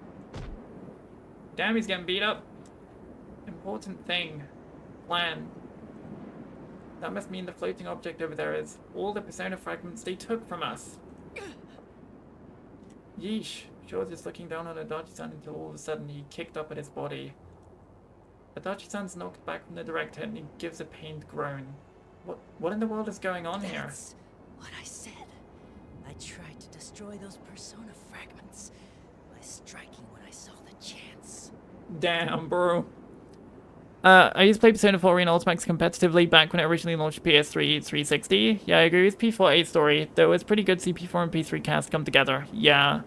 Damn, he's getting beat up. Important thing. Plan. That must mean the floating object over there is all the Persona fragments they took from us. Yeesh. Sho was just looking down on Adachi-san until all of a sudden he kicked up at his body. Adachi-san's knocked back from the direct hit and he gives a pained groan. What in the world is going on here? That's what I said. I tried to destroy those Persona fragments by striking when I saw the chance. Damn, bro. I used to play Persona 4 Arena Ultimax competitively back when it originally launched PS3 360. Yeah, I agree with P4AU story, though it's pretty good to see P4 and P3 cast come together. Yeah.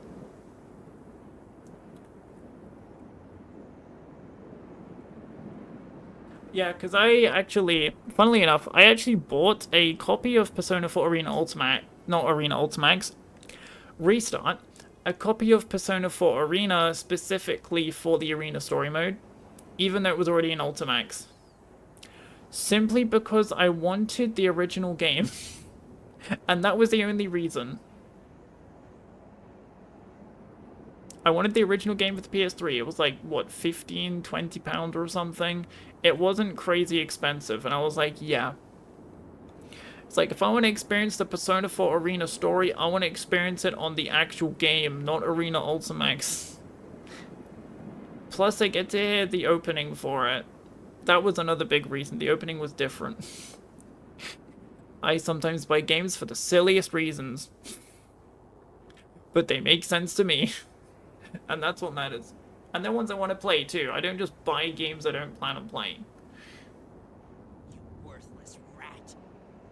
Yeah, because I actually, funnily enough, I actually bought a copy of Persona 4 Arena Ultimax, not Arena Ultimax, Restart, a copy of Persona 4 Arena specifically for the Arena story mode, even though it was already in Ultimax. Simply because I wanted the original game, and that was the only reason. I wanted the original game for the PS3. It was like, what, 15, 20 pounds or something? It wasn't crazy expensive, and I was like, yeah. It's like, if I want to experience the Persona 4 Arena story, I want to experience it on the actual game, not Arena Ultimax. Plus, I get to hear the opening for it. That was another big reason. The opening was different. I sometimes buy games for the silliest reasons. But they make sense to me. And that's what matters. And they're ones I want to play too. I don't just buy games I don't plan on playing. You worthless rat.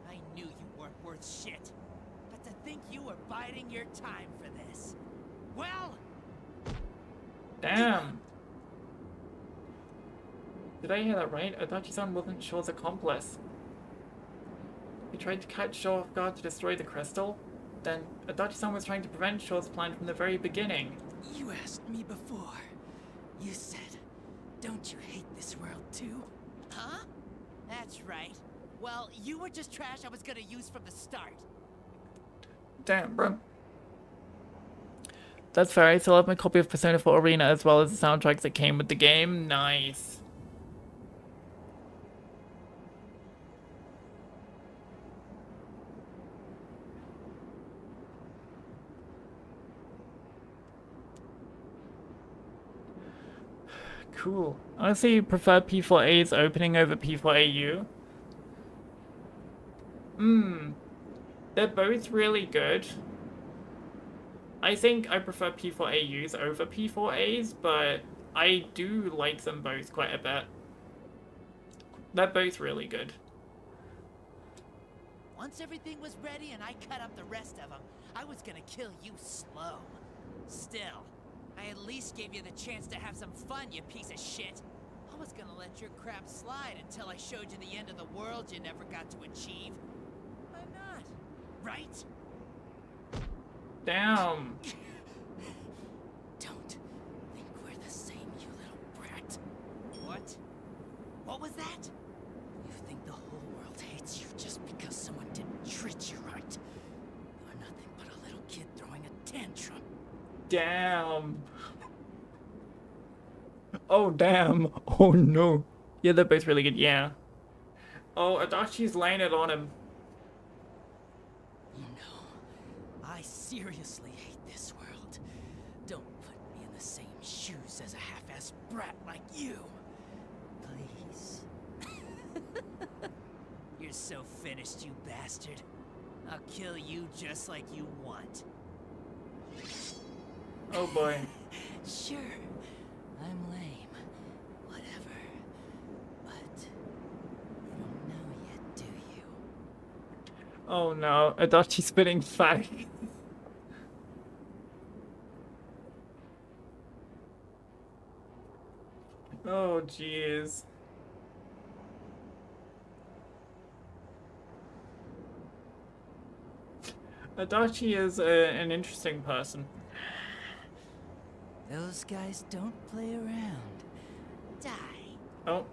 I knew you weren't worth shit. But to think you were biding your time for this. Well... Damn. Did I hear that right? Adachi-san wasn't Sho's accomplice. He tried to catch Sho off guard to destroy the crystal. Then, Adachi-san was trying to prevent Sho's plan from the very beginning. You asked me before. You said, don't you hate this world too? Huh? That's right. Well, you were just trash I was gonna use from the start. Damn, bro. That's fair. I still have my copy of Persona 4 Arena as well as the soundtracks that came with the game. Nice. Cool. Honestly, prefer P4A's opening over P4AU. They're both really good. I think I prefer P4AU's over P4A's, but I do like them both quite a bit. They're both really good. Once everything was ready and I cut up the rest of them, I was gonna kill you slow. Still, I at least gave you the chance to have some fun, you piece of shit. I was gonna let your crap slide until I showed you the end of the world you never got to achieve. Why not? Right? Damn. Don't think we're the same, you little brat. What? What was that? You think the whole world hates you just because someone didn't treat you right. You're nothing but a little kid throwing a tantrum. Damn. Oh, damn. Oh, no. Yeah, they're both really good, yeah. Oh, Adachi's laying it on him. You know, I seriously hate this world. Don't put me in the same shoes as a half-assed brat like you. Please. You're so finished, you bastard. I'll kill you just like you want. Oh boy. Sure, I'm lame. Whatever. But you don't know yet, do you? Oh no, Adachi spitting fire. Oh jeez. Adachi is an interesting person. Those guys don't play around. Die. Oh. You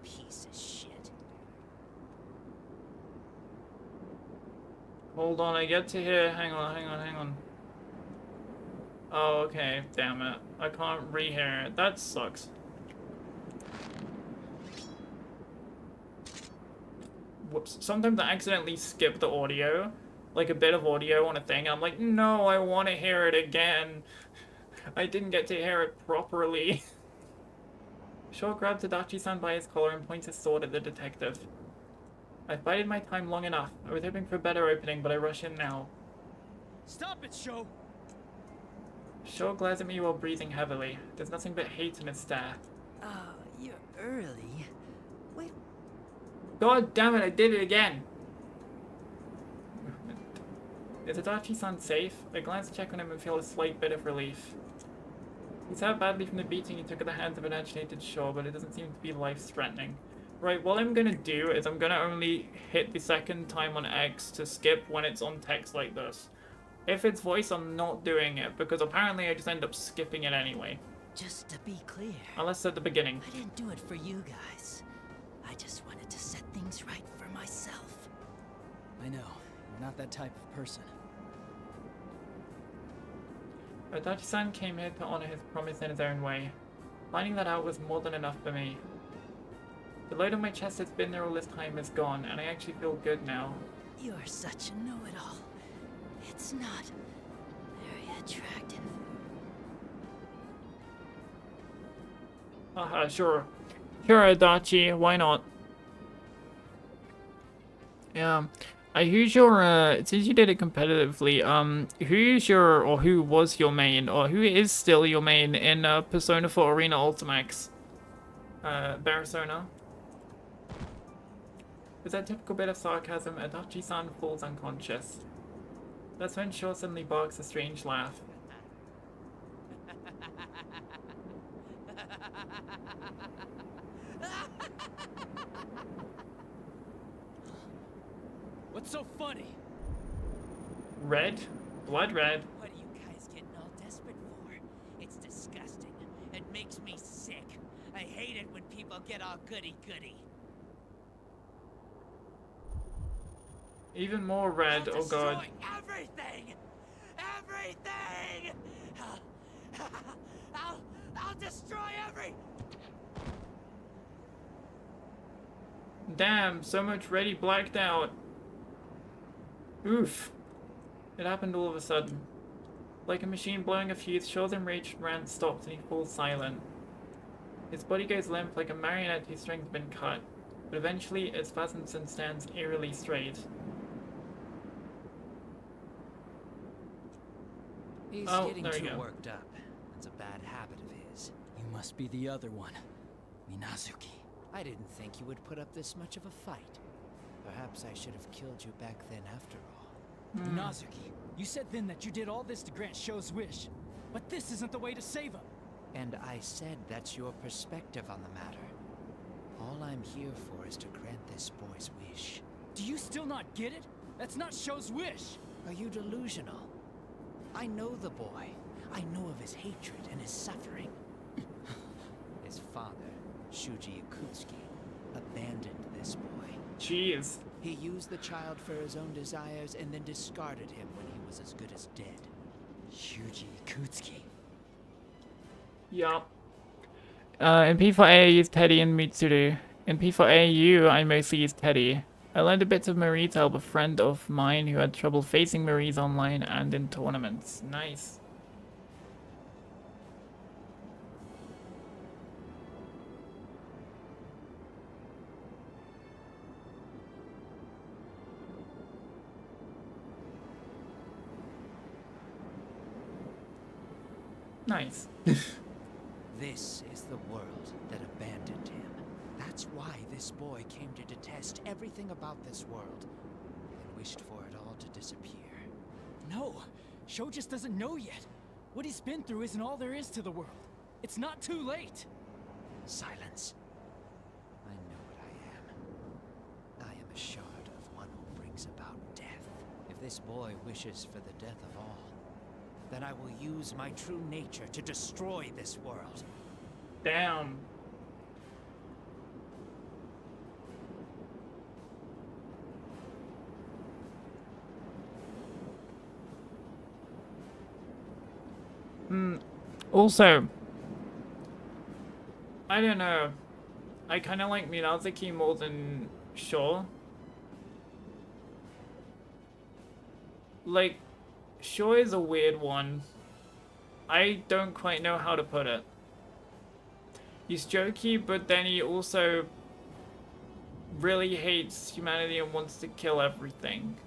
piece of shit. Hold on, I get to hear. Hang on. Oh, okay. Damn it. I can't rehear it. That sucks. Whoops. Sometimes I accidentally skip the audio. Like a bit of audio on a thing. I'm like, no, I want to hear it again. I didn't get to hear it properly. Shaw grabs Adachi-san by his collar and points his sword at the detective. I've bided my time long enough. I was hoping for a better opening, but I rush in now. Stop it, Sho! Shaw glares at me while breathing heavily. There's nothing but hate in his stare. Oh, you're early. Wait. God damn it, I did it again! Is Adachi-san safe? I glance to check on him and feel a slight bit of relief. He's hurt badly from the beating he took at the hands of an agitated Shaw, but it doesn't seem to be life-threatening. Right, what I'm gonna do is I'm gonna only hit the second time on X to skip when it's on text like this. If it's voice, I'm not doing it, because apparently I just end up skipping it anyway. Just to be clear. Unless at the beginning. I didn't do it for you guys. I just wanted to set things right for myself. I know. You're not that type of person. Adachi-san came here to honor his promise in his own way. Finding that out was more than enough for me. The load on my chest that's been there all this time is gone, and I actually feel good now. You're such a know-it-all. It's not very attractive. Sure. Sure, Adachi, why not? Yeah. Who's your, since you did it competitively, who's your, or who was your main, or who is still your main in, Persona 4 Arena Ultimax? Barisona? With that typical bit of sarcasm, Adachi-san falls unconscious. That's when Shaw suddenly barks a strange laugh. What's so funny? Red? Blood red. What are you guys getting all desperate for? It's disgusting. It makes me sick. I hate it when people get all goody-goody. Even more red, oh god. Everything! Everything! I'll destroy every... Damn, so much red he blacked out. Oof. It happened all of a sudden. Like a machine blowing a fuse, Shaw's enraged rant stops and he falls silent. His body goes limp like a marionette whose string's been cut, but eventually it spasms and stands eerily straight. He's Oh, getting there we too go. worked up. That's a bad habit of his. You must be the other one. Minazuki. I didn't think you would put up this much of a fight. Perhaps I should have killed you back then after all. Minazuki, you said then that you did all this to grant Sho's wish. But this isn't the way to save him. And I said that's your perspective on the matter. All I'm here for is to grant this boy's wish. Do you still not get it? That's not Sho's wish. Are you delusional? I know the boy. I know of his hatred and his suffering. His father, Shuji Yakutsuki, abandoned this boy. Jeez. He used the child for his own desires and then discarded him when he was as good as dead. Shuji Yakutsuki. Yup. In P4A, I used Teddy and Mitsuru. In P4AU, I mostly used Teddy. I learned a bit of Marie to help a friend of mine who had trouble facing Marie's online and in tournaments. Nice. Nice. This is the world that abandoned him. That's why this boy came to detest everything about this world and wished for it all to disappear. No, Sho just doesn't know yet. What he's been through isn't all there is to the world. It's not too late. Silence. I know what I am. I am a shard of one who brings about death. If this boy wishes for the death of all, then I will use my true nature to destroy this world. Damn. Also, I don't know. I kind of like Minazuki more than Sho. Like, Sho is a weird one. I don't quite know how to put it. He's jokey, but then he also really hates humanity and wants to kill everything.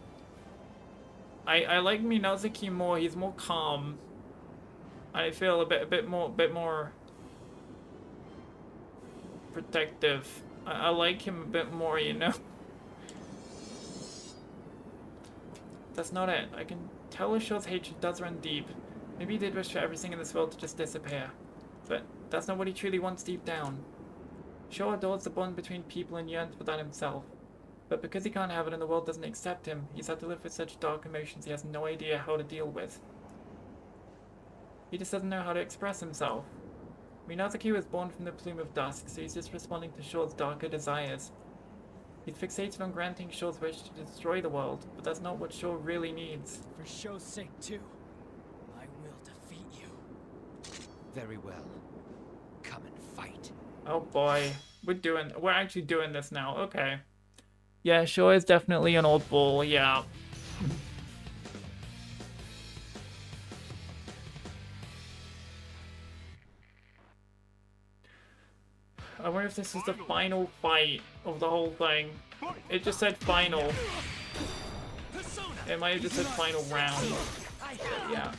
I like Minazuki more. He's more calm. I feel a bit more protective. I like him a bit more, you know. That's not it. I can tell Sho's hatred does run deep. Maybe he did wish for everything in this world to just disappear. But that's not what he truly wants deep down. Sho adores the bond between people and yearns for that himself. But because he can't have it and the world doesn't accept him, he's had to live with such dark emotions he has no idea how to deal with. He just doesn't know how to express himself. Minazuki was born from the plume of dusk, so he's just responding to Sho's darker desires. He's fixated on granting Sho's wish to destroy the world, but that's not what Sho really needs. For Sho's sake, too. I will defeat you. Very well. Come and fight. Oh boy. We're actually doing this now. Okay. Yeah, Sho is definitely an oddball, yeah. I wonder if this is the final fight of the whole thing. It just said final. It might have just said final round. Yeah.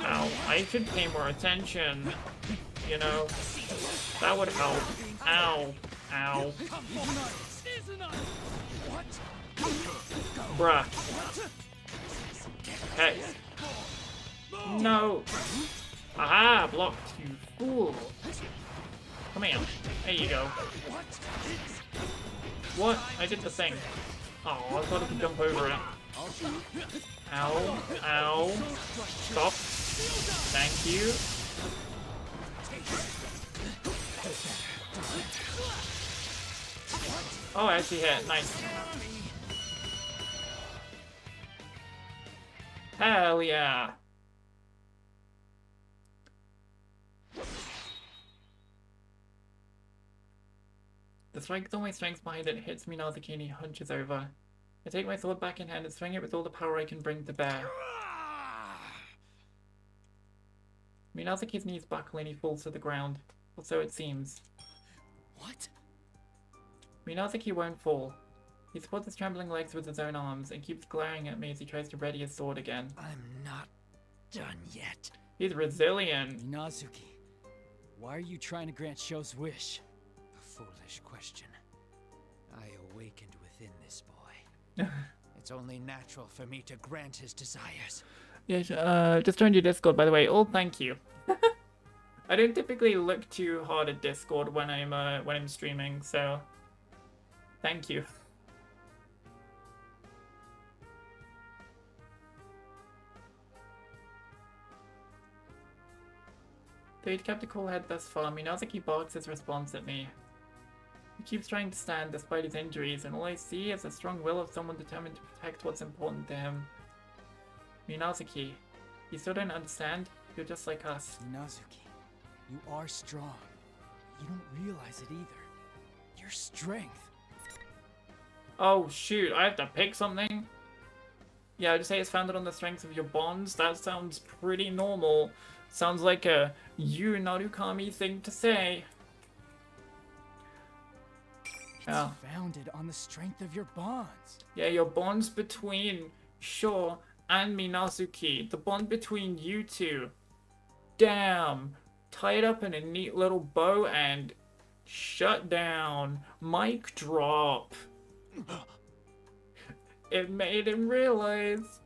Ow, I should pay more attention. You know? That would help. Ow. Ow. Bruh. Hey. No. Aha, blocked, you fool. Come here. There you go. What? I did the thing. Oh, I thought I could jump over it. Ow. Ow. Stop. Thank you. Oh, I actually hit. Nice. Hell yeah. Despite all my strength behind it, hits Minazuki and he hunches over. I take my sword back in hand and swing it with all the power I can bring to bear. Minazuki's knees buckle and he falls to the ground. Or so it seems. What? Minazuki won't fall. He supports his trembling legs with his own arms and keeps glaring at me as he tries to ready his sword again. I'm not done yet. He's resilient. Minazuki, why are you trying to grant Sho's wish? Foolish question. I awakened within this boy. It's only natural for me to grant his desires. Yeah, just joined your Discord, by the way. Oh, thank you. I don't typically look too hard at Discord when I'm streaming, so thank you. Though he'd kept a cool head thus far, Minazuki barks his response at me. He keeps trying to stand despite his injuries, and all I see is a strong will of someone determined to protect what's important to him. Minazuki, you still don't understand? You're just like us. Minazuki, you are strong. You don't realize it either. Your strength. Oh shoot, I have to pick something? Yeah, just say it's founded on the strength of your bonds. That sounds pretty normal. Sounds like a you Narukami thing to say. It's founded on the strength of your bonds. Yeah, your bonds between Sho and Minazuki. The bond between you two. Damn. Tie it up in a neat little bow and shut down. Mic drop. It made him realize.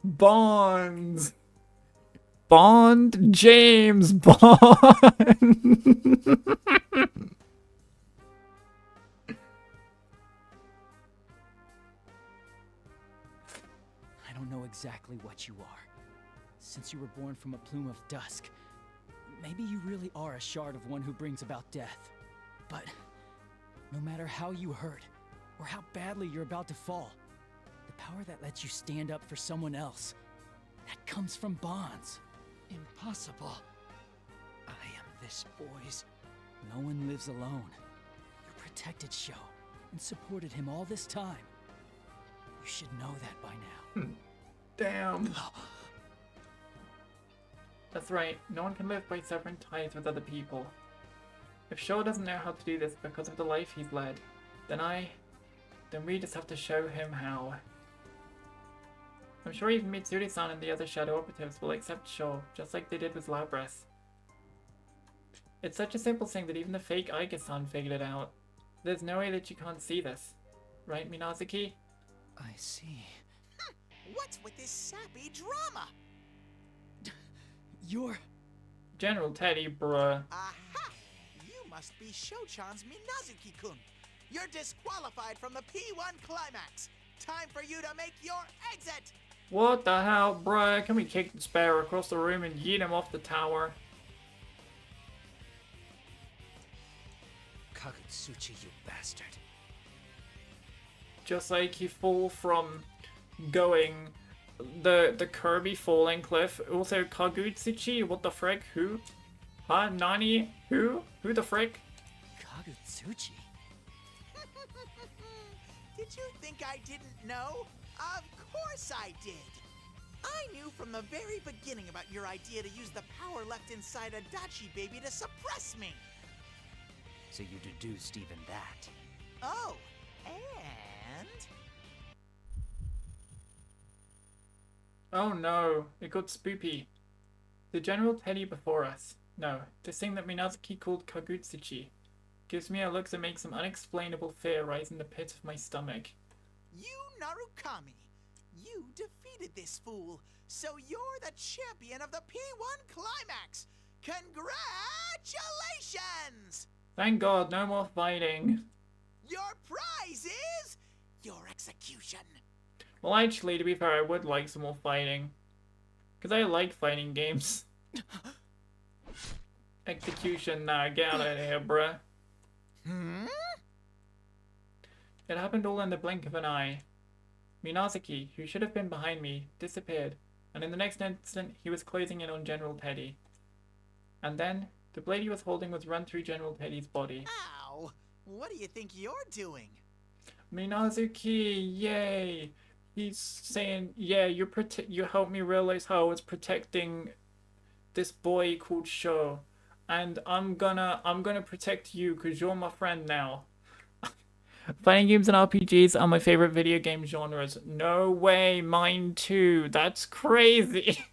Bonds. Bond James Bond. I don't know exactly what you are. Since you were born from a plume of dusk, maybe you really are a shard of one who brings about death. But no matter how you hurt, or how badly you're about to fall, the power that lets you stand up for someone else, that comes from bonds. Impossible. I am this boy's. No one lives alone. You protected Sho and supported him all this time. You should know that by now. Damn. That's right, no one can live by severing ties with other people. If Sho doesn't know how to do this because of the life he's led, then we just have to show him how. I'm sure even Mitsuri-san and the other Shadow Operatives will accept Sho, just like they did with Labras. It's such a simple thing that even the fake Aiga-san figured it out. There's no way that you can't see this. Right, Minazuki? I see. What's with this sappy drama? You're... General Teddy, bruh. Aha! You must be Sho-chan's Minazuki-kun. You're disqualified from the P1 climax. Time for you to make your exit! What the hell, bruh? Can we kick the sparrow across the room and yeet him off the tower? Kagutsuchi, you bastard. Just like he fall from going the Kirby falling cliff. Also Kagutsuchi, what the frick? Who? Huh? Nani? Who? Who the frick? Kagutsuchi? Did you think I didn't know? Of course I did! I knew from the very beginning about your idea to use the power left inside a Dachi baby to suppress me! So you deduced even that. Oh, and... Oh no, it got spoopy. The General Teddy before us. No, this thing that Minazuki called Kagutsuchi. Gives me a look that makes some unexplainable fear rise in the pit of my stomach. You, Narukami, you defeated this fool, so you're the champion of the P1 Climax! Congratulations! Thank God, no more fighting. Your prize is your execution. Well, actually, to be fair, I would like some more fighting. Because I like fighting games. Execution, nah, get out of here, bruh. It happened all in the blink of an eye. Minazuki, who should have been behind me, disappeared, and in the next instant he was closing in on General Teddy. And then, the blade he was holding was run through General Teddy's body. Ow! What do you think you're doing? Minazuki, yay! He's saying, yeah, you helped me realize how I was protecting this boy called Sho. And I'm gonna protect you because you're my friend now. Fighting games and RPGs are my favorite video game genres. No way, mine too. That's crazy.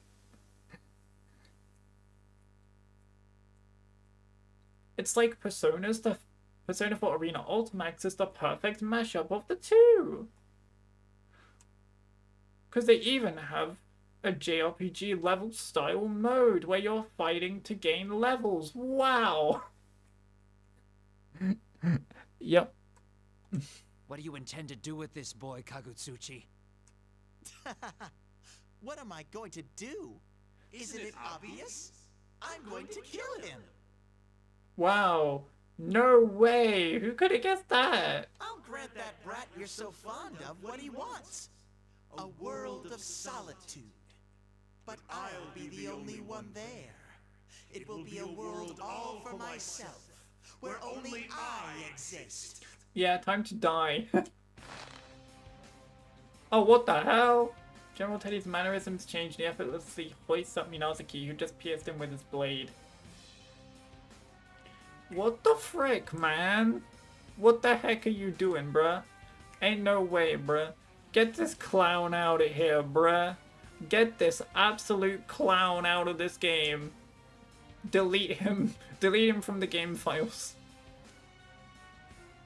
It's like Persona 4 Arena Ultimax is the perfect mashup of the two. Because they even have a JRPG level style mode where you're fighting to gain levels. Wow. Yep. What do you intend to do with this boy, Kagutsuchi? What am I going to do? Isn't it obvious? I'm going to kill him. Wow. No way. Who could have guessed that? I'll grant that brat you're so fond of what he wants. A world of solitude. But I'll be the only one there. It will be a world all for myself, where only I exist. Yeah, time to die. Oh, what the hell? General Teddy's mannerisms changed and he effortlessly hoists up Minazuki, who just pierced him with his blade. What the frick, man? What the heck are you doing, bruh? Ain't no way, bruh. Get this clown out of here, bruh. Get this absolute clown out of this game. Delete him. Delete him from the game files.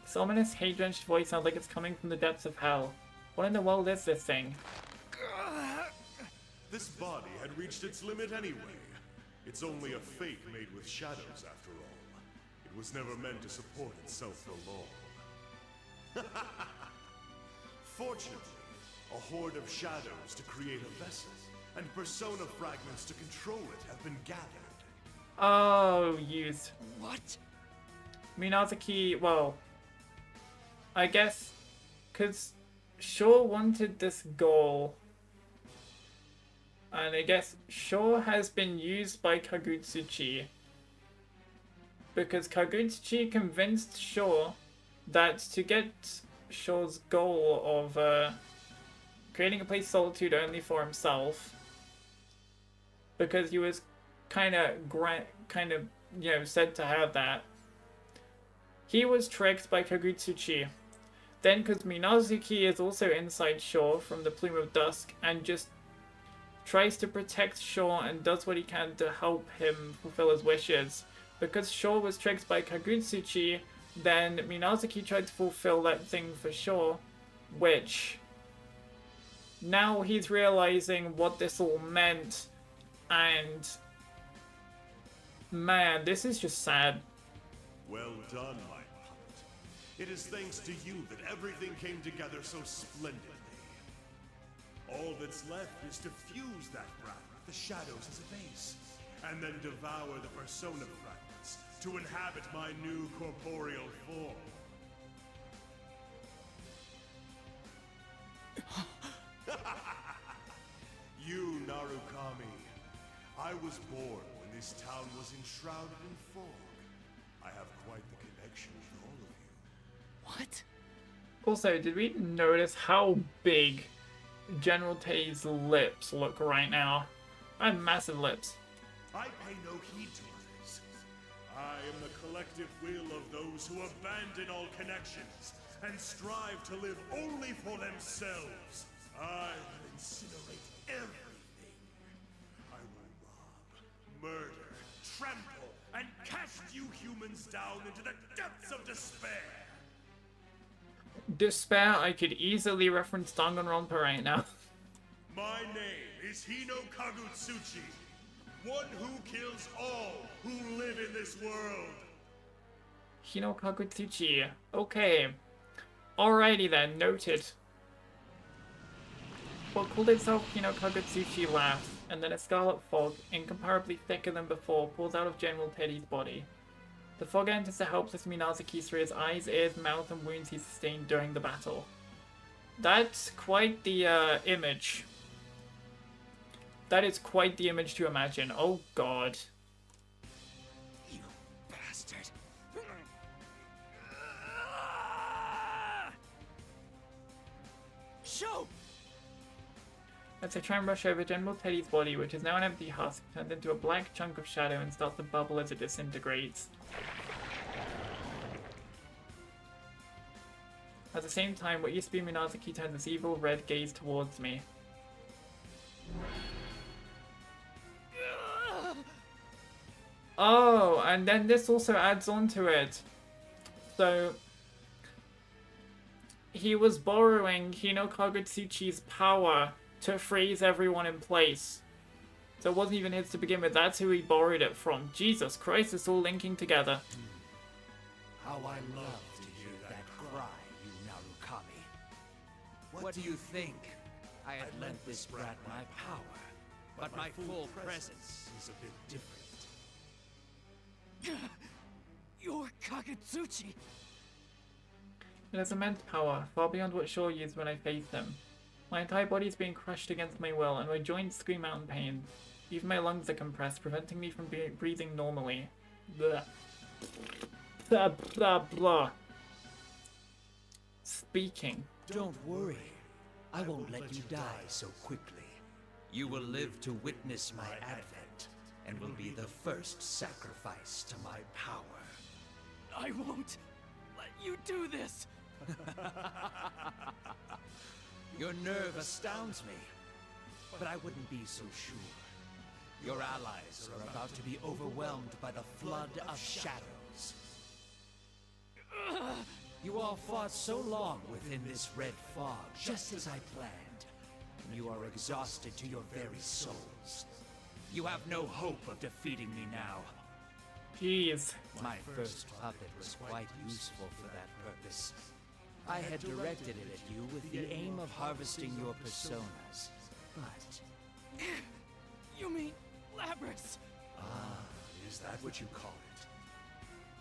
This ominous, hate-drenched voice sounds like it's coming from the depths of hell. What in the world is this thing? This body had reached its limit anyway. It's only a fake made with shadows, after all. It was never meant to support itself for long. Fortunately, a horde of shadows to create a vessel, and persona fragments to control it have been gathered. Oh, used. What? Minazuki, well, I guess, because Shaw wanted this goal, and I guess Shaw has been used by Kagutsuchi, because Kagutsuchi convinced Shaw that to get Shaw's goal of creating a place of solitude only for himself, because he was kind of you know, said to have that, he was tricked by Kagutsuchi. Then, because Minazuki is also inside Shaw from the Plume of Dusk and just tries to protect Shaw and does what he can to help him fulfill his wishes. Because Shaw was tricked by Kagutsuchi, then Minazuki tried to fulfill that thing for Shaw, which now he's realizing what this all meant, and man, this is just sad. Well done, my puppet. It is thanks to you that everything came together so splendidly. All that's left is to fuse that brat with the shadows as a base, and then devour the persona fragments to inhabit my new corporeal form. You, Narukami. I was born when this town was enshrouded in fog. I have quite the connection with all of you. What? Also, did we notice how big General Teddy's lips look right now? I have massive lips. I pay no heed to others. I am the collective will of those who abandon all connections and strive to live only for themselves. I will incinerate everything. I will rob, murder, trample, and cast you humans down into the depths of despair. Despair, I could easily reference Danganronpa right now. My name is Hino Kagutsuchi, one who kills all who live in this world. Hino Kagutsuchi. Okay. Alrighty then, noted. What called itself Hino Kagutsuchi laughs, and then a scarlet fog, incomparably thicker than before, pulls out of General Teddy's body. The fog enters the helpless Minazuki through his eyes, ears, mouth, and wounds he sustained during the battle. That's quite the image. That is quite the image to imagine. Oh god. You bastard. Show! As I try and rush over, General Teddy's body, which is now an empty husk, turns into a black chunk of shadow and starts to bubble as it disintegrates. At the same time, what used to be Minazuki turns its evil red gaze towards me. Oh, and then this also adds on to it. So, he was borrowing Hino Kagutsuchi's power to freeze everyone in place. So it wasn't even his to begin with, that's who he borrowed it from. Jesus Christ, it's all linking together. How I love to hear that cry, you Narukami. What do you think? I had lent this brat my power, but my full presence is a bit different. You're Kagutsuchi! It has immense power, far beyond what Shaw used when I faced him. My entire body is being crushed against my will, and my joints scream out in pain. Even my lungs are compressed, preventing me from breathing normally. Blah. Blah, blah, blah. Speaking. Don't worry. I won't let you die so quickly. You will live to witness my advent, and will be the first sacrifice to my power. I won't let you do this! Your nerve astounds me, but I wouldn't be so sure. Your allies are about to be overwhelmed by the flood of shadows. You all fought so long within this red fog, just as I planned. And you are exhausted to your very souls. You have no hope of defeating me now. Jeez. My first puppet was quite useful for that purpose. I had directed it at you with the aim of harvesting your personas, but... You mean Labrys? Ah, is that what you call it?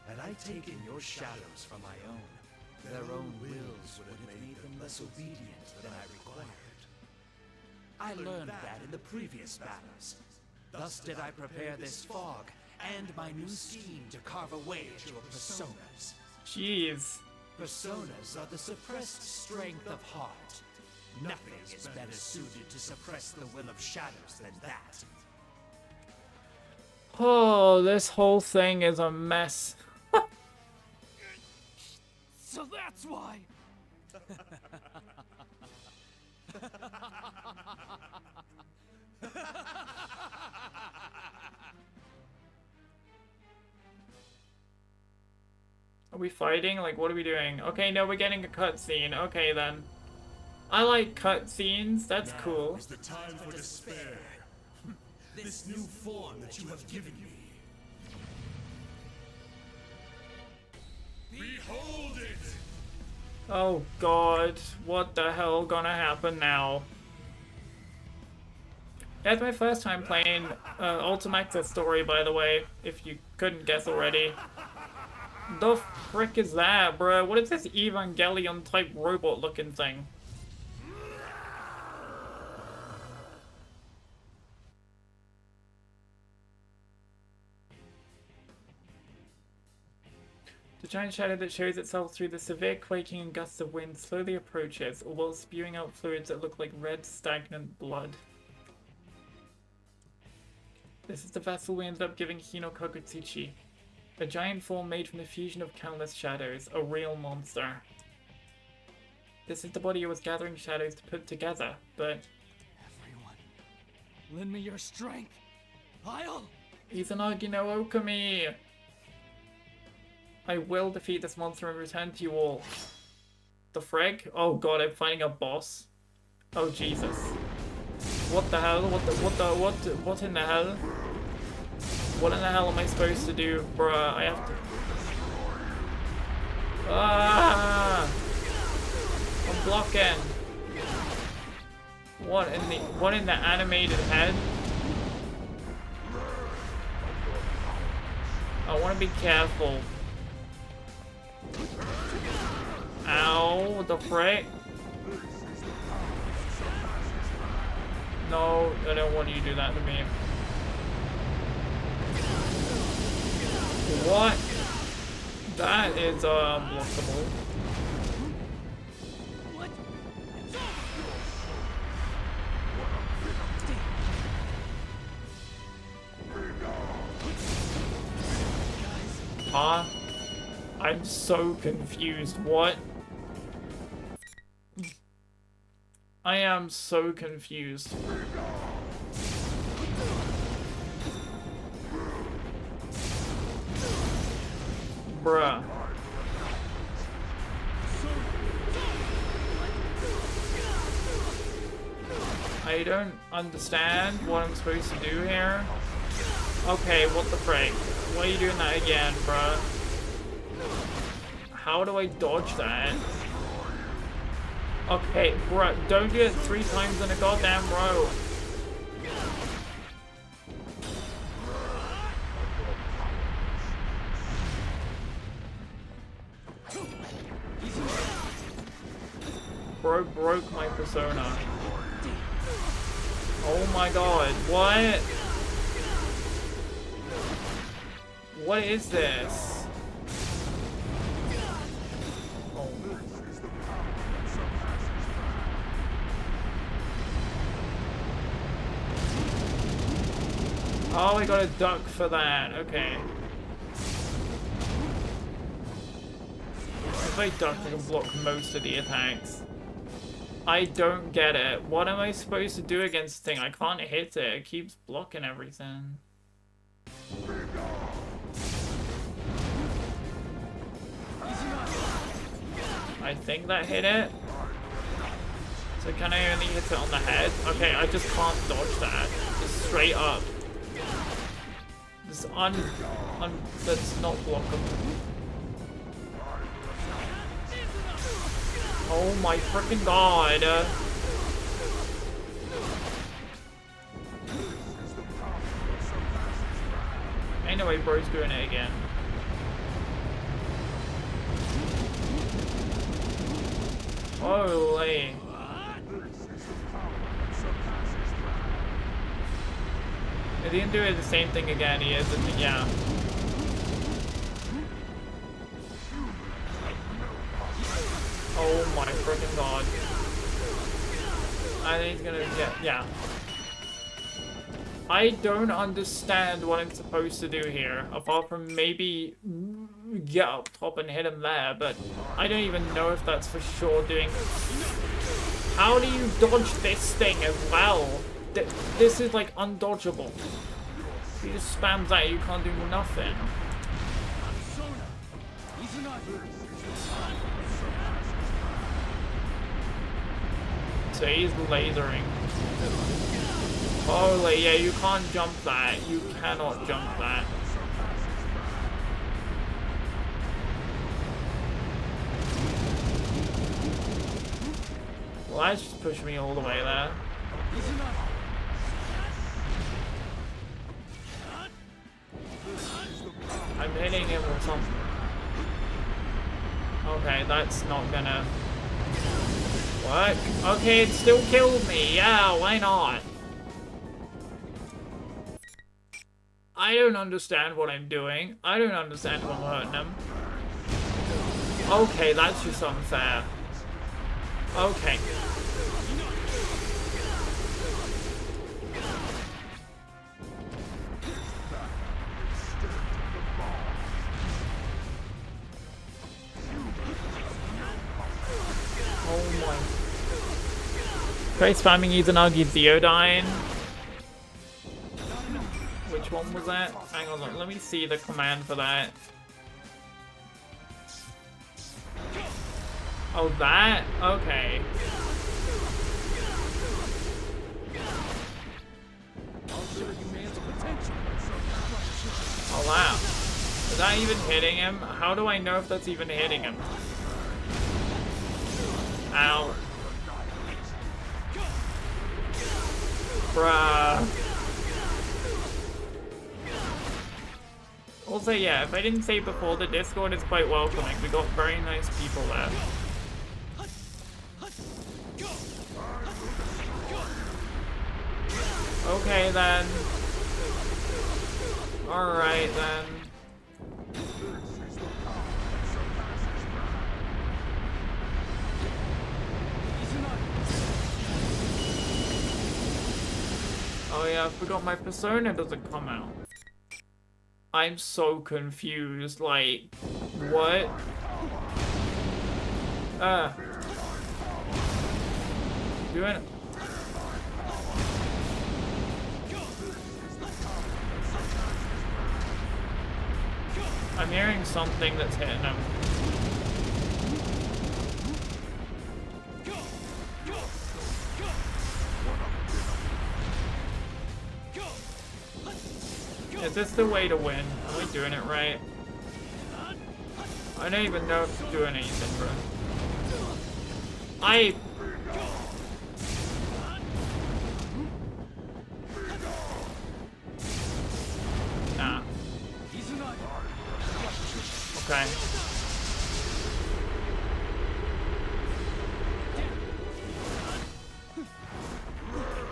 Had I taken your shadows from my own, their own wills would have made them less obedient than I required. I learned that in the previous battles. Thus did I prepare this fog, and my new scheme to carve away at your personas. Jeez. Personas are the suppressed strength of heart. Nothing is better suited to suppress the will of shadows than that. Oh, this whole thing is a mess. So that's why! Are we fighting? Like, what are we doing? Okay, no, we're getting a cutscene. Okay, then. I like cutscenes. That's cool. Now is the time for despair. This new form that you have given me. Behold it! Oh god, what the hell gonna happen now? That's my first time playing Ultimax's story, by the way, if you couldn't guess already. The frick is that, bro? What is this Evangelion type robot looking thing? The giant shadow that shows itself through the severe quaking and gusts of wind slowly approaches, all while spewing out fluids that look like red, stagnant blood. This is the vessel we ended up giving Hino Kagutsuchi. A giant form made from the fusion of countless shadows, a real monster. This is the body it was gathering shadows to put together, but... Everyone, lend me your strength. I'll... Izanagi no Okami! I will defeat this monster and return to you all. The frig? Oh god, I'm fighting a boss. Oh Jesus. What the hell? What in the hell? What in the hell am I supposed to do? Bruh, I have to... Ah! I'm blocking. What in the animated head? I want to be careful. Ow, what the frick? No, I don't want you to do that to me. What? That is blockable. What? Huh? I'm so confused. What? I am so confused. Bruh. I I don't understand what I'm supposed to do here. Okay, what the frick? Why are you doing that again, bruh? How do I dodge that? Okay, bruh, don't do it 3 times in a goddamn row. Bro broke my persona. Oh my god, what? What is this? Oh. Oh, I got a duck for that. Okay. If I duck, I can block most of the attacks. I don't get it. What am I supposed to do against the thing? I can't hit it. It keeps blocking everything. I think that hit it. So can I only hit it on the head? Okay, I just can't dodge that. Just straight up. This that's not blockable. Oh my freaking god. Anyway, bro's doing it again. Holy. If he didn't do it the same thing again, he is, yeah. Oh my freaking god. I think he's gonna get, yeah. I don't understand what I'm supposed to do here, apart from maybe get up top and hit him there, but I don't even know if that's for sure doing. How do you dodge this thing as well? This is like undodgeable. If you just spam that, you can't do nothing. So he's lasering. Holy, yeah, you can't jump that. You cannot jump that. Well, that's just pushed me all the way there. I'm hitting him or something. Okay, that's not gonna work. Okay, it still killed me. Yeah, why not? I don't understand what I'm doing. I don't understand how I'm hurting him. Okay, that's just unfair. Okay. Oh my. Try spamming Izanagi Theodine. Which one was that? Hang on, let me see the command for that. Oh, that? Okay. Oh, wow. Is that even hitting him? How do I know if that's even hitting him? Ow. Bruh. Also, yeah, if I didn't say before, the Discord is quite welcoming. We got very nice people there. Okay, then. Alright, then. Oh yeah, I forgot my persona doesn't come out. I'm so confused, like, what? Doing it. I'm hearing something that's hitting him. Is this the way to win? Are we doing it right? I don't even know if I'm doing anything, bro. Nah. Okay.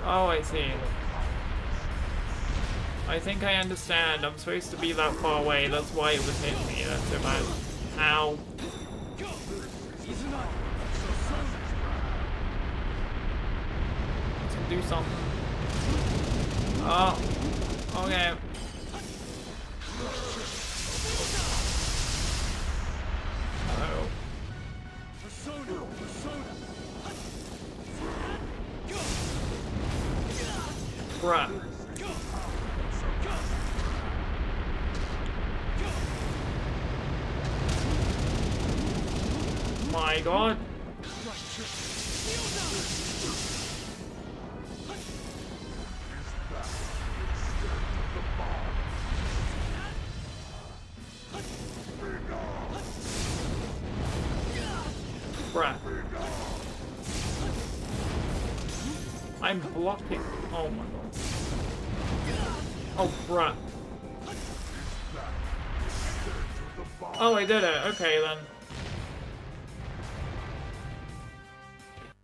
Oh, I see. I think I understand. I'm supposed to be that far away. That's why it was hitting me. That's so bad. Ow. Let's do something. Oh. Okay. Uh-oh. Bruh. My god. Bruh. I'm blocking. Oh my god. Oh, bruh. Oh, I did it. Okay, then.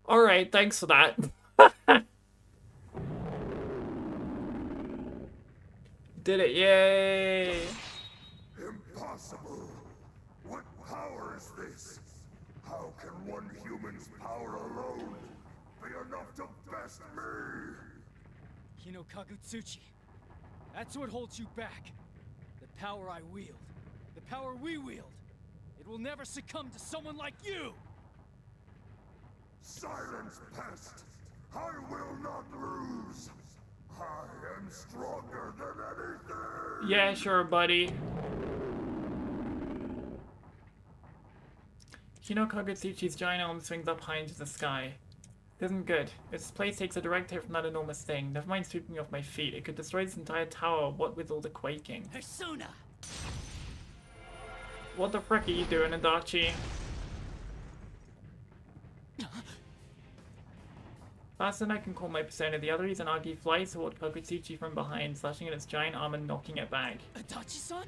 Alright, thanks for that. Did it, yay! Impossible! What power is this? How can one human's power alone be enough to best me? Hino Kagutsuchi. That's what holds you back. The power I wield. The power we wield. It will never succumb to someone like you! Silence, pest! I will not lose! I am stronger than anything! Yeah, sure, buddy. Hino Kagutsuchi's giant arm swings up high into the sky. This isn't good. Its place takes a direct hit from that enormous thing. Never mind sweeping me off my feet. It could destroy this entire tower, what with all the quaking. Persona! What the frick are you doing, Adachi? Faster than I can call my persona, the other Izanagi flies toward Kagutsuchi from behind, slashing at its giant arm and knocking it back. Adachi-san?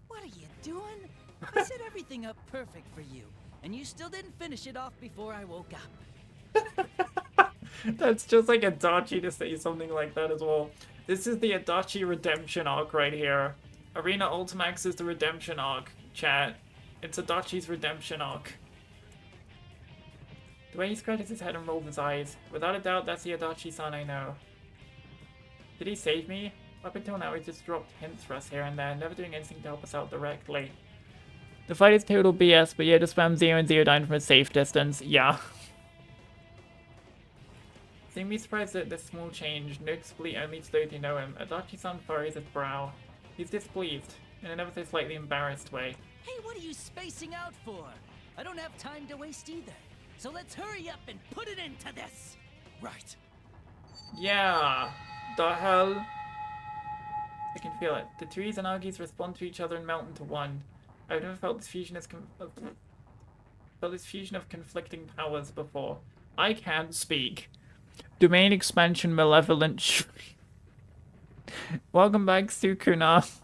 What are you doing? I set everything up perfect for you, and you still didn't finish it off before I woke up. That's just like Adachi to say something like that as well. This is the Adachi redemption arc right here. Arena Ultimax is the redemption arc, chat. It's Adachi's redemption arc. The way he scratches his head and rolls his eyes. Without a doubt, that's the Adachi-san I know. Did he save me? Up until now, he's just dropped hints for us here and there, never doing anything to help us out directly. The fight is total BS, but yeah, just spam 0 and 0 down from a safe distance. Yeah. Seeing me surprised at this small change, noticeably only to those who know him, Adachi-san furrows his brow. He's displeased, in an ever so slightly embarrassed way. Hey, what are you spacing out for? I don't have time to waste either. So let's hurry up and put it into this! Right. Yeah. The hell? I can feel it. The two Izanagis respond to each other and melt into one. I've never felt this fusion as of conflicting powers before. I can't speak. Domain expansion malevolent. Welcome back, Sukuna.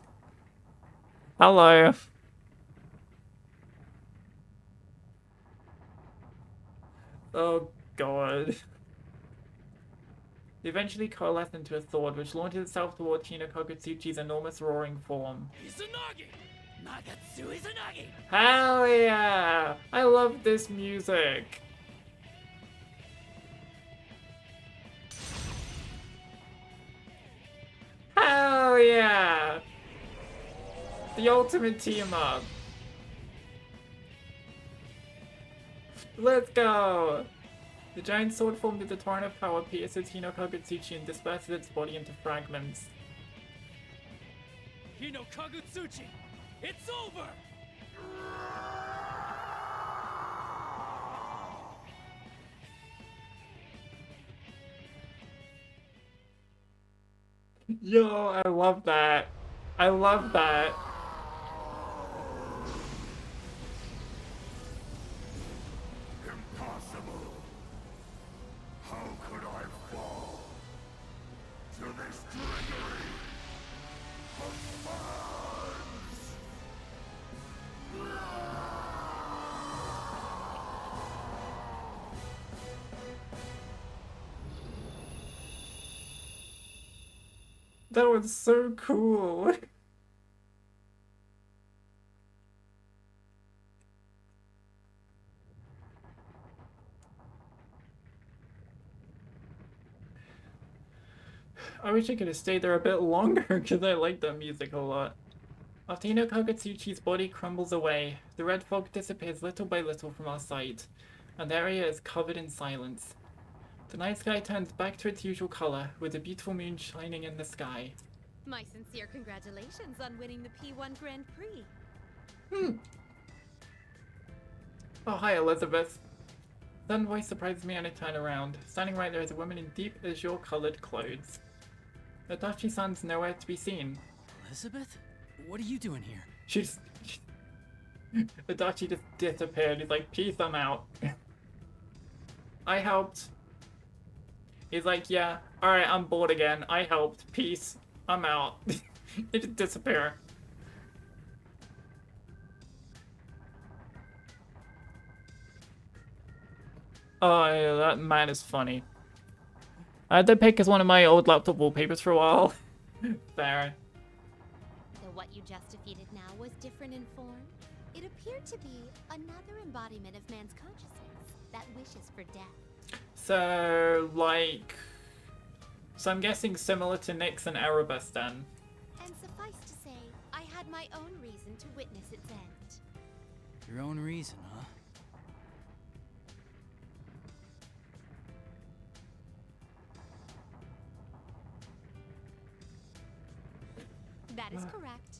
Hello. Oh god. They eventually coalesce into a sword, which launches itself toward Hino Kagutsuchi's enormous roaring form. Izanagi! Nagatsu Izanagi! Hell yeah! I love this music. Hell yeah! The ultimate team up. Let's go! The giant sword formed with a torrent of power pierces Hino Kagutsuchi and disperses its body into fragments. Hino Kagutsuchi! It's over! Yo, I love that. I love that. Impossible. How could I fall to this drudgery of fans? That was so cool. I wish I could have stayed there a bit longer because I like that music a lot. After Hino Kagetsuchi's body crumbles away, the red fog disappears little by little from our sight, and the area is covered in silence. The night sky turns back to its usual color, with a beautiful moon shining in the sky. My sincere congratulations on winning the P1 Grand Prix. Oh, hi, Elizabeth. Sudden voice surprises me and I turn around. Standing right there is a woman in deep azure-colored clothes. Adachi-san's nowhere to be seen. Elizabeth? What are you doing here? Adachi just disappeared. He's like, peace, I'm out. I helped. He's like, yeah, alright, I'm bored again. I helped. Peace. I'm out. They just disappear. Oh, yeah, that man is funny. I had that pick as one of my old laptop wallpapers for a while. There. Though what you just defeated now was different in form, it appeared to be another embodiment of man's consciousness that wishes for death. So, like... So I'm guessing similar to Nyx and Erebus then. And suffice to say, I had my own reason to witness its end. Your own reason, huh? That is correct.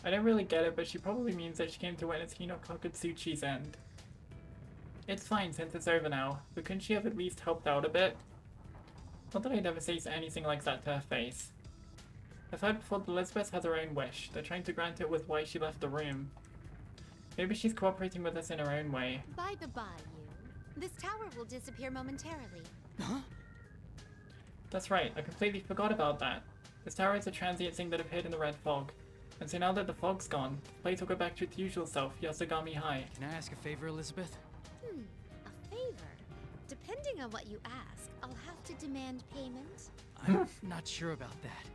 I don't really get it, but she probably means that she came to witness Hino Kakutsuchi's end. It's fine since it's over now, but couldn't she have at least helped out a bit? Not that I'd ever say anything like that to her face. I've heard before that Elizabeth has her own wish. They're trying to grant it with why she left the room. Maybe she's cooperating with us in her own way. By the by, this tower will disappear momentarily. Huh? That's right, I completely forgot about that. This tower is a transient thing that appeared in the red fog. And so now that the fog's gone, the place will go back to its usual self, Yasogami High. Can I ask a favor, Elizabeth? A favor? Depending on what you ask, I'll have to demand payment. I'm not sure about that.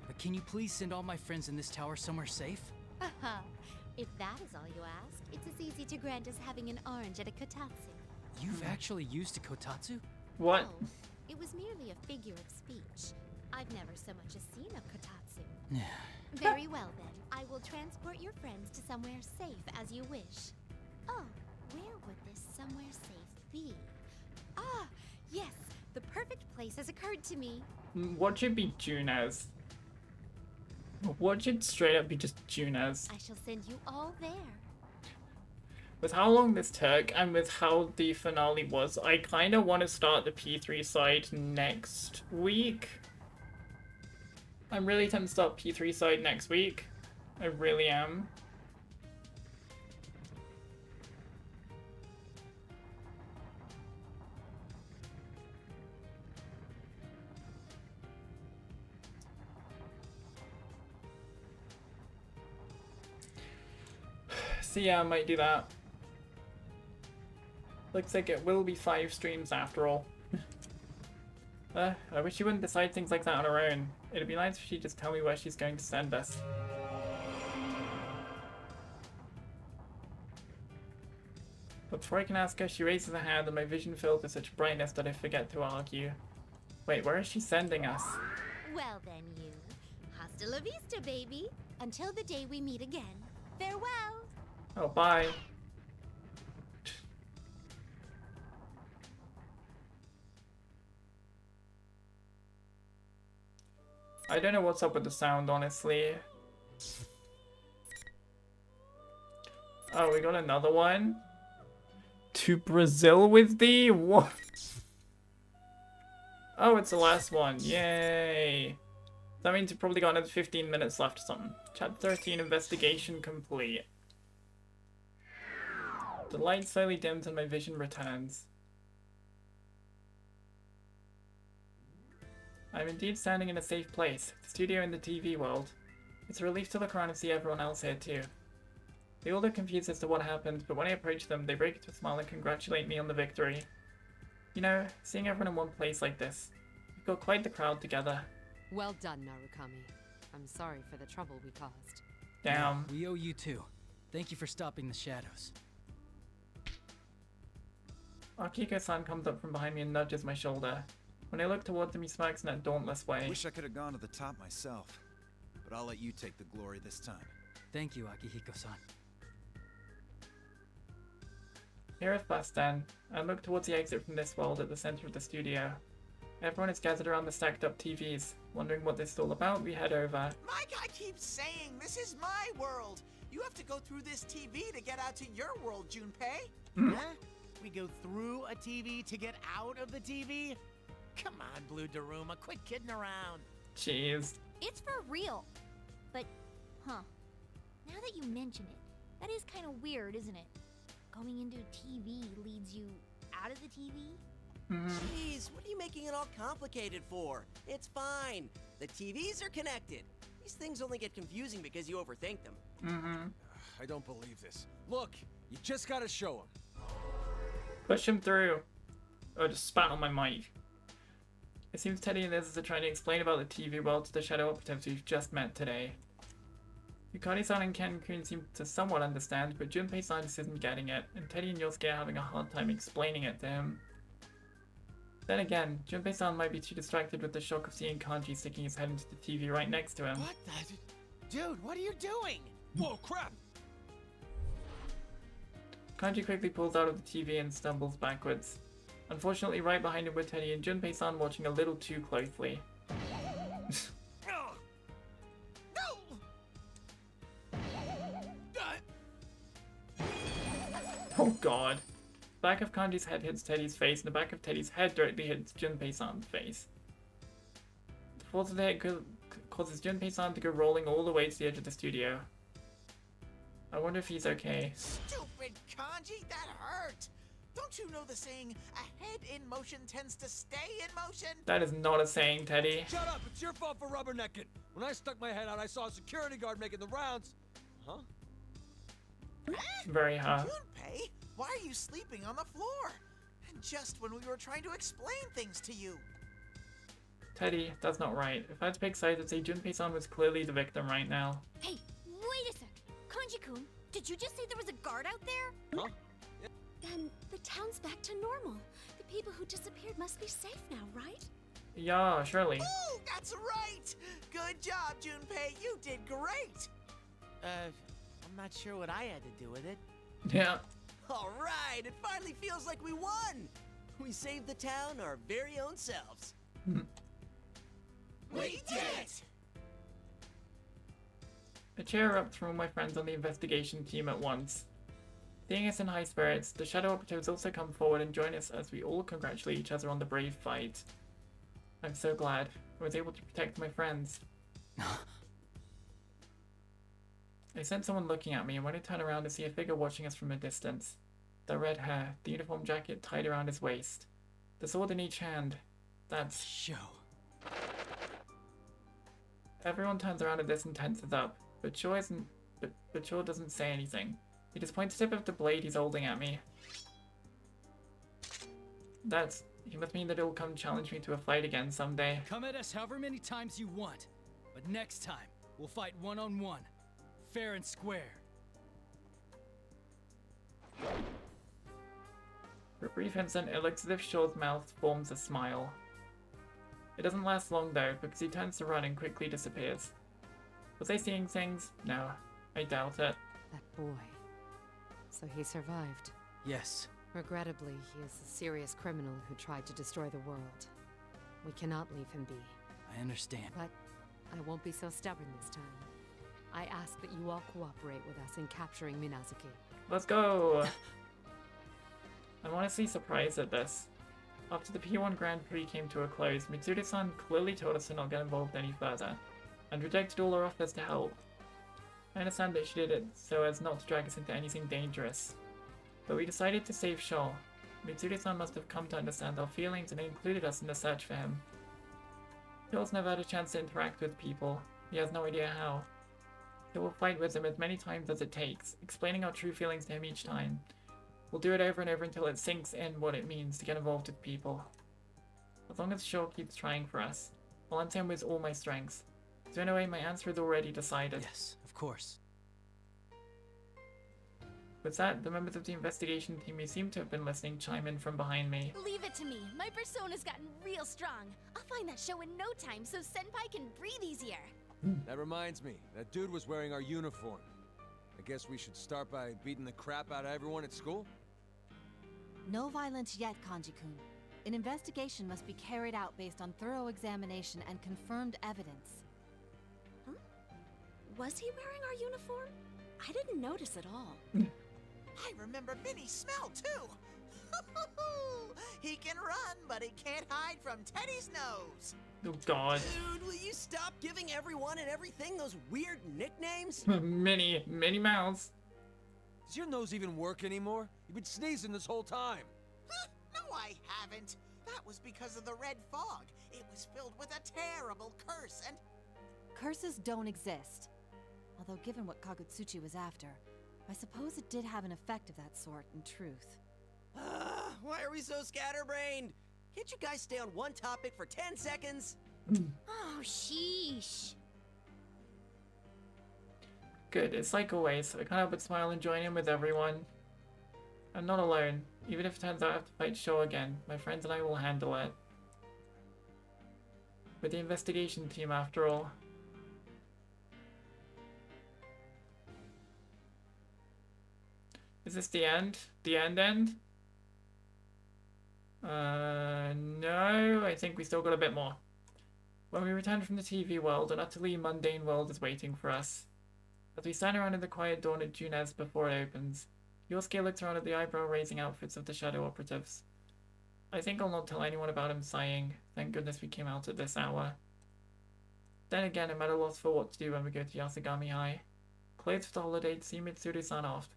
But can you please send all my friends in this tower somewhere safe? Haha. If that is all you ask, it's as easy to grant as having an orange at a kotatsu. You've actually used a kotatsu? What? No, it was merely a figure of speech. I've never so much as seen a kotatsu. Very well then, I will transport your friends to somewhere safe as you wish. Oh, where would this somewhere safe be? Ah, yes, the perfect place has occurred to me. What should be June as? What should straight up be just June as? I shall send you all there. With how long this took and with how the finale was, I kind of want to start the P3 side next week. I'm really tempted to start P3 side next week. I really am. So yeah, I might do that. Looks like it will be 5 streams after all. I wish she wouldn't decide things like that on her own. It'd be nice if she'd just tell me where she's going to send us. But before I can ask her, she raises her hand and my vision fills with such brightness that I forget to argue. Wait, where is she sending us? Well then, you. Hasta la vista, baby. Until the day we meet again. Farewell. Oh, bye. I don't know what's up with the sound, honestly. Oh, we got another one? To Brazil with thee? What? Oh, it's the last one. Yay! That means we've probably got another 15 minutes left or something. Chapter 13, investigation complete. The light slowly dims and my vision returns. I'm indeed standing in a safe place, the studio in the TV world. It's a relief to look around and see everyone else here too. They all look confused as to what happened, but when I approach them, they break into a smile and congratulate me on the victory. You know, seeing everyone in one place like this, we've got quite the crowd together. Well done, Narukami. I'm sorry for the trouble we caused. Damn. We owe you too. Thank you for stopping the shadows. Akiko-san comes up from behind me and nudges my shoulder. When I look towards him, he smirks in that dauntless way. Wish I could have gone to the top myself, but I'll let you take the glory this time. Thank you, Akihiko-san. Here at bus stand, I look towards the exit from this world at the center of the studio. Everyone is gathered around the stacked up TVs. Wondering what this is all about, we head over. My guy keeps saying this is my world. You have to go through this TV to get out to your world, Junpei. Huh? We go through a TV to get out of the TV? Come on, Blue Daruma, quit kidding around. Jeez. It's for real. But, now that you mention it, that is kind of weird, isn't it? Going into TV leads you out of the TV? Jeez, what are you making it all complicated for? It's fine. The TVs are connected. These things only get confusing because you overthink them. I don't believe this. Look, you just gotta show him. Push him through. Oh, just spat on my mic. It seems Teddy and Liz are trying to explain about the TV world to the shadow operatives we've just met today. Yukari-san and Ken-kun seem to somewhat understand, but Junpei-san just isn't getting it, and Teddy and Yosuke are having a hard time explaining it to him. Then again, Junpei-san might be too distracted with the shock of seeing Kanji sticking his head into the TV right next to him. What the? Dude, what are you doing? Whoa, crap! Kanji quickly pulls out of the TV and stumbles backwards. Unfortunately, right behind him were Teddy and Junpei-san watching a little too closely. Oh god. The back of Kanji's head hits Teddy's face, and the back of Teddy's head directly hits Junpei-san's face. The force of the hit causes Junpei-san to go rolling all the way to the edge of the studio. I wonder if he's okay. Stupid Kanji, that hurt! Don't you know the saying, a head in motion tends to stay in motion? That is not a saying, Teddy. Shut up, it's your fault for rubbernecking. When I stuck my head out, I saw a security guard making the rounds. Huh? Very hard. Junpei, why are you sleeping on the floor? And just when we were trying to explain things to you. Teddy, that's not right. If I had to pick sides, I'd say Junpei-san was clearly the victim right now. Hey, wait a sec. Kanji-kun, did you just say there was a guard out there? Huh? Then the town's back to normal. The people who disappeared must be safe now, right? Yeah, surely. Ooh, that's right! Good job, Junpei. You did great! I'm not sure what I had to do with it. Yeah. All right, it finally feels like we won. We saved the town our very own selves. We did it! I cheer up from all my friends on the investigation team at once. Seeing us in high spirits, the shadow operatives also come forward and join us as we all congratulate each other on the brave fight. I'm so glad I was able to protect my friends. I sense someone looking at me, and when I turn around, I see a figure watching us from a distance. The red hair, the uniform jacket tied around his waist, the sword in each hand. That's Show. Everyone turns around at this and tenses up, but Shaw doesn't say anything. He just points the tip of the blade he's holding at me. He must mean that he'll come challenge me to a fight again someday. Come at us however many times you want, but next time we'll fight one-on-one, fair and square. For a brief instant, it looks as if Shaw's mouth forms a smile. It doesn't last long though, because he turns to run and quickly disappears. Was I seeing things? No, I doubt it. That boy. So he survived. Yes. Regrettably, he is a serious criminal who tried to destroy the world. We cannot leave him be. I understand. But I won't be so stubborn this time. I ask that you all cooperate with us in capturing Minazuki. Let's go! I'm honestly surprised at this. After the P1 Grand Prix came to a close, Mitsuru-san clearly told us to not get involved any further, and rejected all our offers to help. I understand that she did it so as not to drag us into anything dangerous. But we decided to save Shaw. Mitsuru-san must have come to understand our feelings and included us in the search for him. Shaw's never had a chance to interact with people. He has no idea how. So we'll fight with him as many times as it takes, explaining our true feelings to him each time. We'll do it over and over until it sinks in what it means to get involved with people. As long as Shaw keeps trying for us, I'll answer him with all my strengths. So in a way, my answer is already decided. Yes, of course. With that, the members of the investigation team who seem to have been listening chime in from behind me. Leave it to me. My persona's gotten real strong. I'll find that show in no time so Senpai can breathe easier. That reminds me, that dude was wearing our uniform. I guess we should start by beating the crap out of everyone at school? No violence yet, Kanji-kun. An investigation must be carried out based on thorough examination and confirmed evidence. Huh? Was he wearing our uniform? I didn't notice at all. I remember Minnie's smell, too! He can run, but he can't hide from Teddy's nose! Oh god. Dude, will you stop giving everyone and everything those weird nicknames? Minnie Mouse. Does your nose even work anymore? You've been sneezing this whole time. No, I haven't. That was because of the red fog. It was filled with a terrible curse and... Curses don't exist. Although given what Kagutsuchi was after, I suppose it did have an effect of that sort in truth. Why are we so scatterbrained? Can't you guys stay on one topic for 10 seconds? Oh, sheesh. Good, it's like always, so I can't help but smile and join in with everyone. I'm not alone. Even if it turns out I have to fight Shaw again, my friends and I will handle it. With the investigation team, after all. Is this the end? The end? No, I think we still got a bit more. When we return from the TV world, an utterly mundane world is waiting for us. As we stand around in the quiet dawn at Junez before it opens, Yosuke looks around at the eyebrow-raising outfits of the shadow operatives. I think I'll not tell anyone about him, sighing, thank goodness we came out at this hour. Then again, I'm at a loss for what to do when we go to Yasugami High. Clothes for the holiday to see Mitsuru-san off,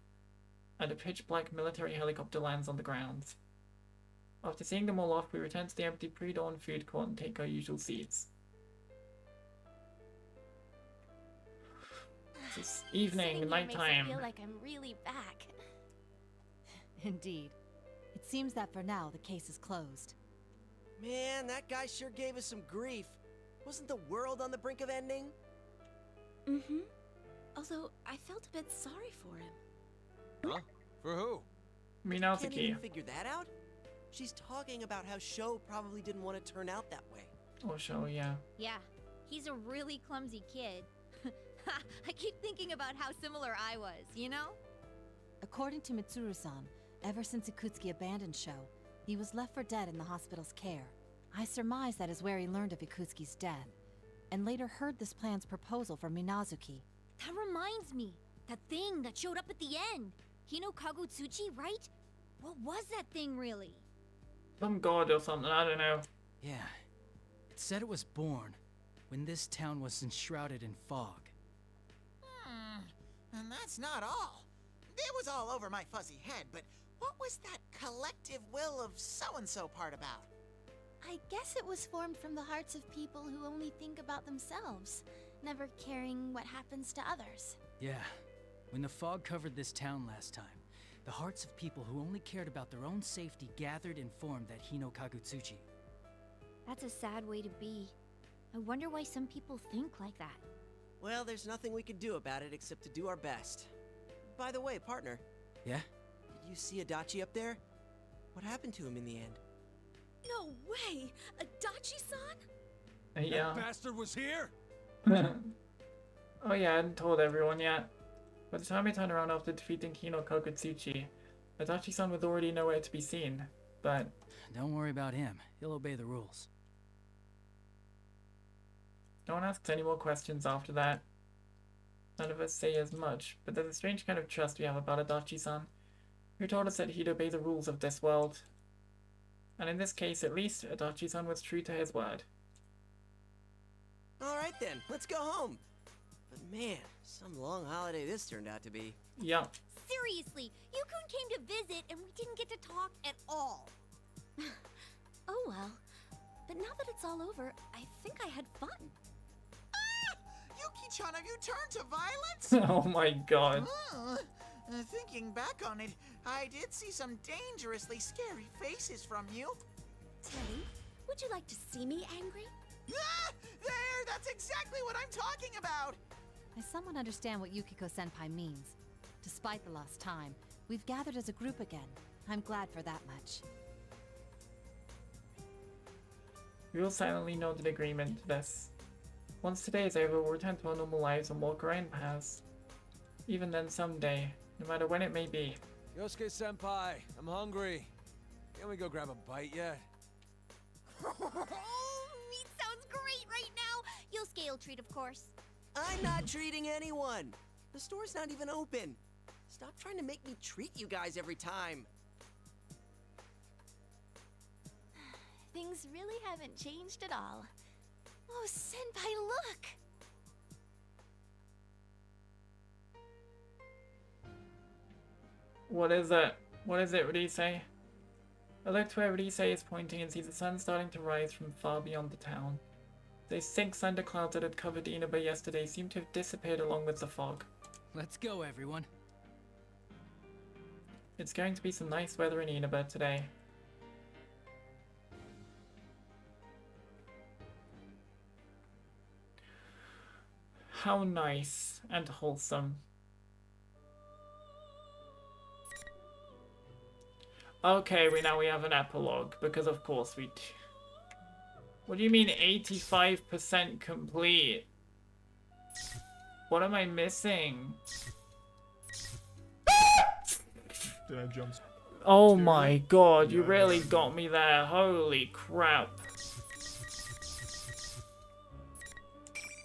and a pitch-black military helicopter lands on the grounds. After seeing them all off, we return to the empty pre-dawn food court and take our usual seats. It's evening, nighttime. Makes it feel like I'm really back. Indeed. It seems that for now, the case is closed. Man, that guy sure gave us some grief. Wasn't the world on the brink of ending? Mm-hmm. Although, I felt a bit sorry for him. Huh? For who? Can't even Minazuki. figure that out? She's talking about how Sho probably didn't want to turn out that way. Oh, Shaw, yeah. Yeah, he's a really clumsy kid. I keep thinking about how similar I was, you know? According to Mitsuru-san, ever since Ikutsuki abandoned Sho, he was left for dead in the hospital's care. I surmise that is where he learned of Ikutsuki's death, and later heard this plan's proposal for Minazuki. That reminds me. That thing that showed up at the end. Hino Kagutsuchi, right? What was that thing really? Some god or something, I don't know. Yeah. It said it was born when this town was enshrouded in fog. And that's not all. It was all over my fuzzy head, but what was that collective will of so-and-so part about? I guess it was formed from the hearts of people who only think about themselves, never caring what happens to others. Yeah. When the fog covered this town last time, the hearts of people who only cared about their own safety gathered and formed that Hino Kagutsuchi. That's a sad way to be. I wonder why some people think like that. Well, there's nothing we can do about it except to do our best. By the way, partner. Yeah? Did you see Adachi up there? What happened to him in the end? No way! Adachi-san? Yeah. That bastard was here? Oh yeah, I hadn't told everyone yet. By the time I turned around after defeating Hino Kagutsuchi, Adachi-san was already nowhere to be seen, but... Don't worry about him. He'll obey the rules. No one asks any more questions after that. None of us say as much, but there's a strange kind of trust we have about Adachi-san, who told us that he'd obey the rules of this world. And in this case, at least, Adachi-san was true to his word. Alright then, let's go home. But man, some long holiday this turned out to be. Yeah. Seriously, Yukun came to visit and we didn't get to talk at all. Oh well. But now that it's all over, I think I had fun. Yuki-chan, have you turned to violence? Oh my god. Thinking back on it, I did see some dangerously scary faces from you. Teddy, would you like to see me angry? Ah! There! That's exactly what I'm talking about! I somewhat understand what Yukiko-senpai means. Despite the lost time, we've gathered as a group again. I'm glad for that much. We all silently nodded agreement to this. Once today is over, we'll return to our normal lives and walk our own paths. Even then, someday, no matter when it may be. Yosuke-senpai, I'm hungry. Can we go grab a bite yet? Meat sounds great right now. You'll scale treat, of course. I'm not treating anyone. The store's not even open. Stop trying to make me treat you guys every time. Things really haven't changed at all. Oh, Senpai, look! What is it? What is it, Rise? I look to where Rise is pointing and see the sun starting to rise from far beyond the town. Those thick thunderclouds that had covered Inaba yesterday seem to have disappeared along with the fog. Let's go, everyone. It's going to be some nice weather in Inaba today. How nice and wholesome. Okay, now we have an epilogue, because of course we do. What do you mean 85% complete? What am I missing? Did I jump? Oh my god, you really got me there. Holy crap.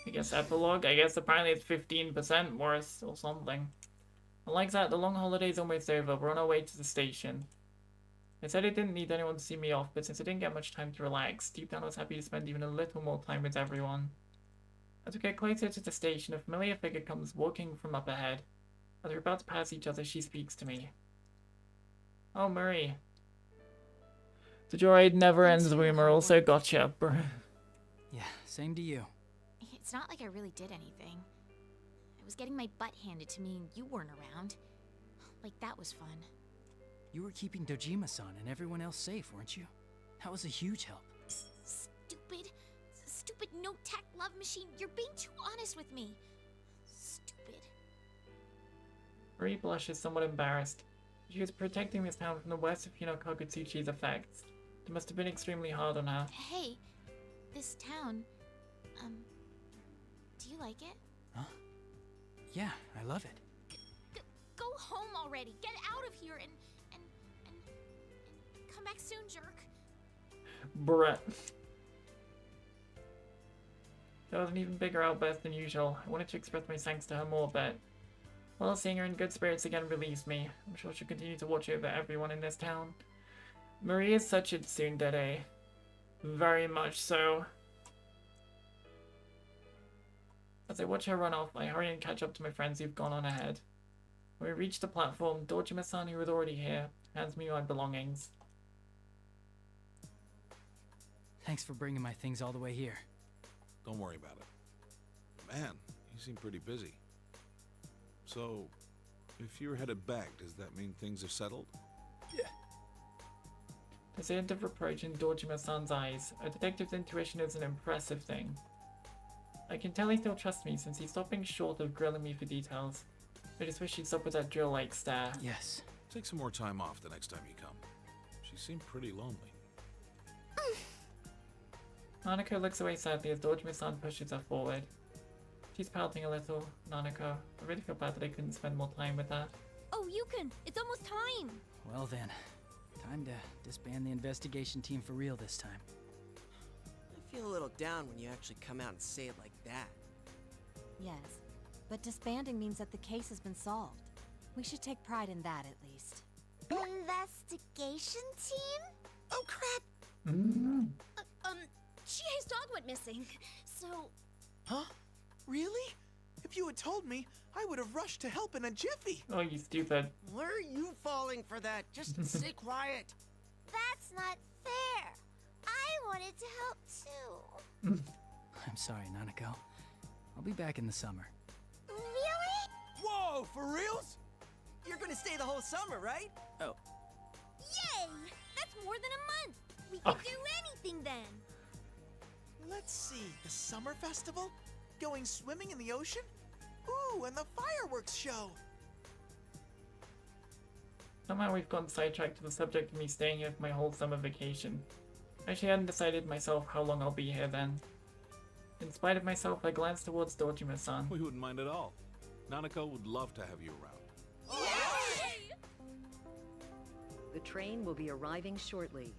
I guess epilogue. I guess apparently it's 15% worse or something. And like that, the long holiday's almost over. We're on our way to the station. I said I didn't need anyone to see me off, but since I didn't get much time to relax, deep down I was happy to spend even a little more time with everyone. As we get closer to the station, a familiar figure comes walking from up ahead. As we're about to pass each other, she speaks to me. Oh, Marie. The joyride never ends rumor also gotcha, bro. Yeah, same to you. It's not like I really did anything. I was getting my butt handed to me and you weren't around. Like, that was fun. You were keeping Dojima-san and everyone else safe, weren't you? That was a huge help. Stupid no-tech love machine. You're being too honest with me. Stupid. Marie blushes, somewhat embarrassed. She was protecting this town from the worst of Kagutsuchi's effects. It must have been extremely hard on her. Hey, this town, do you like it? Huh? Yeah, I love it. Go home already. Get out of here and come back soon, jerk. Brett. That was an even bigger outburst than usual. I wanted to express my thanks to her more, but... well, seeing her in good spirits again relieves me. I'm sure she'll continue to watch over everyone in this town. Marie is such a tsundere. Very much so. As I watch her run off, I hurry and catch up to my friends who've gone on ahead. When we reach the platform, Dojima-san, who was already here, hands me my belongings. Thanks for bringing my things all the way here. Don't worry about it. Man, you seem pretty busy. So, if you're headed back, does that mean things are settled? Yeah. There's a hint of reproach in Dojima-san's eyes. A detective's intuition is an impressive thing. I can tell he still trusts me since he's stopping short of grilling me for details. I just wish he'd stop with that drill-like stare. Yes. Take some more time off the next time you come. She seemed pretty lonely. Nanako looks away sadly as Dojima-san pushes her forward. She's pouting a little. Nanako, I really feel bad that I couldn't spend more time with her. Oh, Yukun, it's almost time. Well then, time to disband the investigation team for real this time. I feel a little down when you actually come out and say it like that. Yes, but disbanding means that the case has been solved. We should take pride in that, at least. Investigation team? Oh, crap! Chie's dog went missing, so... Huh? Really? If you had told me, I would have rushed to help in a jiffy. Oh, you stupid. Why are you falling for that? Just stay quiet. That's not fair. I wanted to help too. I'm sorry, Nanako. I'll be back in the summer. Really? Whoa, for reals? You're gonna stay the whole summer, right? Oh. Yay! That's more than a month. We can do anything then. Let's see, the summer festival? Going swimming in the ocean? Ooh, and the fireworks show. Somehow we've gone sidetracked to the subject of me staying here for my whole summer vacation. I actually hadn't decided myself how long I'll be here then. In spite of myself, I glanced towards Dojima-san. We wouldn't mind at all. Nanako would love to have you around. The train will be arriving shortly.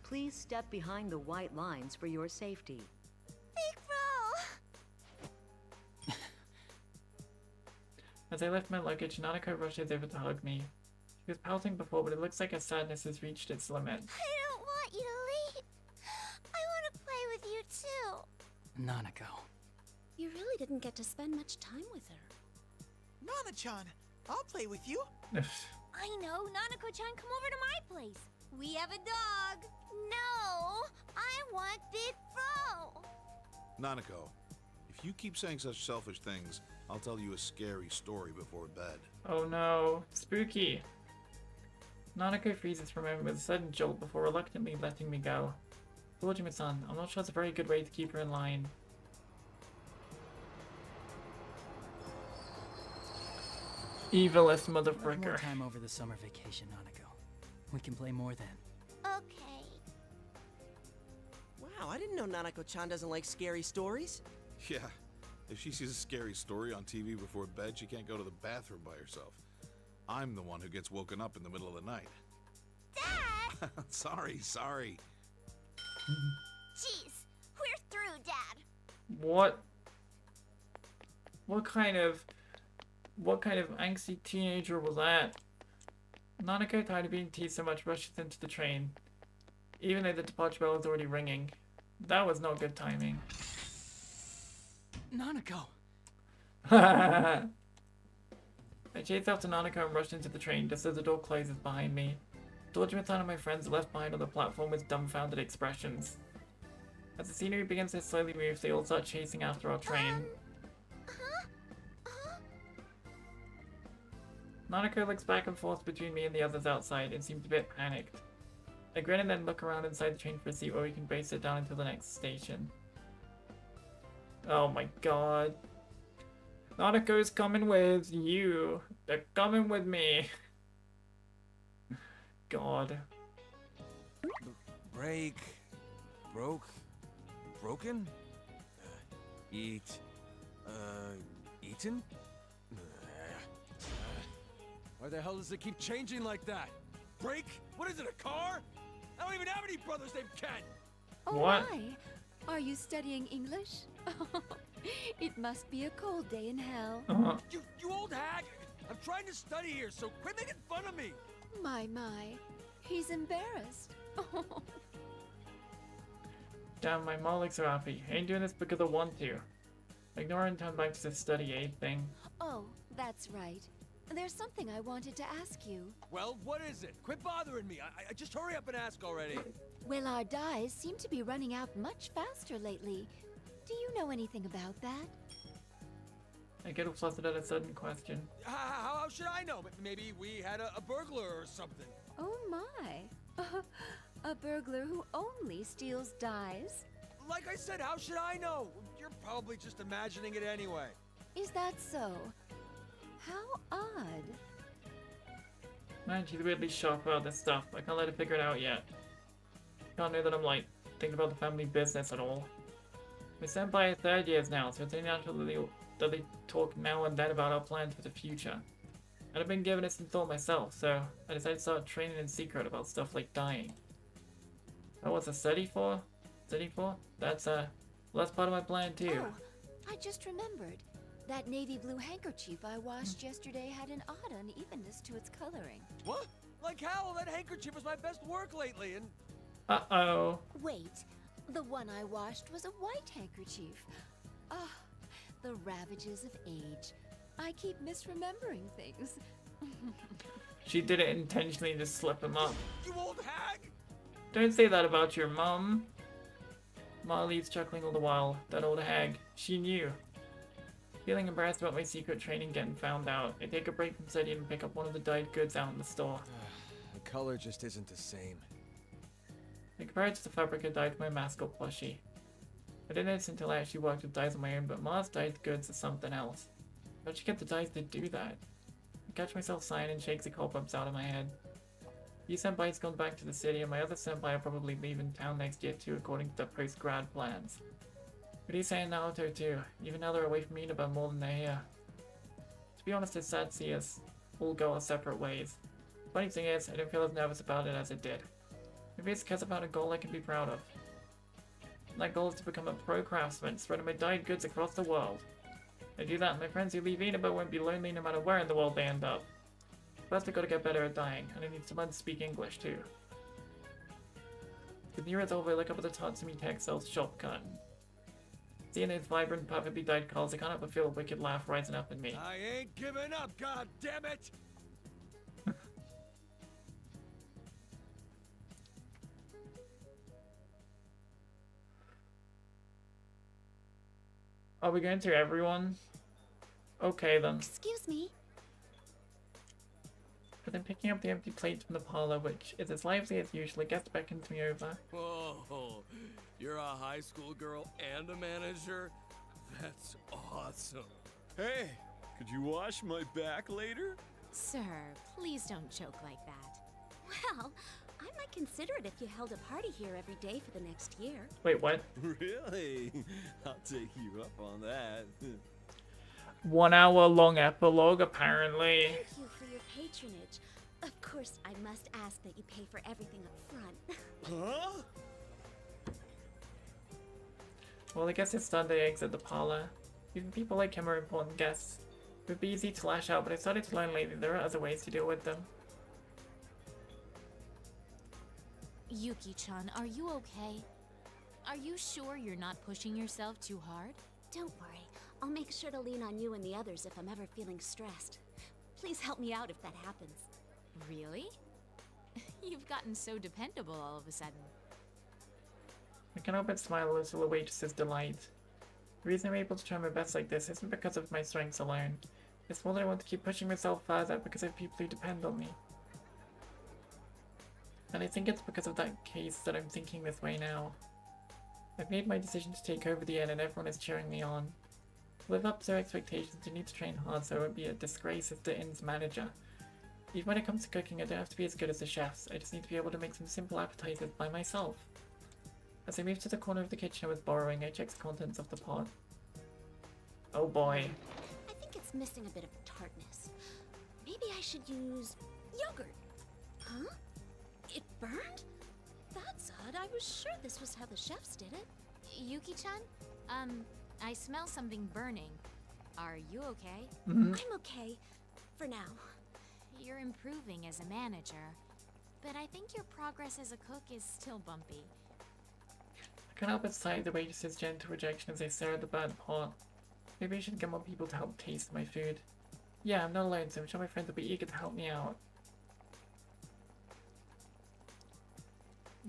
Please step behind the white lines for your safety. Big bro! As I left my luggage, Nanako rushes over to hug me. She was pouting before, but it looks like her sadness has reached its limit. I don't want you to leave. I want to play with you too. Nanako. You really didn't get to spend much time with her. Nana-chan, I'll play with you. I know, Nanako-chan, come over to my place. We have a dog. No, I want Big Bro. Nanako, if you keep saying such selfish things, I'll tell you a scary story before bed. Oh no, spooky. Nanako freezes for a moment with a sudden jolt before reluctantly letting me go. Dojima-san, I'm not sure it's a very good way to keep her in line. Evilest We'll have more motherfricker. time over the summer vacation, Nanako. We can play more then. Okay. Wow, I didn't know Nanako-chan doesn't like scary stories. Yeah, if she sees a scary story on TV before bed, she can't go to the bathroom by herself. I'm the one who gets woken up in the middle of the night. Dad! Sorry. Jeez, we're through, Dad. What kind of angsty teenager was that? Nanako, tired of being teased so much, rushes into the train, even though the departure bell is already ringing. That was not good timing. Nanako! I chased after Nanako and rushed into the train just as the door closes behind me. Dojima-san and my friends are left behind on the platform with dumbfounded expressions. As the scenery begins to slowly move, they all start chasing after our train. Nanako looks back and forth between me and the others outside and seems a bit panicked. I grin and then look around inside the train for a seat where we can both sit down until the next station. Oh my god. Nanako's coming with you. They're coming with me. God. Broken? Eaten? Why the hell does it keep changing like that? Break? What is it, a car? I don't even have any brothers named Ken! Oh What? my! Are you studying English? It must be a cold day in hell. You old hag! I'm trying to study here, so quit making fun of me! My, he's embarrassed. Damn, my mom looks so happy. I ain't doing this because I want to. Ignore her and turn back to the study aid thing. Oh, that's right. There's something I wanted to ask you. Well, what is it? Quit bothering me. I just hurry up and ask already. Well, our dyes seem to be running out much faster lately. Do you know anything about that? I get all flustered at a sudden question. How should I know? Maybe we had a burglar or something. Oh my. A burglar who only steals dyes? Like I said, how should I know? You're probably just imagining it anyway. Is that so? How odd. Man, she's weirdly sharp about this stuff. I can't let her figure it out yet. Can't know that I'm like thinking about the family business at all. We're senpai at third years now, so it's only natural that they talk now and then about our plans for the future. And I've been giving it some thought myself, so I decided to start training in secret about stuff like dying. Oh, what's a study for? Study for? That's well, that's part of my plan too. Oh, I just remembered. That navy blue handkerchief I washed yesterday had an odd unevenness to its coloring. What? Like how? That handkerchief was my best work lately, and Uh-oh. Wait, the one I washed was a white handkerchief. Oh, the ravages of age. I keep misremembering things. She did it intentionally to slip him up. You old hag! Don't say that about your mum. Ma leaves chuckling all the while. That old hag. She knew. Feeling embarrassed about my secret training getting found out, I take a break from studying and pick up one of the dyed goods out in the store. The color just isn't the same. I compare it to the fabric I dyed for my mascot plushie. I didn't notice until I actually worked with dyes on my own, but Ma's dyed goods are something else. How'd you get the dyes to do that? I catch myself sighing and shakes the cobwebs out of my head. You senpai's gone back to the city, and my other senpai are probably leaving town next year too, according to their post-grad plans. What are you saying, Naruto too? Even now they're away from Inaba more than they're here. To be honest, it's sad to see us all go our separate ways. Funny thing is, I don't feel as nervous about it as I did. Maybe it's because I found a goal I can be proud of. And that goal is to become a pro craftsman, spreading my dyed goods across the world. If I do that, my friends who leave Inaba won't be lonely no matter where in the world they end up. First I gotta get better at dyeing, and I need to learn to speak English too. With New Year's over, I look up at the Tatsumi Textiles shop curtain. Seeing those vibrant, perfectly dyed colors, I can't help but feel a wicked laugh rising up in me. I ain't giving up, god damn it! Are we going through everyone? Okay then. Excuse me. But then picking up the empty plates from the parlor, which is as lively as usual, a guest beckons me over. Whoa, you're a high school girl and a manager? That's awesome. Hey, could you wash my back later? Sir, please don't joke like that. Well, I might consider it if you held a party here every day for the next year. Wait, what? Really? I'll take you up on that. 1 hour long epilogue, apparently. Thank you for your patronage. Of course, I must ask that you pay for everything up front. Huh? Well, I guess it's Sunday eggs at the parlor. Even people like him are important guests. It would be easy to lash out, but I started to learn lately there are other ways to deal with them. Yuki-chan, are you okay? Are you sure you're not pushing yourself too hard? Don't worry. I'll make sure to lean on you and the others if I'm ever feeling stressed. Please help me out if that happens. Really? You've gotten so dependable all of a sudden. I can't help but smile a little at waitress's delight. The reason I'm able to try my best like this isn't because of my strengths alone. It's more that I want to keep pushing myself further because I have people who depend on me. And I think it's because of that case that I'm thinking this way now. I've made my decision to take over the inn and everyone is cheering me on. To live up to their expectations, I need to train hard so I won't be a disgrace as the inn's manager. Even when it comes to cooking, I don't have to be as good as the chefs, I just need to be able to make some simple appetizers by myself. As I move to the corner of the kitchen I was borrowing, I check the contents of the pot. Oh boy. I think it's missing a bit of tartness. Maybe I should use yogurt. Huh? It burned? That's odd. I was sure this was how the chefs did it. Yuki-chan? I smell something burning. Are you okay? Mm-hmm. I'm okay. For now. You're improving as a manager, but I think your progress as a cook is still bumpy. I can't help but sigh at the waitress's gentle rejection as I stare at the burnt pot. Maybe I should get more people to help taste my food. Yeah, I'm not alone, so I'm sure my friends will be eager to help me out.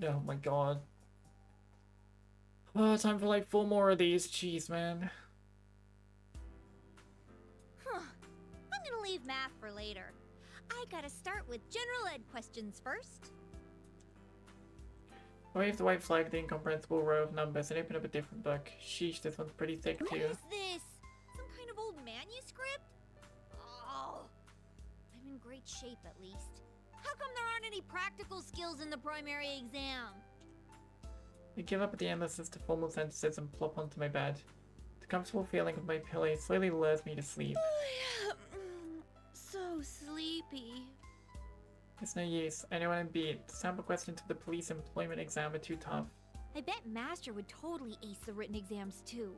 Oh my god. Oh, time for like 4 more of these. Jeez, man. Huh. I'm gonna leave math for later. I gotta start with general ed questions first. I wave the white flag, the incomprehensible row of numbers, and open up a different book. Sheesh, this one's pretty thick What too. is this? Some kind of old manuscript? Oh. I'm in great shape, at least. How come there aren't any practical skills in the primary exam? I give up at the endlessness to formal sentences and plop onto my bed. The comfortable feeling of my pillow slowly lures me to sleep. So sleepy. It's no use. I know what I'm beat. The sample questions for the police employment exam are too tough. I bet Master would totally ace the written exams too.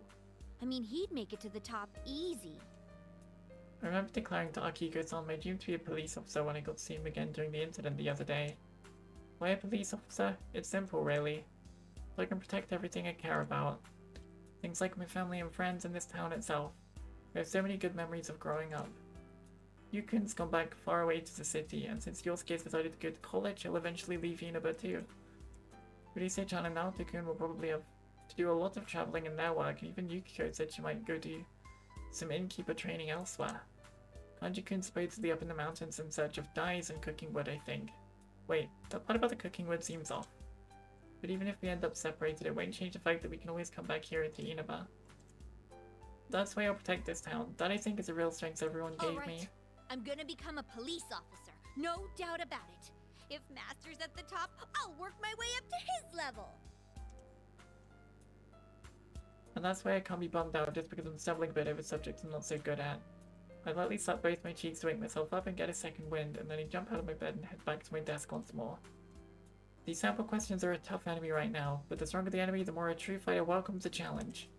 I mean, he'd make it to the top easy. I remember declaring to Akiko-san my dream to be a police officer when I got to see him again during the incident the other day. Why a police officer? It's simple, really. So I can protect everything I care about. Things like my family and friends in this town itself. I have so many good memories of growing up. Yukun's gone back far away to the city, and since Yosuke's decided to go to college, he'll eventually leave Inaba too. Urise-chan and Naoto-kun will probably have to do a lot of traveling in their work, and even Yukiko said she might go do some innkeeper training elsewhere. Kanji-kun's supposedly up in the mountains in search of dyes and cooking wood, I think. Wait, that part about the cooking wood seems off. But even if we end up separated, it won't change the fact that we can always come back here to Inaba. That's why I'll protect this town. That I think is a real strength everyone gave me. I'm gonna become a police officer, no doubt about it. If Master's at the top, I'll work my way up to his level. And that's why I can't be bummed out just because I'm stumbling a bit over subjects I'm not so good at. I'd lightly slap both my cheeks to wake myself up and get a second wind, and then I'd jump out of my bed and head back to my desk once more. These sample questions are a tough enemy right now, but the stronger the enemy, the more a true fighter welcomes a challenge.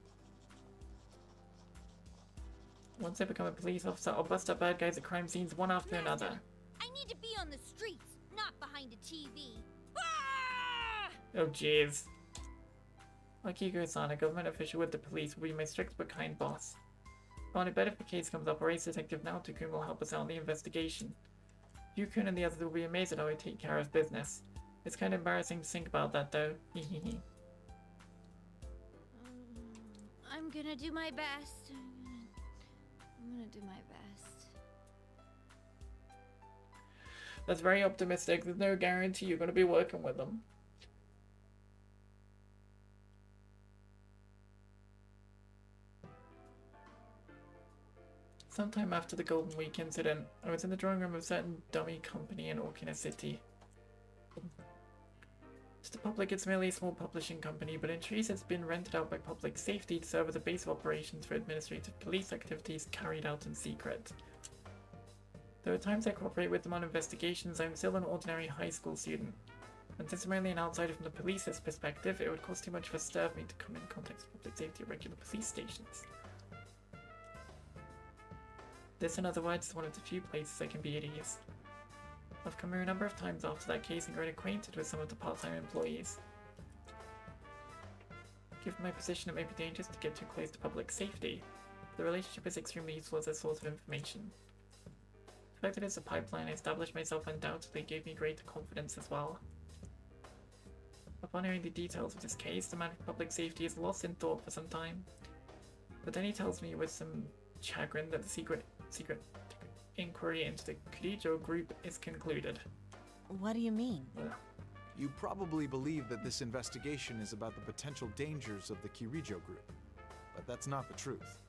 Once I become a police officer, I'll bust up bad guys at crime scenes one after another. I need to be on the streets, not behind a TV. Ah! Oh jeez. Akiko-san, a government official with the police, will be my strict but kind boss. But I bet if the case comes up, our ace detective Naoto-kun will help us out in the investigation. Yu-kun and the others will be amazed at how I take care of business. It's kind of embarrassing to think about that though. I'm gonna do my best. I'm gonna do my best. That's very optimistic. There's no guarantee you're going to be working with them. Sometime after the Golden Week incident, I was in the drawing room of a certain dummy company in Okina City. To the public, it's merely a small publishing company, but in truth it's been rented out by public safety to serve as a base of operations for administrative police activities carried out in secret. Though at times I cooperate with them on investigations, I'm still an ordinary high school student. And since I'm only an outsider from the police's perspective, it would cost too much of a stir for me to come in contact with public safety at regular police stations. This, in other words, is one of the few places I can be at ease. I've come here a number of times after that case and grown acquainted with some of the part-time employees. Given my position, it may be dangerous to get too close to public safety. The relationship is extremely useful as a source of information. The fact that it's a pipeline I established myself undoubtedly gave me greater confidence as well. Upon hearing the details of this case, the man from public safety is lost in thought for some time. But then he tells me with some chagrin that the secret inquiry into the Kirijo group is concluded. What do you mean? You probably believe that this investigation is about the potential dangers of the Kirijo group, but that's not the truth.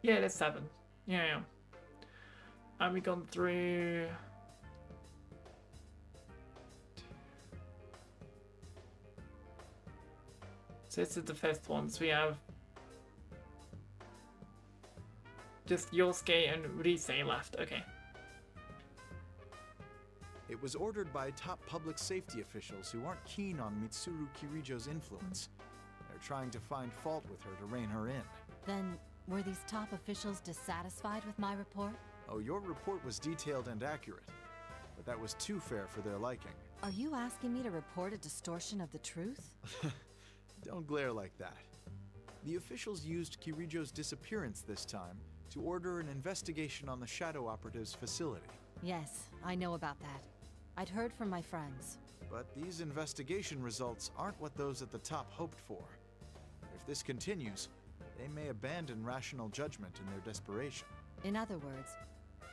Yeah, it is 7. Yeah. And we've gone through... So this is the first one. So we have just Yosuke and Rise left. Okay. It was ordered by top public safety officials who aren't keen on Mitsuru Kirijo's influence. They're trying to find fault with her to rein her in. Then, were these top officials dissatisfied with my report? Oh, your report was detailed and accurate, but that was too fair for their liking. Are you asking me to report a distortion of the truth? Don't glare like that. The officials used Kirijo's disappearance this time to order an investigation on the Shadow Operative's facility. Yes, I know about that. I'd heard from my friends. But these investigation results aren't what those at the top hoped for. If this continues, they may abandon rational judgment in their desperation. In other words,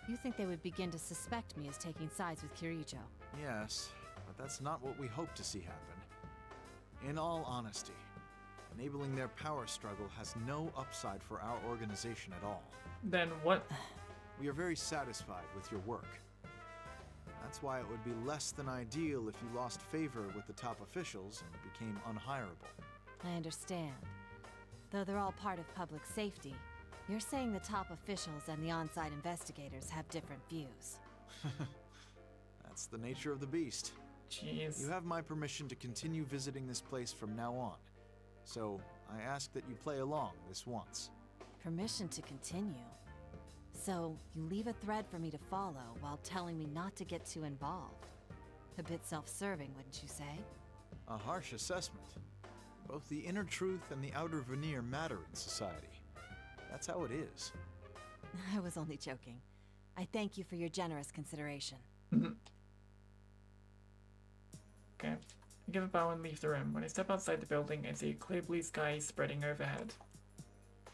you think they would begin to suspect me as taking sides with Kirijo? Yes, but that's not what we hope to see happen. In all honesty, enabling their power struggle has no upside for our organization at all. Then what? We are very satisfied with your work. That's why it would be less than ideal if you lost favor with the top officials and became unhireable. I understand. Though they're all part of public safety, you're saying the top officials and the on-site investigators have different views. That's the nature of the beast. Jeez. You have my permission to continue visiting this place from now on. So, I ask that you play along this once. Permission to continue? So, you leave a thread for me to follow while telling me not to get too involved. A bit self-serving, wouldn't you say? A harsh assessment. Both the inner truth and the outer veneer matter in society. That's how it is. I was only joking. I thank you for your generous consideration. Okay. I give a bow and leave the room. When I step outside the building, I see a clear blue sky spreading overhead.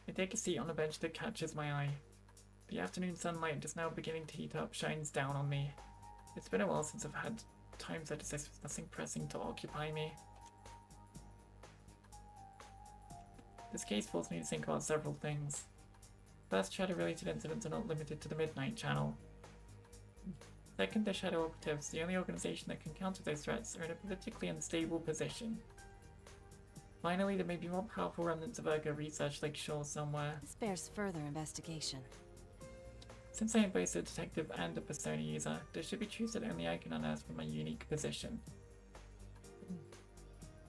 I take a seat on a bench that catches my eye. The afternoon sunlight, just now beginning to heat up, shines down on me. It's been a while since I've had times that there's nothing pressing to occupy me. This case forced me to think about several things. First, shadow-related incidents are not limited to the Midnight Channel. Second, the Shadow Operatives, the only organization that can counter those threats, are in a politically unstable position. Finally, there may be more powerful remnants of Ergo research Lake Shore somewhere. This bears further investigation. Since I am both a detective and a Persona user, there should be truths that only I can unearth from my unique position.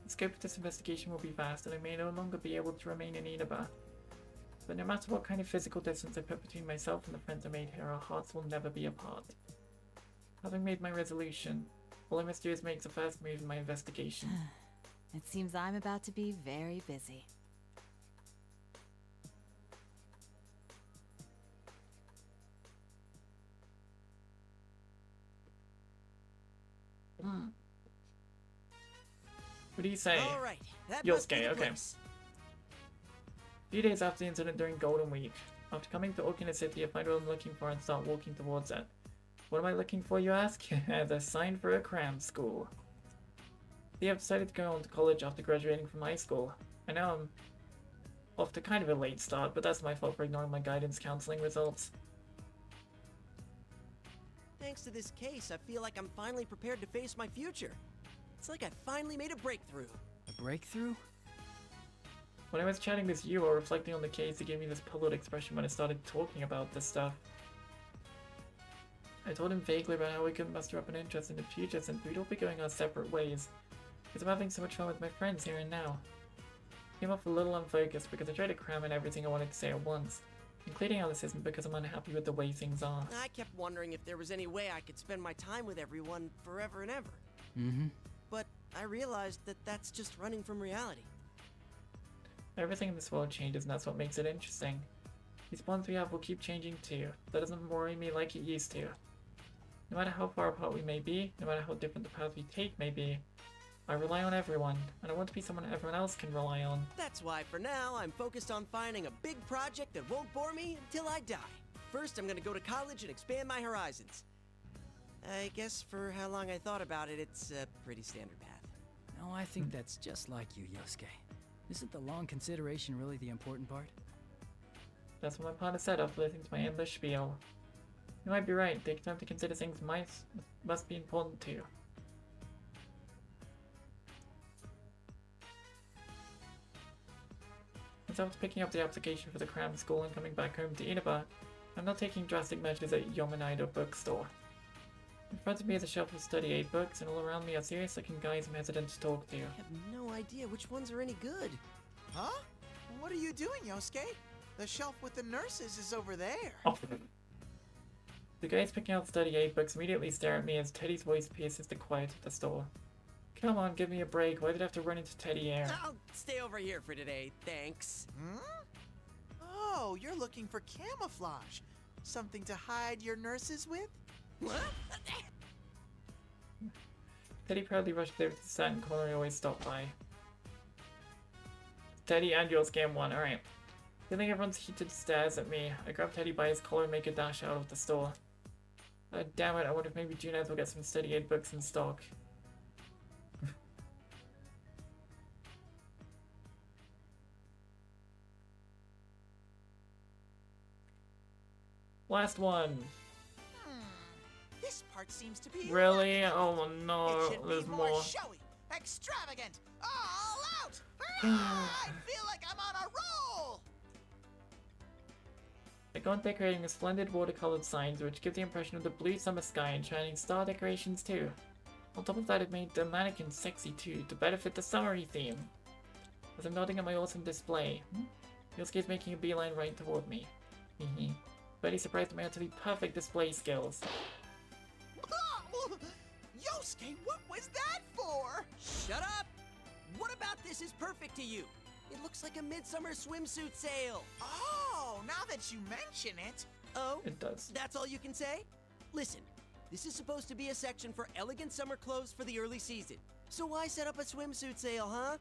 The scope of this investigation will be vast, and I may no longer be able to remain in Inaba. But no matter what kind of physical distance I put between myself and the friends I made here, our hearts will never be apart. Having made my resolution, all I must do is make the first move in my investigation. It seems I'm about to be very busy. What do you say? All right, that You're must be gay, the okay. place. A few days after the incident during Golden Week, after coming to Okina City, I find what I'm looking for and start walking towards it. What am I looking for, you ask? The sign for a cram school. See, I've decided to go on to college after graduating from high school. I know I'm off to kind of a late start, but that's my fault for ignoring my guidance counseling results. Thanks to this case, I feel like I'm finally prepared to face my future. It's like I finally made a breakthrough. A breakthrough? When I was chatting with you or reflecting on the case, it gave me this puzzled expression when I started talking about this stuff. I told him vaguely about how we could muster up an interest in the future since we'd all be going our separate ways, because I'm having so much fun with my friends here and now. I came off a little unfocused because I tried to cram in everything I wanted to say at once, including how this isn't because I'm unhappy with the way things are. I kept wondering if there was any way I could spend my time with everyone forever and ever. Mm-hmm. But I realized that that's just running from reality. Everything in this world changes and that's what makes it interesting. These bonds we have will keep changing too. That doesn't worry me like it used to. No matter how far apart we may be, no matter how different the path we take may be, I rely on everyone, and I want to be someone everyone else can rely on. That's why for now, I'm focused on finding a big project that won't bore me until I die. First, I'm gonna go to college and expand my horizons. I guess for how long I thought about it, it's a pretty standard path. No, I think that's just like you, Yosuke. Isn't the long consideration really the important part? That's what my partner said after listening to my endless spiel. You might be right, taking time to consider things must be important too. Since after picking up the application for the cram school and coming back home to Inaba, I'm not taking drastic measures at Yomanaido bookstore. In front of me is a shelf of study aid books, and all around me are serious-looking guys I'm hesitant to talk to. I have no idea which ones are any good. Huh? What are you doing, Yosuke? The shelf with the nurses is over there. Oh. The guys picking out study aid books immediately stare at me as Teddy's voice pierces the quiet of the store. Come on, give me a break. Why did I have to run into Teddy here? I'll stay over here for today, thanks. Hmm? Oh, you're looking for camouflage. Something to hide your nurses with? What? Teddy proudly rushed over to the satin corner he always stopped by. Teddy and yours game one, alright. Feeling everyone's heated stares at me, I grab Teddy by his collar and make a dash out of the store. Damn it, I wonder if maybe Junez will get some study aid books in stock. Last one. This This part seems to be Really? Oh no, it should there's be more more. showy, extravagant, all out. I feel like I'm on a roll. They go on decorating the splendid watercolored signs, which give the impression of the blue summer sky and shining star decorations too. On top of that, it made the mannequins sexy too, to better fit the summery theme. As I'm nodding at my awesome display, Yosuke's making a beeline right toward me. But he surprised me out to the perfect display skills. Yosuke, what was that for? Shut up! What about this is perfect to you? It looks like a midsummer swimsuit sale. Oh, now that you mention it. Oh? It does. That's all you can say? Listen, this is supposed to be a section for elegant summer clothes for the early season. So why set up a swimsuit sale, huh?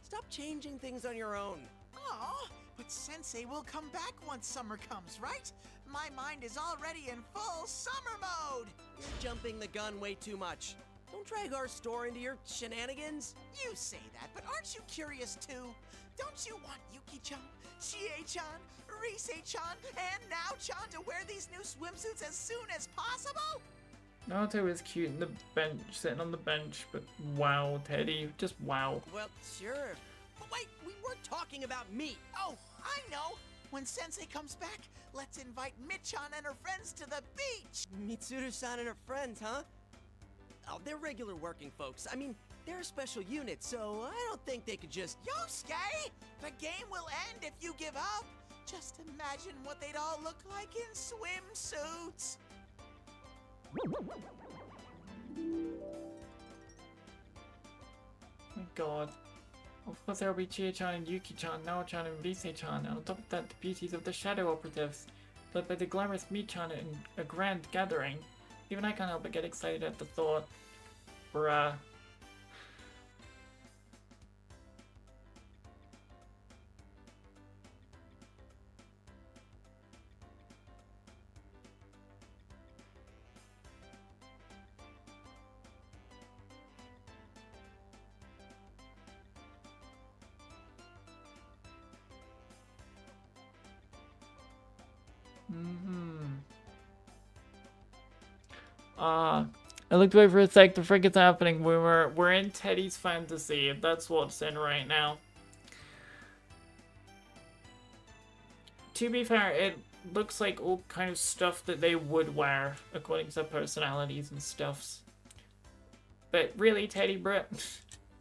Stop changing things on your own. Oh, but Sensei will come back once summer comes, right? My mind is already in full summer mode. You're jumping the gun way too much. Don't drag our store into your shenanigans. You say that, but aren't you curious too? Don't you want Yuki-chan, Chie-chan, Rise-chan, and Nao-chan to wear these new swimsuits as soon as possible? Naruto is cute in the bench, sitting on the bench, but wow, Teddy, just wow. Well, sure. But wait, we weren't talking about me. Oh, I know. When Sensei comes back, let's invite Michan and her friends to the beach. Mitsuru-san and her friends, huh? Oh, they're regular working folks. I mean, they're a special unit, so I don't think they could just... Yosuke! The game will end if you give up. Just imagine what they'd all look like in swimsuits. My god. Of course there will be Chie-chan and Yuki-chan, Nao-chan and Rise-chan, and on top of that the beauties of the Shadow Operatives, led by the glamorous Mi-chan in a grand gathering. Even I can't help but get excited at the thought. Bruh. I looked away for a sec, the frick is happening. We're in Teddy's fantasy. That's what's in right now. To be fair, it looks like all kind of stuff that they would wear, according to their personalities and stuffs. But really, Teddy, bruh,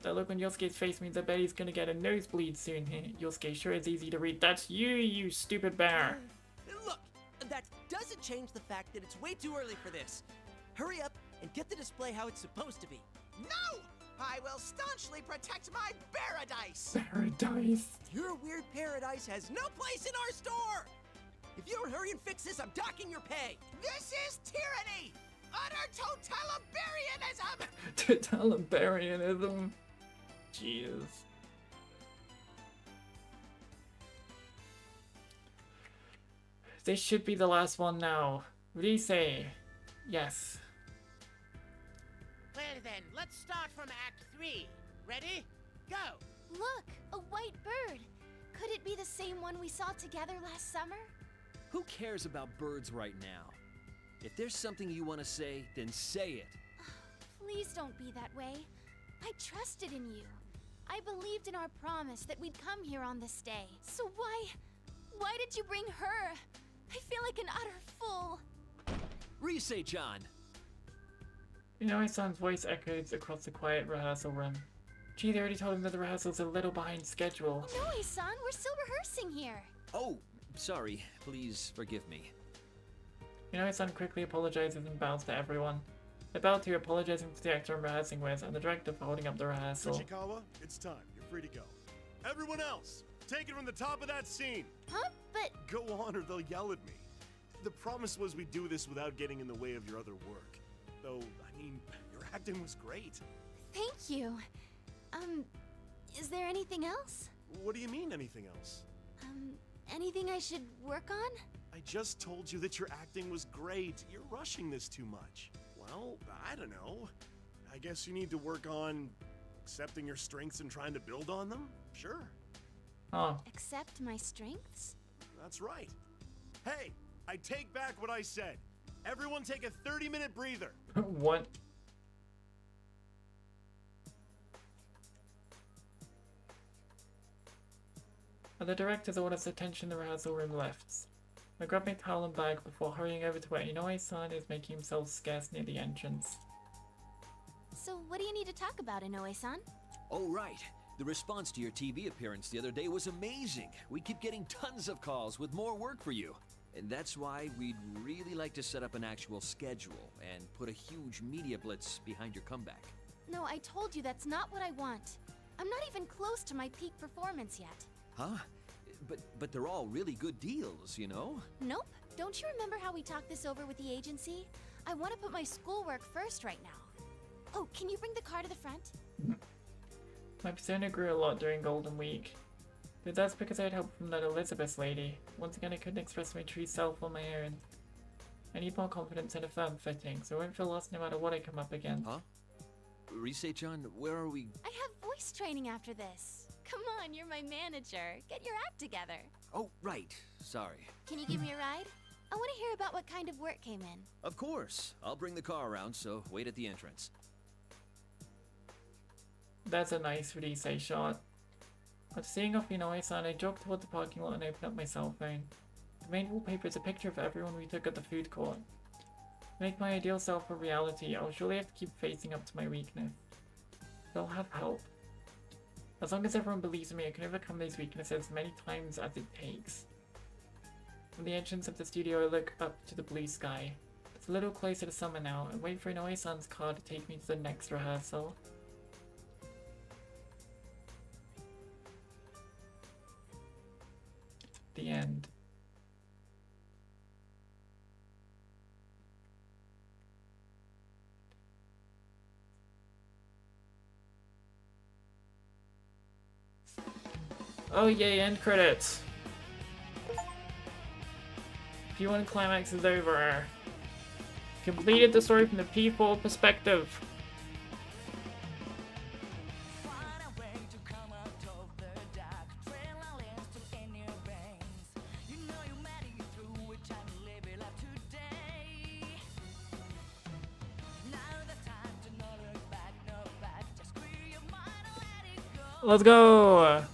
that look on Yosuke's face means I bet he's gonna get a nosebleed soon. Yosuke sure is easy to read. That's you, you stupid bear. Look, that doesn't change the fact that it's way too early for this. Hurry up and get the display how it's supposed to be. No! I will staunchly protect my paradise! Paradise? Your weird paradise has no place in our store! If you don't hurry and fix this, I'm docking your pay! This is tyranny! Utter totalitarianism! Totalitarianism? Jeez. This should be the last one now. Rise. Yes. Well then, let's start from Act 3. Ready? Go! Look, a white bird. Could it be the same one we saw together last summer? Who cares about birds right now? If there's something you want to say, then say it. Please don't be that way. I trusted in you. I believed in our promise that we'd come here on this day. So why did you bring her? I feel like an utter fool. Rise-chan! You know, his son's voice echoes across the quiet rehearsal room. Gee, they already told him that the rehearsal's a little behind schedule. Oh, no, son, we're still rehearsing here. Oh, sorry. Please forgive me. You know, his son quickly apologizes and bows to everyone. They bow to apologizing to the actor I'm rehearsing with and the director for holding up the rehearsal. Ichikawa, it's time. You're free to go. Everyone else, take it from the top of that scene. Huh? But... Go on or they'll yell at me. The promise was we'd do this without getting in the way of your other work. Though, I mean, your acting was great. Thank you. Is there anything else? What do you mean, anything else? Anything I should work on? I just told you that your acting was great. You're rushing this too much. Well, I don't know. I guess you need to work on accepting your strengths and trying to build on them? Sure. Oh. Accept my strengths? That's right. Hey, I take back what I said. Everyone take a 30-minute breather. What? The director's orders attention the rehearsal room lifts. I grab my towel and bag before hurrying over to where Inoue-san is making himself scarce near the entrance. So, what do you need to talk about, Inoue-san? Oh, right. The response to your TV appearance the other day was amazing. We keep getting tons of calls with more work for you. And that's why we'd really like to set up an actual schedule and put a huge media blitz behind your comeback. No, I told you that's not what I want. I'm not even close to my peak performance yet. Huh? But they're all really good deals, you know? Nope. Don't you remember how we talked this over with the agency? I want to put my schoolwork first right now. Oh, can you bring the car to the front? My persona grew a lot during Golden Week. But that's because I had help from that Elizabeth lady. Once again, I couldn't express my true self on my own. I need more confidence and a firm footing, so I won't feel lost no matter what I come up against. Huh? Rise-chan, where are we? I have voice training after this. Come on, you're my manager. Get your act together. Oh, right. Sorry. Can you give me a ride? I want to hear about what kind of work came in. Of course. I'll bring the car around, so wait at the entrance. That's a nice Rise shot. After seeing off Inoue-san, I jogged toward the parking lot and opened up my cell phone. The main wallpaper is a picture of everyone we took at the food court. To make my ideal self a reality, I'll surely have to keep facing up to my weakness. But I'll have help. As long as everyone believes in me, I can overcome those weaknesses many times as it takes. From the entrance of the studio, I look up to the blue sky. It's a little closer to summer now, and wait for Inoue-san's car to take me to the next rehearsal. The end. Oh yay, end credits! P1 climax is over. Completed the story from the P4 perspective. Let's go!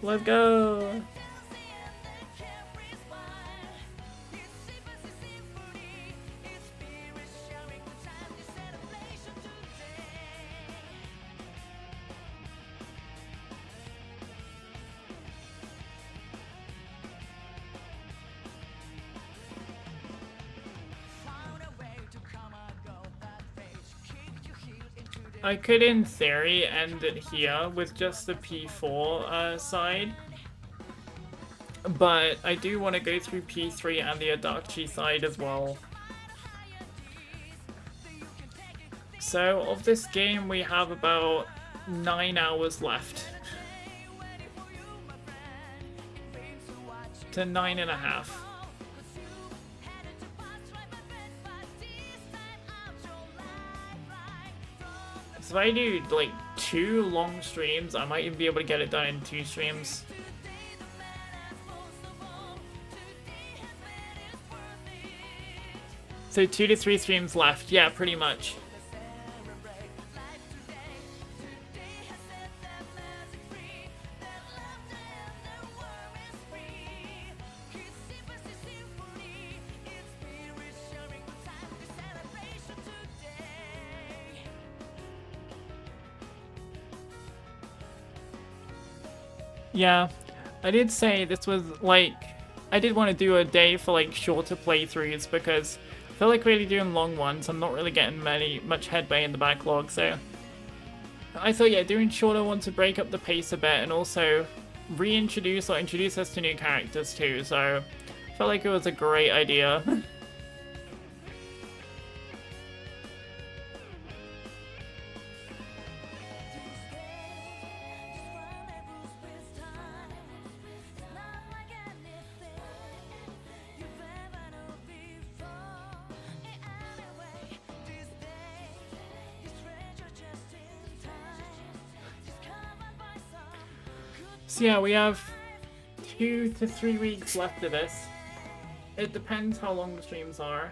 Let's go! I could, in theory, end it here with just the P4 side. But I do want to go through P3 and the Adachi side as well. So, of this game, we have about 9 hours left. To 9.5. So if I do, like, 2 long streams, I might even be able to get it done in 2 streams. So 2 to 3 streams left, yeah, pretty much. Yeah, I did say this was like, I did want to do a day for like shorter playthroughs because I feel like really doing long ones, I'm not really getting much headway in the backlog, so I thought, yeah, doing shorter ones would break up the pace a bit and also reintroduce or introduce us to new characters too, so I felt like it was a great idea. So yeah, we have 2 to 3 weeks left of this. It depends how long the streams are.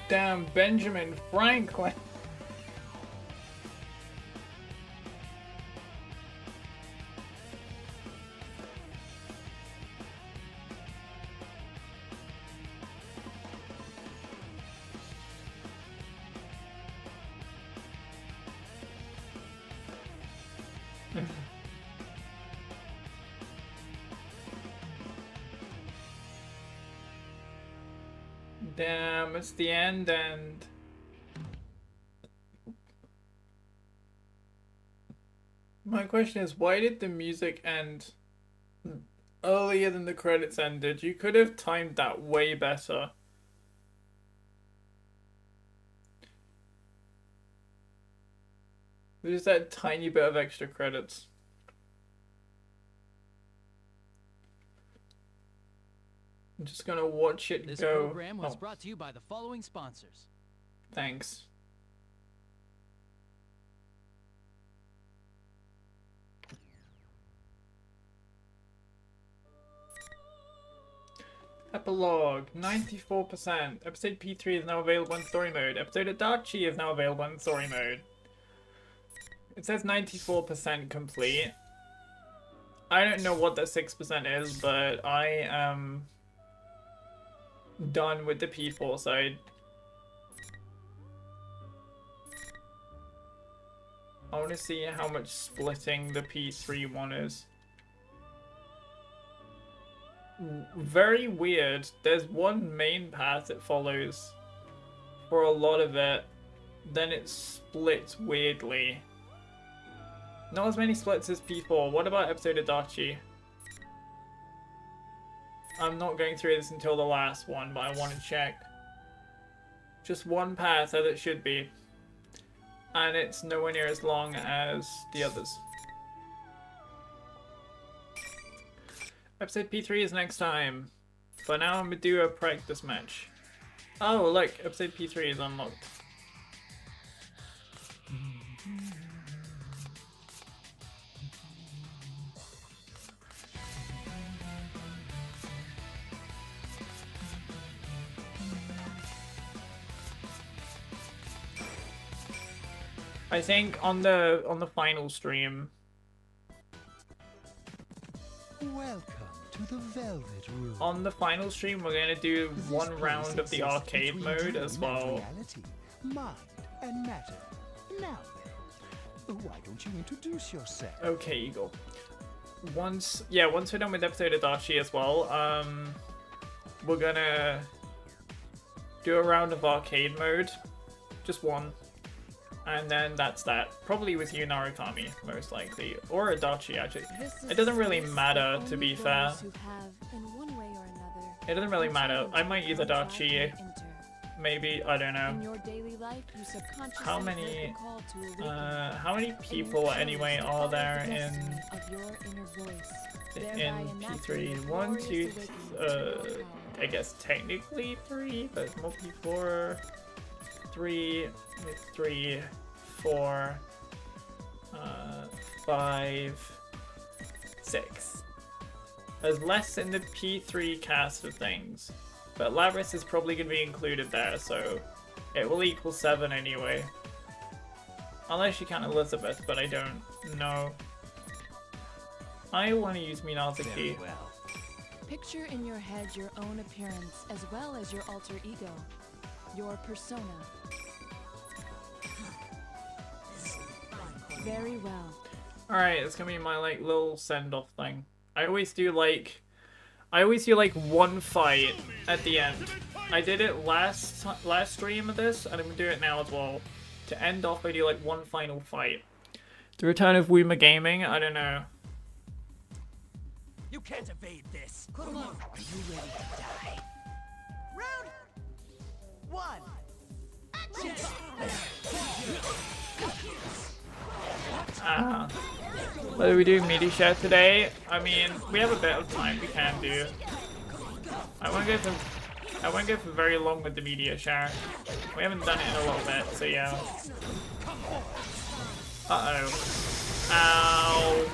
Damn, Benjamin Franklin. Damn, it's the end and... My question is, why did the music end earlier than the credits ended? You could have timed that way better. There's that tiny bit of extra credits. I'm just gonna watch it This go. program was brought to you by the following sponsors. Thanks. Epilogue, 94%. Episode P3 is now available in story mode. Episode Adachi is now available in story mode. It says 94% complete. I don't know what that 6% is, but I am done with the P4 side. I want to see how much splitting the P3 one is. Very weird. There's one main path it follows for a lot of it, then it splits weirdly. Not as many splits as P4. What about episode Adachi? I'm not going through this until the last one, but I want to check. Just one path as it should be. And it's nowhere near as long as the others. Episode P3 is next time. For now, I'm gonna do a practice match. Oh, look, episode P3 is unlocked. I think on the final stream. Welcome to the Velvet Room. On the final stream, we're gonna do one round of the arcade mode as well. Reality, mind, and matter. Now then, why don't you introduce yourself? Okay, Eagle. Once we're done with episode Adachi as well, we're gonna do a round of arcade mode, just one, and then that's that. Probably with you, Narukami, most likely, or Adachi actually. It doesn't really matter, to be fair. It doesn't really matter. I might use Adachi. Maybe, I don't know. How many people anyway are there in P3? 1, 2, I guess technically 3, but it's more P4. 3, 4, 5, 6. There's less in the P3 cast of things, but Labris is probably going to be included there, so It will equal 7 anyway. Unless you count Elizabeth, but I don't know. I want to use Minazuki. Well. Picture in your head your own appearance as well as your alter ego, your persona. Very well. Alright, it's gonna be my like little send-off thing. I always do like one fight at the end. I did it last stream of this, and I'm gonna do it now as well. To end off, I do like one final fight. The return of Wuma Gaming, I don't know. You can't evade this. Come on. Are you ready to die? Round 1. What are we doing media share today? I mean, we have a bit of time, we can do. I won't go for very long with the media share. We haven't done it in a little bit, so yeah. Uh-oh. Ow.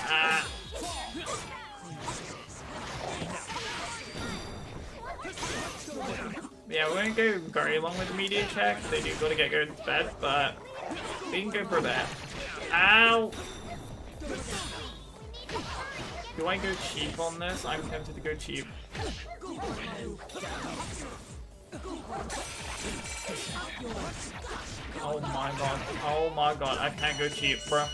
Ah. Yeah, we won't go very long with the media check. They do gotta go to bed, but we can go for that. Ow! Do I go cheap on this? I'm tempted to go cheap. Oh my god. Oh my god. I can't go cheap, bro.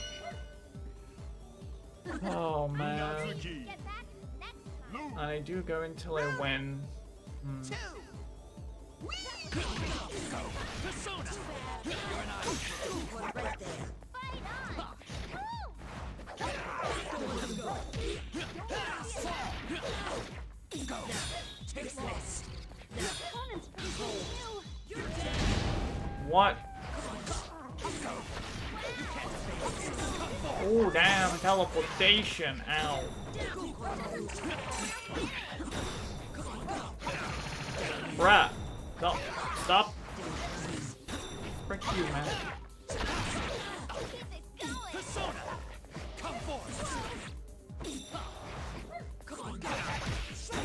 Oh man. And I do go until I win. What? Oh damn, teleportation, ow. Bruh, stop. Frick you, man.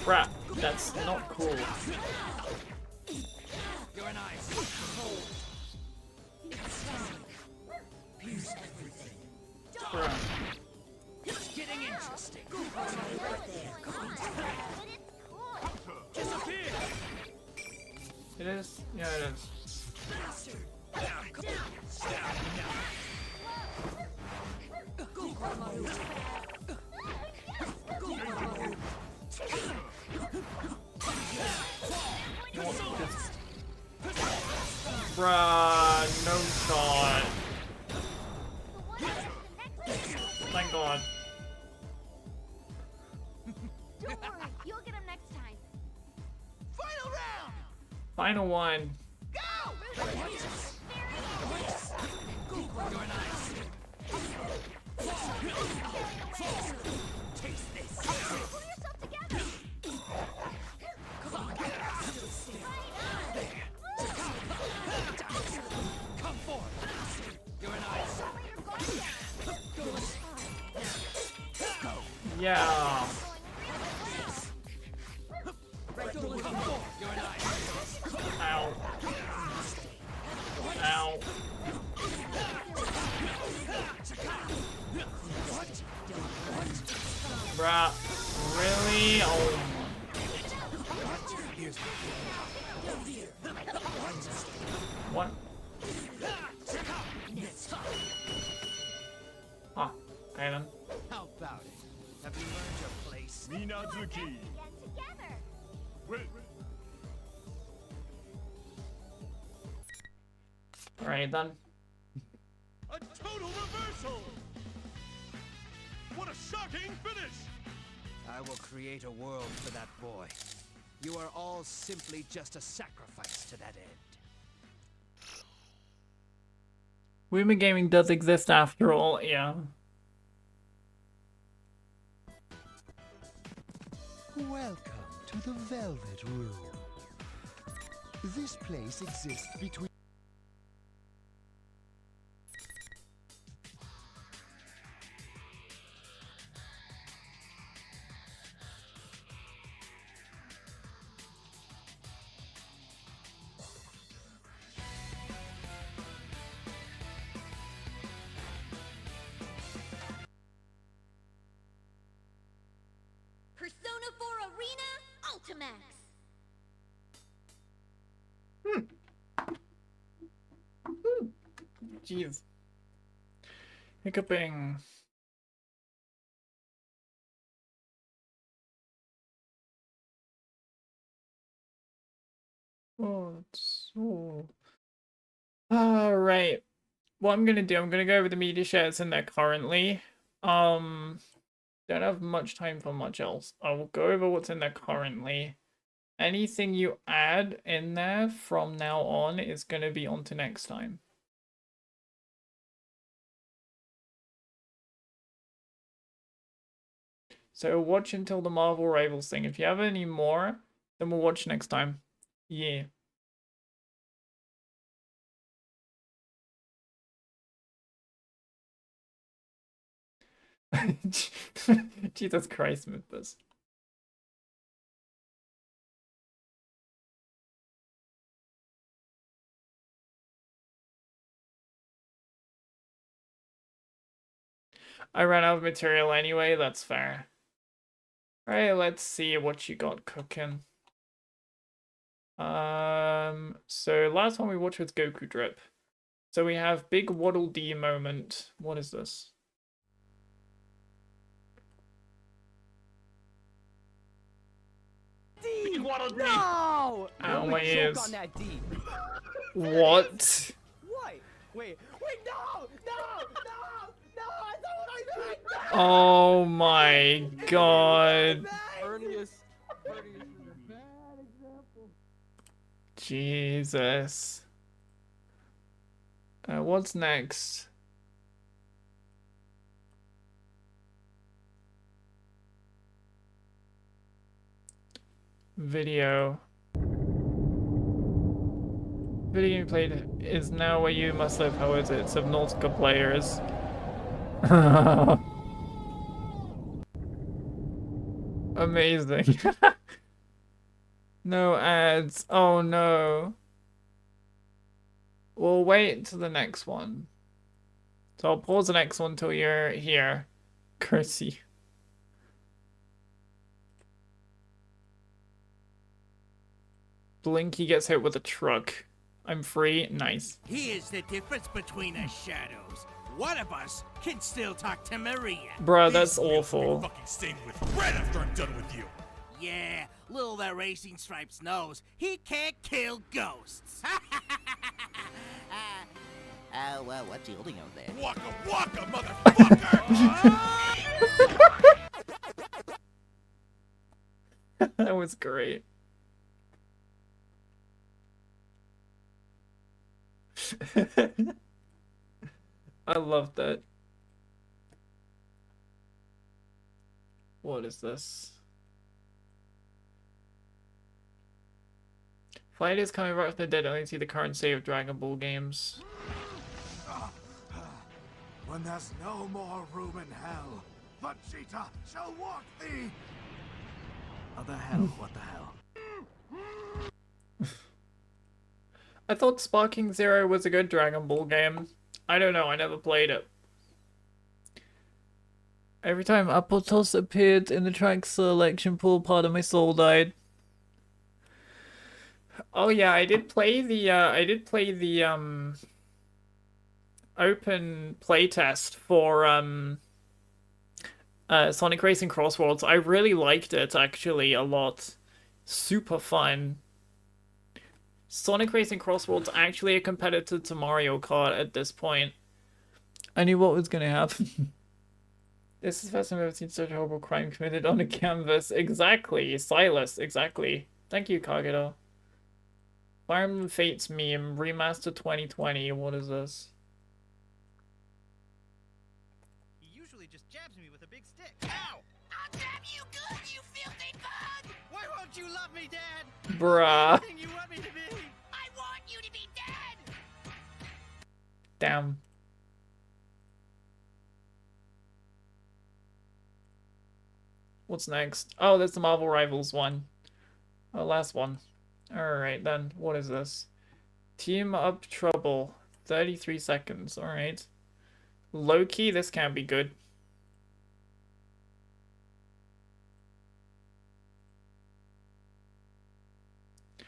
Bruh, that's not cool. You're an ice. Bruh. It's getting interesting. It is? Yeah, it is. Bruh, no shot. Thank God. Don't worry, you'll get him next time. Final round. Final one. Taste this. Pull yourself together. Come forth. You're an ice. Yeah. Ow. Ow. Bruh. Really? Oh. What? Huh. Okay then. How about it? Have you learned your place? Minazuki. Alright then. A total reversal! What a shocking finish! I will create a world for that boy. You are all simply just a sacrifice to that end. Wuma Gaming does exist after all, yeah. Welcome to the Velvet Room. This place exists between... Ultimax. Jeez. Hiccuping. Oh, so... Alright. What I'm gonna do, I'm gonna go over the media shares in there currently. Don't have much time for much else. I will go over what's in there currently. Anything you add in there from now on is gonna be on to next time. So watch until the Marvel Rivals thing. If you have any more, then we'll watch next time. Yeah. Jesus Christ, Mythos. I ran out of material anyway, that's fair. Alright, let's see what you got cooking. So last one we watched was Goku Drip. So we have big Waddle Dee moment. What is this? D! No! Ow, my ears. On that D. What? What? Wait, no! I thought what I meant! Oh my god. Jesus. What's next? Video. Video you played is now where you must live. How is it? Subnautica players. Amazing. No ads. Oh no. We'll wait to the next one. So I'll pause the next one till you're here. Curse you. Blinky gets hit with a truck. I'm free. Nice. Here's the difference between us shadows. One of us can still talk to Maria. Bruh, that's awful. Fucking stained with red after I'm done with you. Yeah, little that Racing Stripes knows he can't kill ghosts. What's he holding over there? Waka waka, motherfucker! That was great. I love that. What is this? Flight is coming right from the dead. Only see the current state of Dragon Ball games. When there's no more room in hell, Vegeta shall walk thee. What the hell? What the hell? I thought Sparking Zero was a good Dragon Ball game. I don't know, I never played it. Every time Apotos appeared in the track selection pool, part of my soul died. Oh yeah, I did play the open playtest for Sonic Racing Crossworlds. I really liked it actually a lot. Super fun. Sonic Racing Crossworlds actually a competitor to Mario Kart at this point. I knew what was gonna happen. This is the first time I've ever seen such a horrible crime committed on a canvas. Exactly, Silas, exactly. Thank you, Kagero. Fire Emblem Fates meme, remaster 2020, what is this? He usually just jabs me with a big stick. Ow! I'll jab you good, you filthy bug! Why won't you love me, Dad? Bruh. Everything you want me to be. I want you to be dead! Damn. What's next? Oh, that's the Marvel Rivals one. Oh, last one. Alright then, what is this? Team Up Trouble. 33 seconds, alright. Low-key, this can't be good.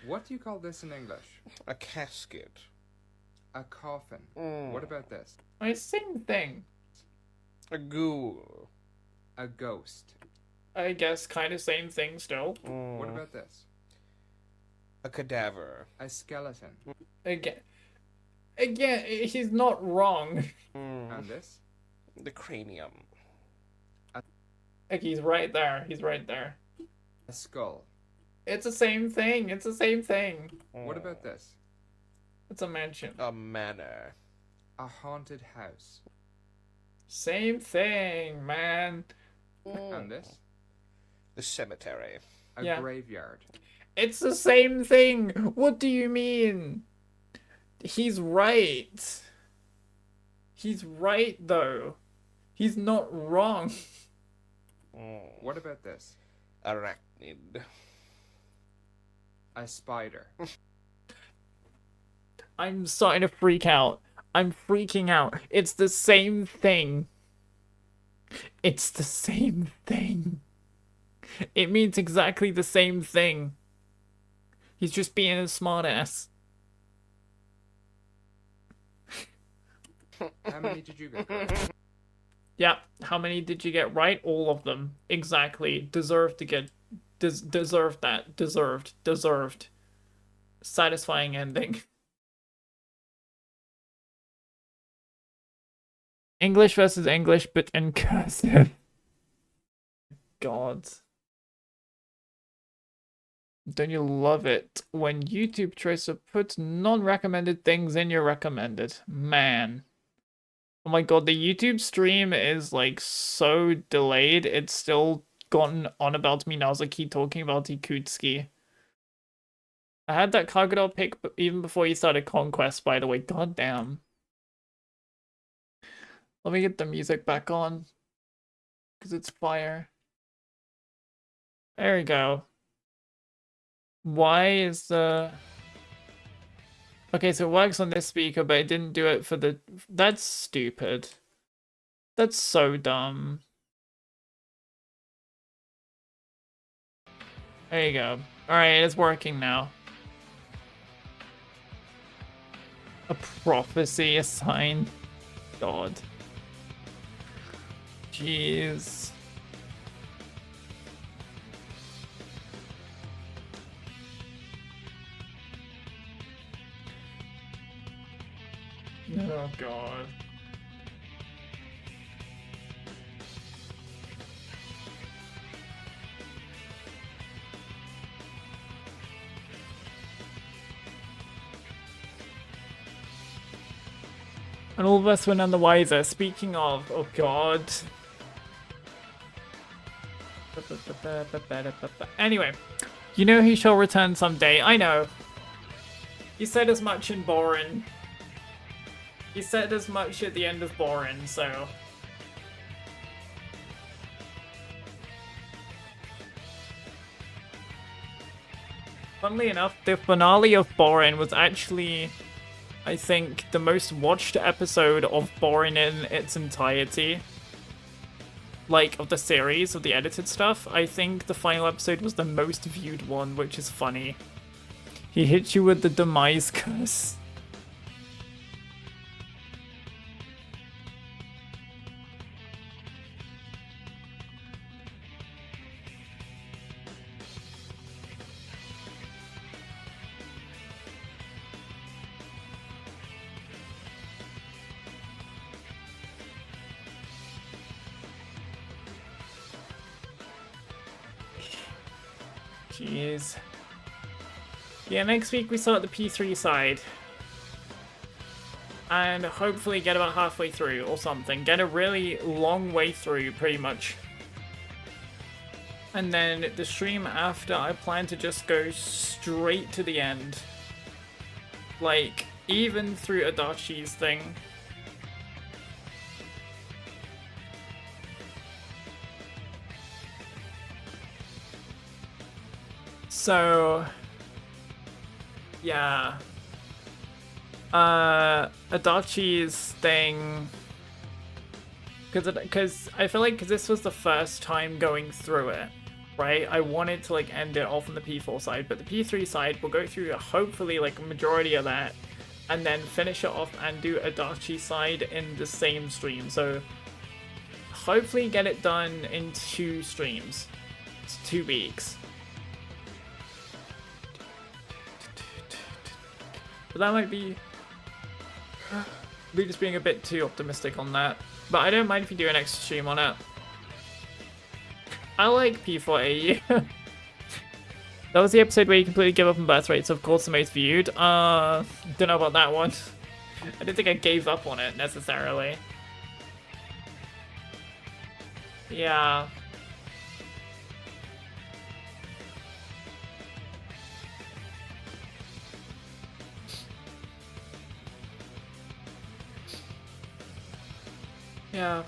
What do you call this in English? A casket. A coffin. What about this? It's same thing. A ghoul. A ghost. I guess kind of same thing still. What about this? A cadaver. A skeleton. Again, he's not wrong. And this? The cranium. Like, he's right there. He's right there. A skull. It's the same thing. It's the same thing. What about this? It's a mansion. A manor. A haunted house. Same thing, man. And this? The cemetery. A graveyard. It's the same thing. What do you mean? He's right. He's right, though. He's not wrong. What about this? Arachnid. A spider. I'm starting to freak out. I'm freaking out. It's the same thing. It's the same thing. It means exactly the same thing. He's just being a smartass. How many did you get right? Yeah, how many did you get right? All of them. Exactly. Deserved to get... deserved that. Deserved. Satisfying ending. English versus English, but in cursive. God. Don't you love it when YouTube tries to put non-recommended things in your recommended? Man. Oh my god, the YouTube stream is like so delayed, it's still gotten on about Minazuki talking about Ikutsuki. I had that Kagura pick even before he started Conquest, by the way. God damn. Let me get the music back on. Because it's fire. There we go. Why is the... Okay, so it works on this speaker, but it didn't do it for the... That's stupid. That's so dumb. There you go. Alright, it's working now. A prophecy, a sign. God. Jeez. Oh god. And all of us were none the wiser. Speaking of, oh god. Anyway, you know he shall return someday. I know. He said as much in Borin. He said as much at the end of Borin, so... Funnily enough, the finale of Borin was actually, I think, the most watched episode of Borin in its entirety. Like, of the series, of the edited stuff. I think the final episode was the most viewed one, which is funny. He hits you with the demise curse. Jeez. Yeah, next week we start the P3 side. And hopefully get about halfway through or something. Get a really long way through, pretty much. And then the stream after, I plan to just go straight to the end. Like, even through Adachi's thing. So, yeah. Adachi's thing, because I feel like this was the first time going through it, right? I wanted to like end it off on the P4 side, but the P3 side will go through hopefully like a majority of that, and then finish it off and do a Adachi side in the same stream. So hopefully get it done in 2 streams. It's 2 weeks. But that might be just being a bit too optimistic on that. But I don't mind if you do an extra stream on it. I like P4AU. That was the episode where you completely give up on birth rates, of course the most viewed. Don't know about that one. I don't think I gave up on it necessarily. Yeah. Yeah.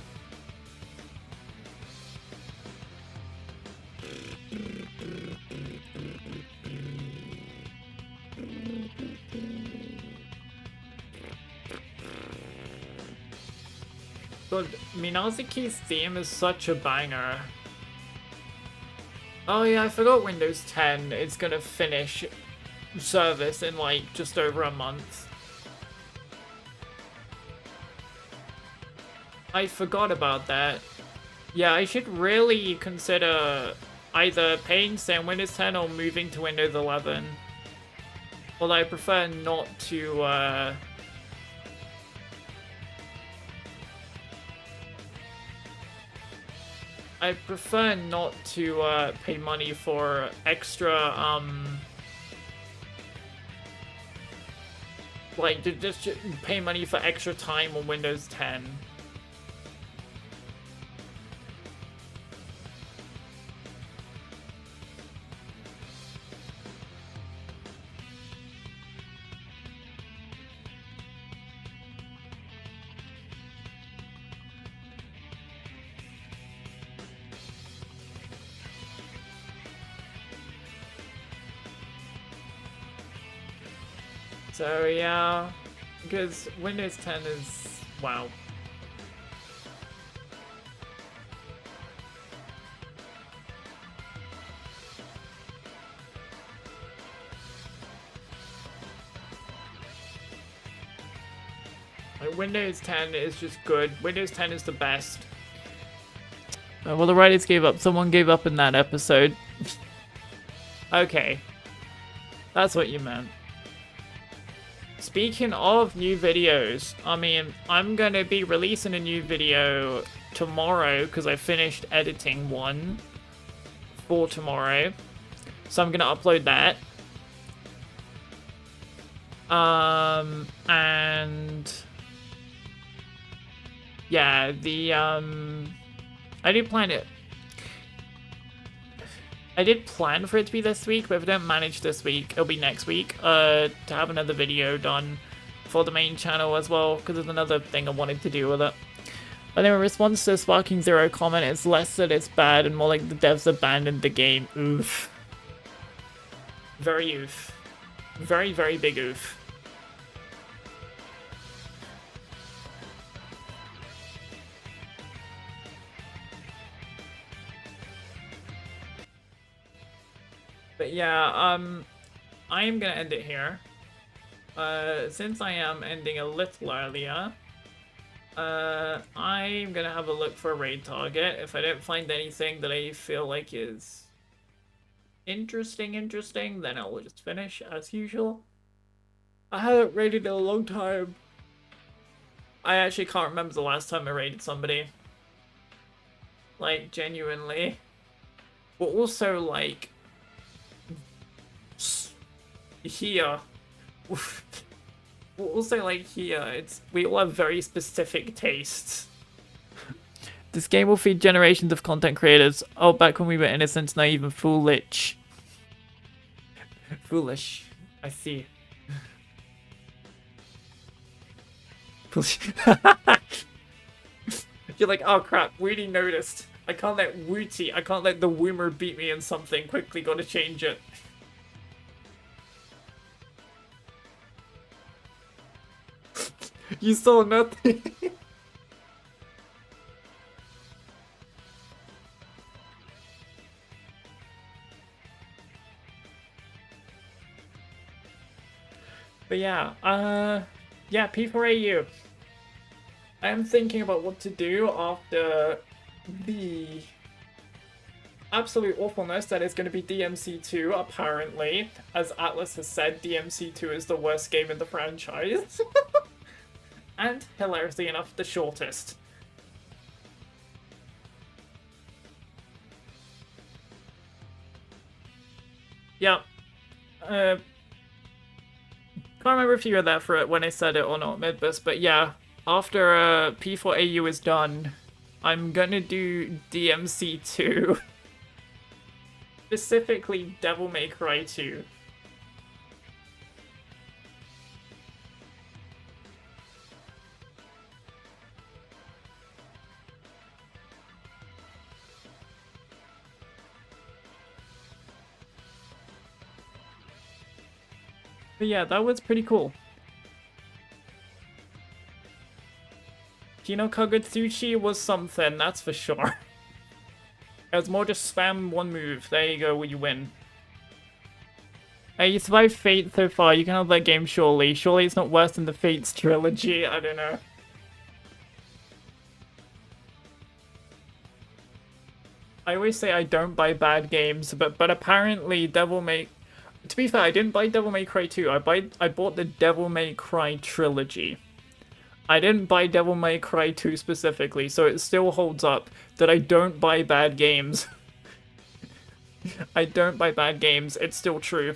But Minazuki's theme is such a banger. Oh yeah, I forgot Windows 10 is gonna finish service in like just over a month. I forgot about that. Yeah, I should really consider either paying to stay on Windows 10 or moving to Windows 11. Although I prefer not to, I prefer not to pay money for extra, like, to just pay money for extra time on Windows 10. So yeah, because Windows 10 is, wow. Like, Windows 10 is just good. Windows 10 is the best. Well, the writers gave up. Someone gave up in that episode. Okay. That's what you meant. Speaking of new videos, I mean, I'm gonna be releasing a new video tomorrow because I finished editing one for tomorrow. So I'm gonna upload that. And yeah, I did plan it. I did plan for it to be this week, but if I don't manage this week, it'll be next week, to have another video done for the main channel as well, because there's another thing I wanted to do with it. But then in response to the Sparking Zero comment, it's less that it's bad and more like the devs abandoned the game. Oof. Very oof. Very, very big oof. But yeah, I am gonna end it here. Since I am ending a little earlier, I'm gonna have a look for a raid target. If I don't find anything that I feel like is interesting, then I'll just finish as usual. I haven't raided in a long time. I actually can't remember the last time I raided somebody. Like, genuinely. But also, like, here, also like here, we all have very specific tastes. This game will feed generations of content creators. Oh, back when we were innocent, naive, and foolish. Foolish. I see. You're like, oh crap, Woody noticed. I can't let the Woomer beat me in something. Quickly, gotta change it. You saw nothing. But yeah, yeah, P4AU. I am thinking about what to do after the absolute awfulness that is going to be DMC2, apparently. As Atlas has said, DMC2 is the worst game in the franchise. And, hilariously enough, the shortest. Yeah. Can't remember if you were there for it when I said it or not, Midbus, but yeah. After P4AU is done, I'm gonna do DMC2. Specifically, Devil May Cry 2. But yeah, that was pretty cool. Kino Kagutsuchi was something, that's for sure. It was more just spam one move. There you go, you win. Hey, you survived Fate so far. You can have that game, surely. Surely it's not worse than the Fates trilogy. I don't know. I always say I don't buy bad games, but apparently Devil May... To be fair, I didn't buy Devil May Cry 2. I bought the Devil May Cry trilogy. I didn't buy Devil May Cry 2 specifically, so it still holds up that I don't buy bad games. I don't buy bad games. It's still true.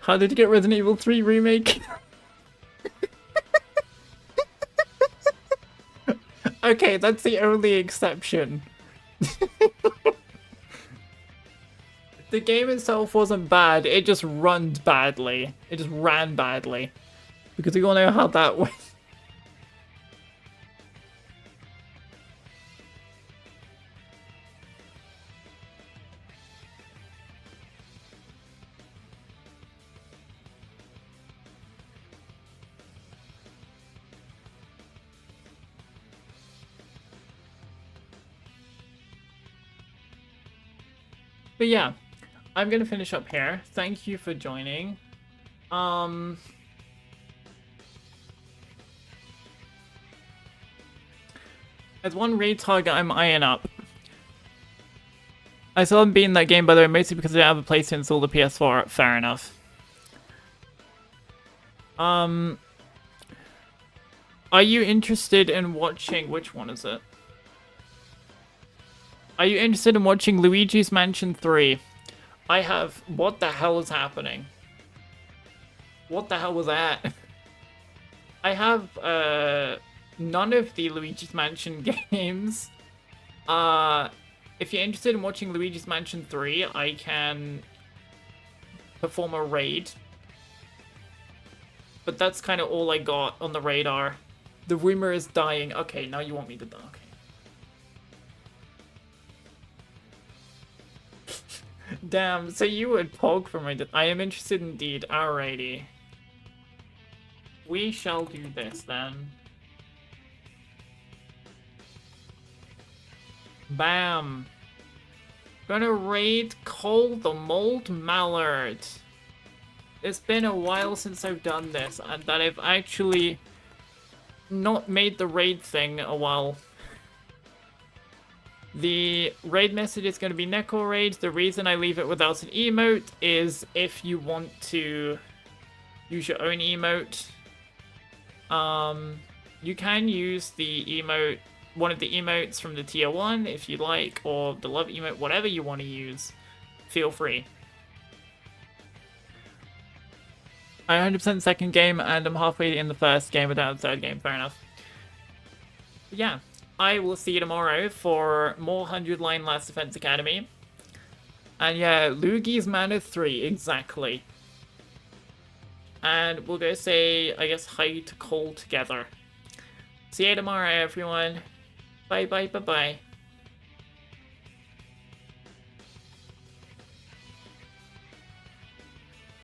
How did you get Resident Evil 3 remake? Okay, that's the only exception. The game itself wasn't bad, it just runned badly. It just ran badly. Because we all know how that went. But yeah, I'm gonna finish up here. Thank you for joining. There's one raid target I'm eyeing up. I still haven't beaten that game, by the way, mostly because I don't have a place to install the PS4. Fair enough. Are you interested in watching... Which one is it? Are you interested in watching Luigi's Mansion 3? I have... What the hell is happening? What the hell was that? I have, none of the Luigi's Mansion games. If you're interested in watching Luigi's Mansion 3, I can perform a raid. But that's kind of all I got on the radar. The rumor is dying. Okay, now you want me to die. Okay. Damn, so you would poke for my... I am interested indeed. Alrighty. We shall do this then. Bam. Gonna raid Cole the Mold Mallard. It's been a while since I've done this, and that I've actually not made the raid thing a while. The raid message is going to be Neko Raid. The reason I leave it without an emote is if you want to use your own emote. You can use the emote, one of the emotes from the tier 1 if you like, or the love emote, whatever you want to use. Feel free. I 100% second game and I'm halfway in the first game without the third game. Fair enough. But yeah. I will see you tomorrow for more 100 Line Last Defense Academy. And yeah, Luigi's Manor 3, exactly. And we'll go say, I guess, hi to Cole together. See you tomorrow, everyone. Bye bye bye bye.